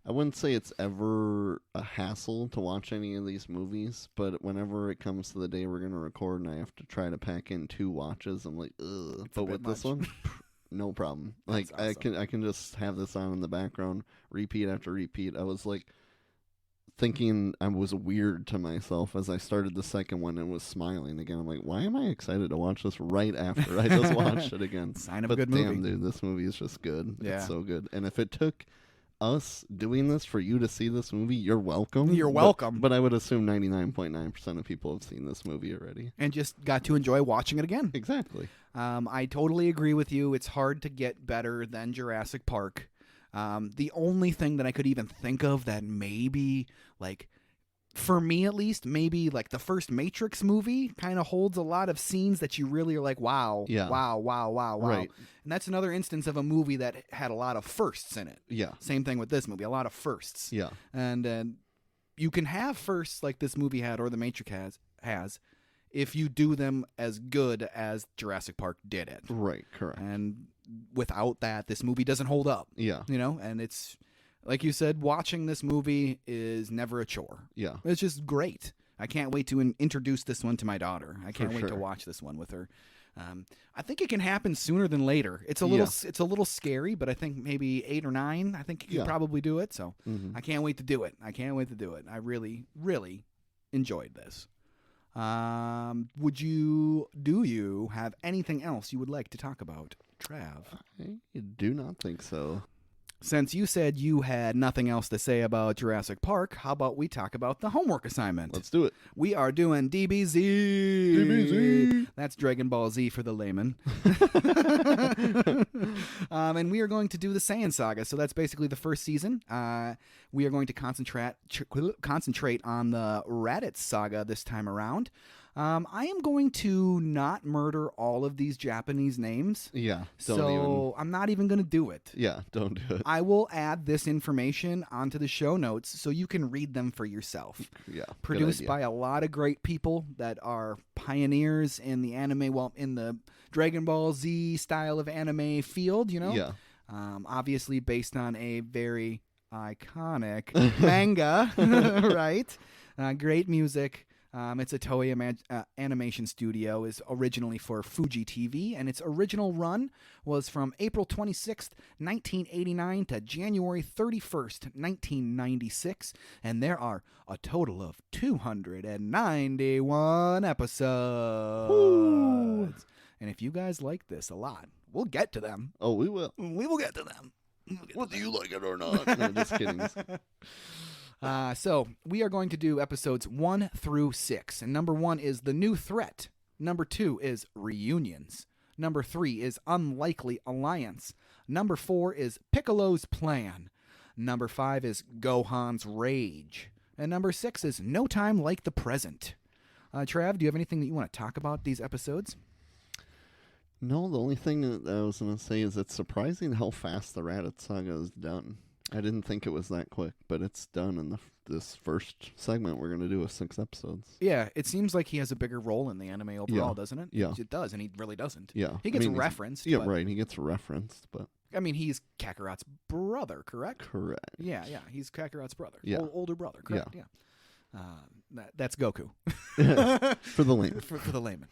I wouldn't say it's ever a hassle to watch any of these movies, but whenever it comes to the day we're gonna record and I have to try to pack in 2 watches, I'm like, ugh. But with this one, no problem. Like awesome. I can just have this on in the background, repeat after repeat. I was like thinking I was weird to myself as I started the second one and was smiling again. I'm like, why am I excited to watch this right after I just watched it again?
Sign of a good movie.
Damn, dude, this movie is just good.
Yeah.
It's so good. And if it took us doing this for you to see this movie, you're welcome.
You're welcome.
But I would assume 99.9% of people have seen this movie already.
And just got to enjoy watching it again.
Exactly.
I totally agree with you. It's hard to get better than Jurassic Park. The only thing that I could even think of that maybe, like, for me at least, maybe like the first Matrix movie kind of holds a lot of scenes that you really are like, wow, wow.
Right.
And that's another instance of a movie that had a lot of firsts in it.
Yeah.
Same thing with this movie, a lot of firsts.
Yeah.
And you can have firsts like this movie had or the Matrix has if you do them as good as Jurassic Park did it.
Right, correct.
And without that, this movie doesn't hold up.
Yeah.
You know, and it's, like you said, watching this movie is never a chore.
Yeah.
It's just great. I can't wait to introduce this one to my daughter. I can't wait to watch this one with her. I think it can happen sooner than later. It's a little scary, but I think maybe 8 or 9. I think you could probably do it. So I can't wait to do it. I really, really enjoyed this. Do you have anything else you would like to talk about, Trav?
I do not think so.
Since you said you had nothing else to say about Jurassic Park, how about we talk about the homework assignment?
Let's do it.
We are doing DBZ.
DBZ.
That's Dragon Ball Z for the layman. And we are going to do the Saiyan Saga. So that's basically the first season. We are going to concentrate on the Raditz Saga this time around. I am going to not murder all of these Japanese names.
Yeah.
I'm not even going to do it.
Yeah, don't do it.
I will add this information onto the show notes so you can read them for yourself.
Yeah.
Produced by a lot of great people that are pioneers in the anime, in the Dragon Ball Z style of anime field, you know?
Yeah.
Obviously based on a very iconic manga, right? Great music. It's a Toei animation studio. Is originally for Fuji TV, and its original run was from April 26th, 1989 to January 31st, 1996, and there are a total of 291 episodes.
Ooh.
And if you guys like this a lot, we'll get to them.
Oh, we will.
We will get to them.
Whether you like it or not. No, just kidding.
So we are going to do episodes 1 through 6. And number 1 is The New Threat. Number 2 is Reunions. Number 3 is Unlikely Alliance. Number 4 is Piccolo's Plan. Number 5 is Gohan's Rage. And number 6 is No Time Like the Present. Trav, do you have anything that you want to talk about these episodes?
No, the only thing that I was going to say is it's surprising how fast the Raditz saga is done. I didn't think it was that quick, but it's done in this first segment we're going to do with 6 episodes.
Yeah, it seems like he has a bigger role in the anime overall, doesn't it?
Yeah.
It does, and he really doesn't.
Yeah.
He gets referenced.
Yeah, right. He gets referenced, but...
I mean, he's Kakarot's brother, correct?
Correct.
Yeah, he's Kakarot's brother.
Yeah.
Older brother, correct? Yeah. That's Goku.
For the layman.
For the layman.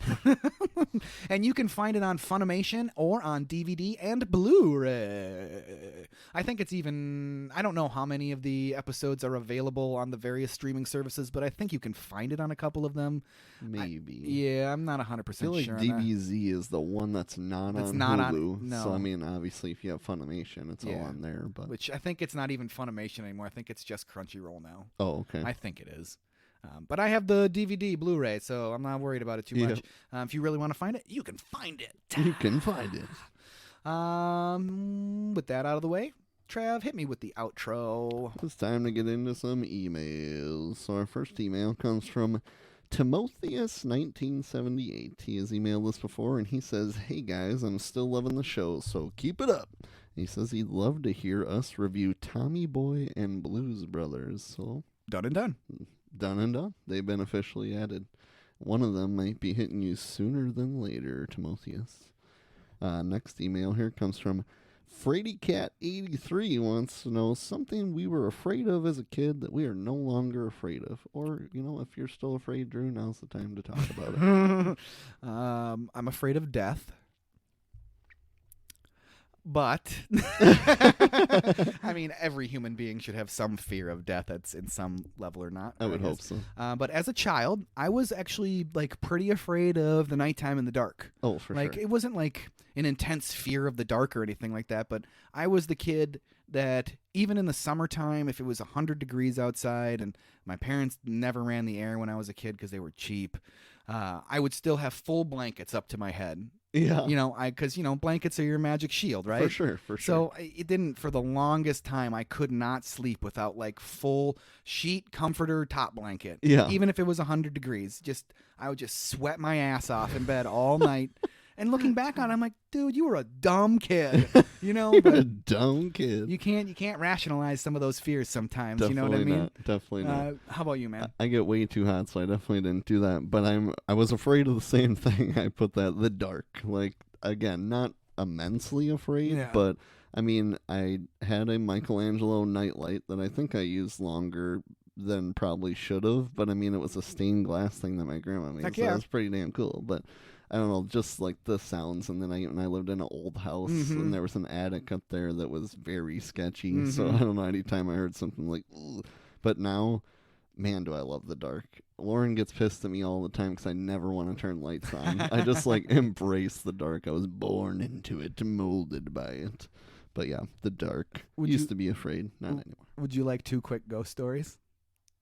And you can find it on Funimation or on DVD and Blu-ray. I think it's even... I don't know how many of the episodes are available on the various streaming services, but I think you can find it on a couple of them.
Maybe.
I'm not 100%
I feel like
sure.
DBZ is the one that's not on Hulu.
No.
So, I mean, obviously, if you have Funimation, it's all on there. But
which I think it's not even Funimation anymore. I think it's just Crunchyroll now.
Oh, okay.
I think it is. But I have the DVD Blu-ray, so I'm not worried about it too much. If you really want to find it, you can find it.
You can find it.
With that out of the way, Trav, hit me with the outro.
It's time to get into some emails. So our first email comes from Timotheus1978. He has emailed us before, and he says, "Hey guys, I'm still loving the show, so keep it up." He says he'd love to hear us review Tommy Boy and Blues Brothers. So
done and done.
Done and done. They've been officially added. One of them might be hitting you sooner than later, Timotheus. Next email here comes from FradyCat83. Wants to know something we were afraid of as a kid that we are no longer afraid of. Or, if you're still afraid, Drew, now's the time to talk about it.
I'm afraid of death. But, I mean, every human being should have some fear of death that's in some level or not.
I would hope so.
But as a child, I was actually, pretty afraid of the nighttime in the dark.
Oh, for sure.
It wasn't, an intense fear of the dark or anything like that, but I was the kid that even in the summertime, if it was 100 degrees outside, and my parents never ran the air when I was a kid because they were cheap, I would still have full blankets up to my head.
Yeah.
Because, blankets are your magic shield, right?
For sure.
So it didn't, for the longest time, I could not sleep without full sheet, comforter, top blanket.
Yeah.
Even if it was 100 degrees. I would just sweat my ass off in bed all night. And looking back on it, I'm like, dude, you were a dumb kid. But
a dumb kid.
You can't rationalize some of those fears sometimes.
Definitely
you know what I mean?
Not. Definitely not.
How about you, man?
I get way too hot, so I definitely didn't do that. But I was afraid of the same thing. I put the dark. Again, not immensely afraid, but I mean, I had a Michelangelo nightlight that I think I used longer than probably should have. But I mean, it was a stained glass thing that my grandma made, so it was pretty damn cool. But I don't know, just the sounds. And then I lived in an old house, and there was an attic up there that was very sketchy. So I don't know, anytime I heard something ugh. But now, man, do I love the dark. Lauren gets pissed at me all the time because I never want to turn lights on. I just embrace the dark. I was born into it, molded by it. But yeah, the dark. Used to be afraid, not anymore.
Would you like 2 quick ghost stories?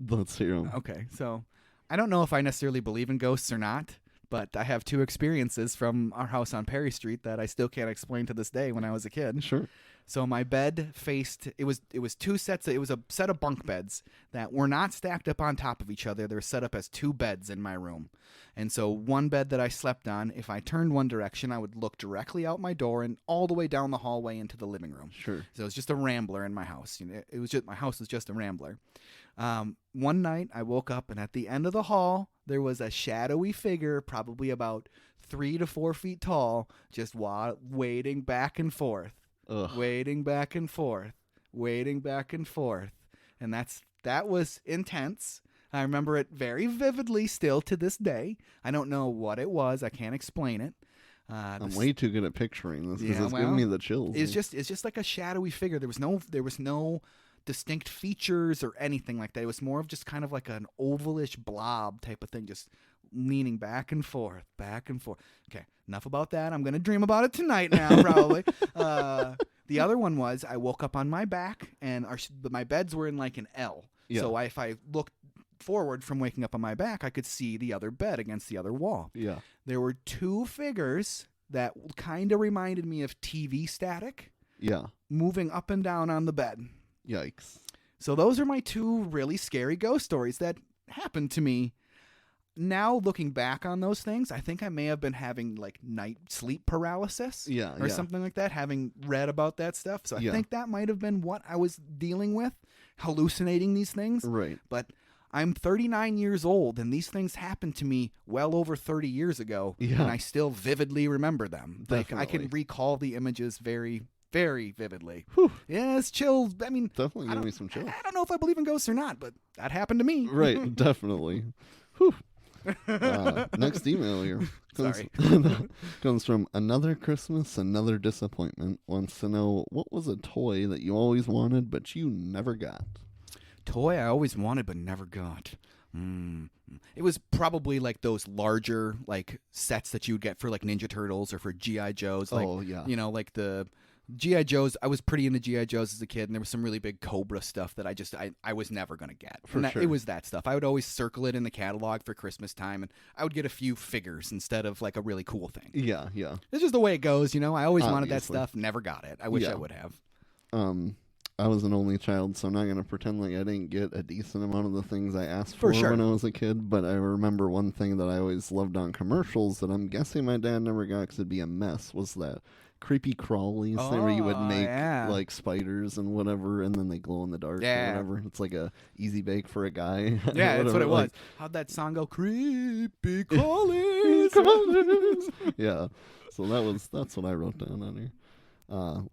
Let's hear them.
Okay, so I don't know if I necessarily believe in ghosts or not, but I have 2 experiences from our house on Perry Street that I still can't explain to this day when I was a kid.
Sure.
So my bed faced, it was 2 sets, it was a set of bunk beds that were not stacked up on top of each other. They were set up as 2 beds in my room. And so one bed that I slept on, if I turned one direction, I would look directly out my door and all the way down the hallway into the living room.
Sure.
So it was just a rambler in my house. It was just, my house was just a rambler. One night I woke up, and at the end of the hall, there was a shadowy figure, probably about 3 to 4 feet tall, just waiting back and forth.
Ugh.
Waiting back and forth, and that was intense. I remember it very vividly still to this day. I don't know what it was. I can't explain it.
I'm way too good at picturing this because it's giving me the chills.
It's just like a shadowy figure. There was no distinct features or anything like that. It was more of just kind of like an ovalish blob type of thing, just leaning back and forth. Okay, enough about that. I'm going to dream about it tonight now, probably. The other one was I woke up on my back, and my beds were in like an L.
Yeah.
So if I looked forward from waking up on my back, I could see the other bed against the other wall.
Yeah.
There were two figures that kind of reminded me of TV static.
Yeah.
Moving up and down on the bed.
Yikes.
So those are my two really scary ghost stories that happened to me. Now, looking back on those things, I think I may have been having like night sleep paralysis or something like that, having read about that stuff. So I think that might have been what I was dealing with, hallucinating these things.
Right.
But I'm 39 years old, and these things happened to me well over 30 years ago, and I still vividly remember them. Like, I can recall the images very, very vividly.
Whew.
Yeah, it's chills. I mean,
definitely give me some chills.
I don't know if I believe in ghosts or not, but that happened to me.
Right, definitely. Whew. Next email here comes from Another Christmas, Another Disappointment. Wants to know, what was a toy that you always wanted but you never got?
Toy I always wanted but never got. It was probably like those larger like sets that you would get for like Ninja Turtles or for G.I. Joes. Like, you know, like the G.I. Joes. I was pretty into G.I. Joes as a kid, and there was some really big Cobra stuff that I was never going to get. It was that stuff. I would always circle it in the catalog for Christmas time, and I would get a few figures instead of like a really cool thing.
Yeah.
It's just the way it goes, you know. I always wanted that stuff, never got it. I wish I would have.
I was an only child, so I'm not going to pretend like I didn't get a decent amount of the things I asked for when I was a kid, but I remember one thing that I always loved on commercials that I'm guessing my dad never got because it'd be a mess, was that creepy crawlies where you would make like spiders and whatever, and then they glow in the dark or whatever. It's like a easy bake for a guy.
Yeah, that's what it was. How'd that song go? Creepy crawlies.
Yeah, so that's what I wrote down on here.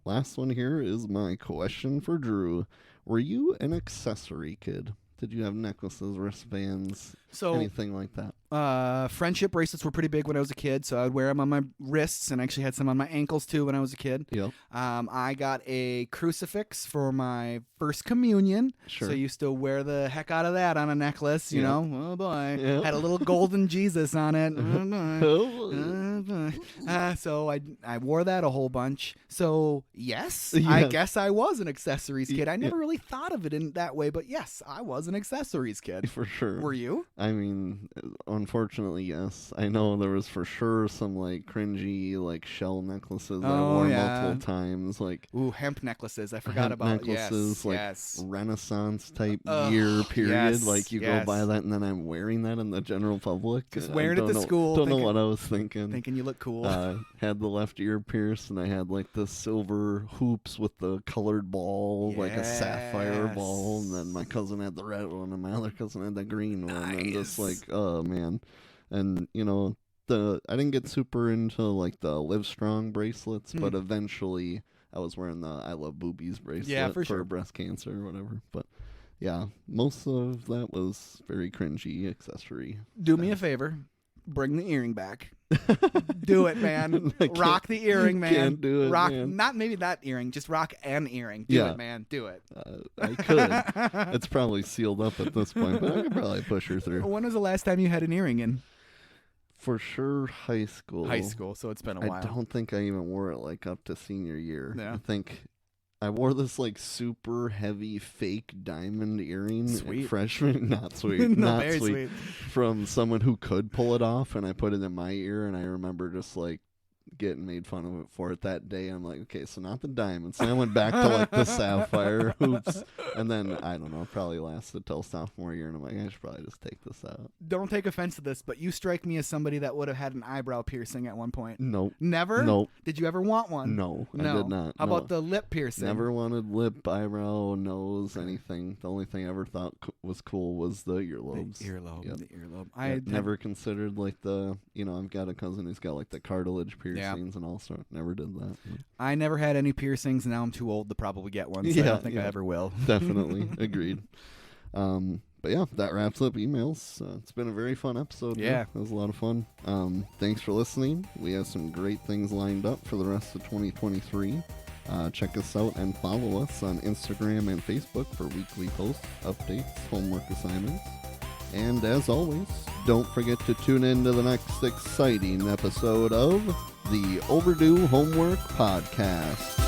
Last one here is my question for Drew. Were you an accessory kid? Did you have necklaces, wristbands, anything like that?
Friendship bracelets were pretty big when I was a kid, so I would wear them on my wrists, and I actually had some on my ankles too when I was a kid.
Yep.
I got a crucifix for my first communion, so I used to wear the heck out of that on a necklace, you know? Oh boy. Yep. Had a little golden Jesus on it. So I wore that a whole bunch. So yes, I guess I was an accessories kid. I never really thought of it in that way, but yes, I was an accessories kid.
For sure.
Were you?
I mean, unfortunately, yes. I know there was for sure some like cringy like shell necklaces I wore multiple times. Like
hemp necklaces. I forgot about
necklaces. Renaissance type year period.
Yes,
like you go buy that, and then I'm wearing that in the general public.
Just wearing it to school.
Don't know what I was thinking.
Thinking you look cool.
Had the left ear pierced, and I had like the silver hoops with the colored ball, like a sapphire ball, and then my cousin had the red one, and my other cousin had the green one, and just like, oh man. And you know, I didn't get super into like the Live Strong bracelets, but eventually I was wearing the I Love Boobies bracelet for breast cancer or whatever. But yeah, most of that was very cringy accessory.
Do me a favor. Bring the earring back. Do it, man. Rock the earring, man.
Can't do it,
rock,
man.
Not maybe that earring, just rock an earring. Do it, man. Do it.
I could. It's probably sealed up at this point, but I could probably push her through.
When was the last time you had an earring in?
For sure, high school.
High school, so it's been a while.
I don't think I even wore it like up to senior year.
Yeah.
I think I wore this like super heavy fake diamond earring
sweet.
Freshman. Not sweet.
No,
not
very
sweet. From someone who could pull it off, and I put it in my ear, and I remember just like getting made fun of it for it that day. I'm like, okay, so not the diamonds. And I went back to like the sapphire hoops, and then I don't know, it probably lasted till sophomore year, and I'm like, I should probably just take this out.
Don't take offense to this, but you strike me as somebody that would have had an eyebrow piercing at one point.
Nope.
Never?
Nope.
Did you ever want one?
No, I did not.
How about the lip piercing?
Never wanted lip, eyebrow, nose, anything. The only thing I ever thought was cool was the earlobes.
The earlobe.
I never considered like I've got a cousin who's got like the cartilage piercings and all sorts. Never did that.
I never had any piercings, and now I'm too old to probably get one, so I don't think I ever will.
Definitely. Agreed. But yeah, that wraps up emails. It's been a very fun episode.
Yeah.
It was a lot of fun. Thanks for listening. We have some great things lined up for the rest of 2023. Check us out and follow us on Instagram and Facebook for weekly posts, updates, homework assignments. And as always, don't forget to tune in to the next exciting episode of the Overdue Homework Podcast.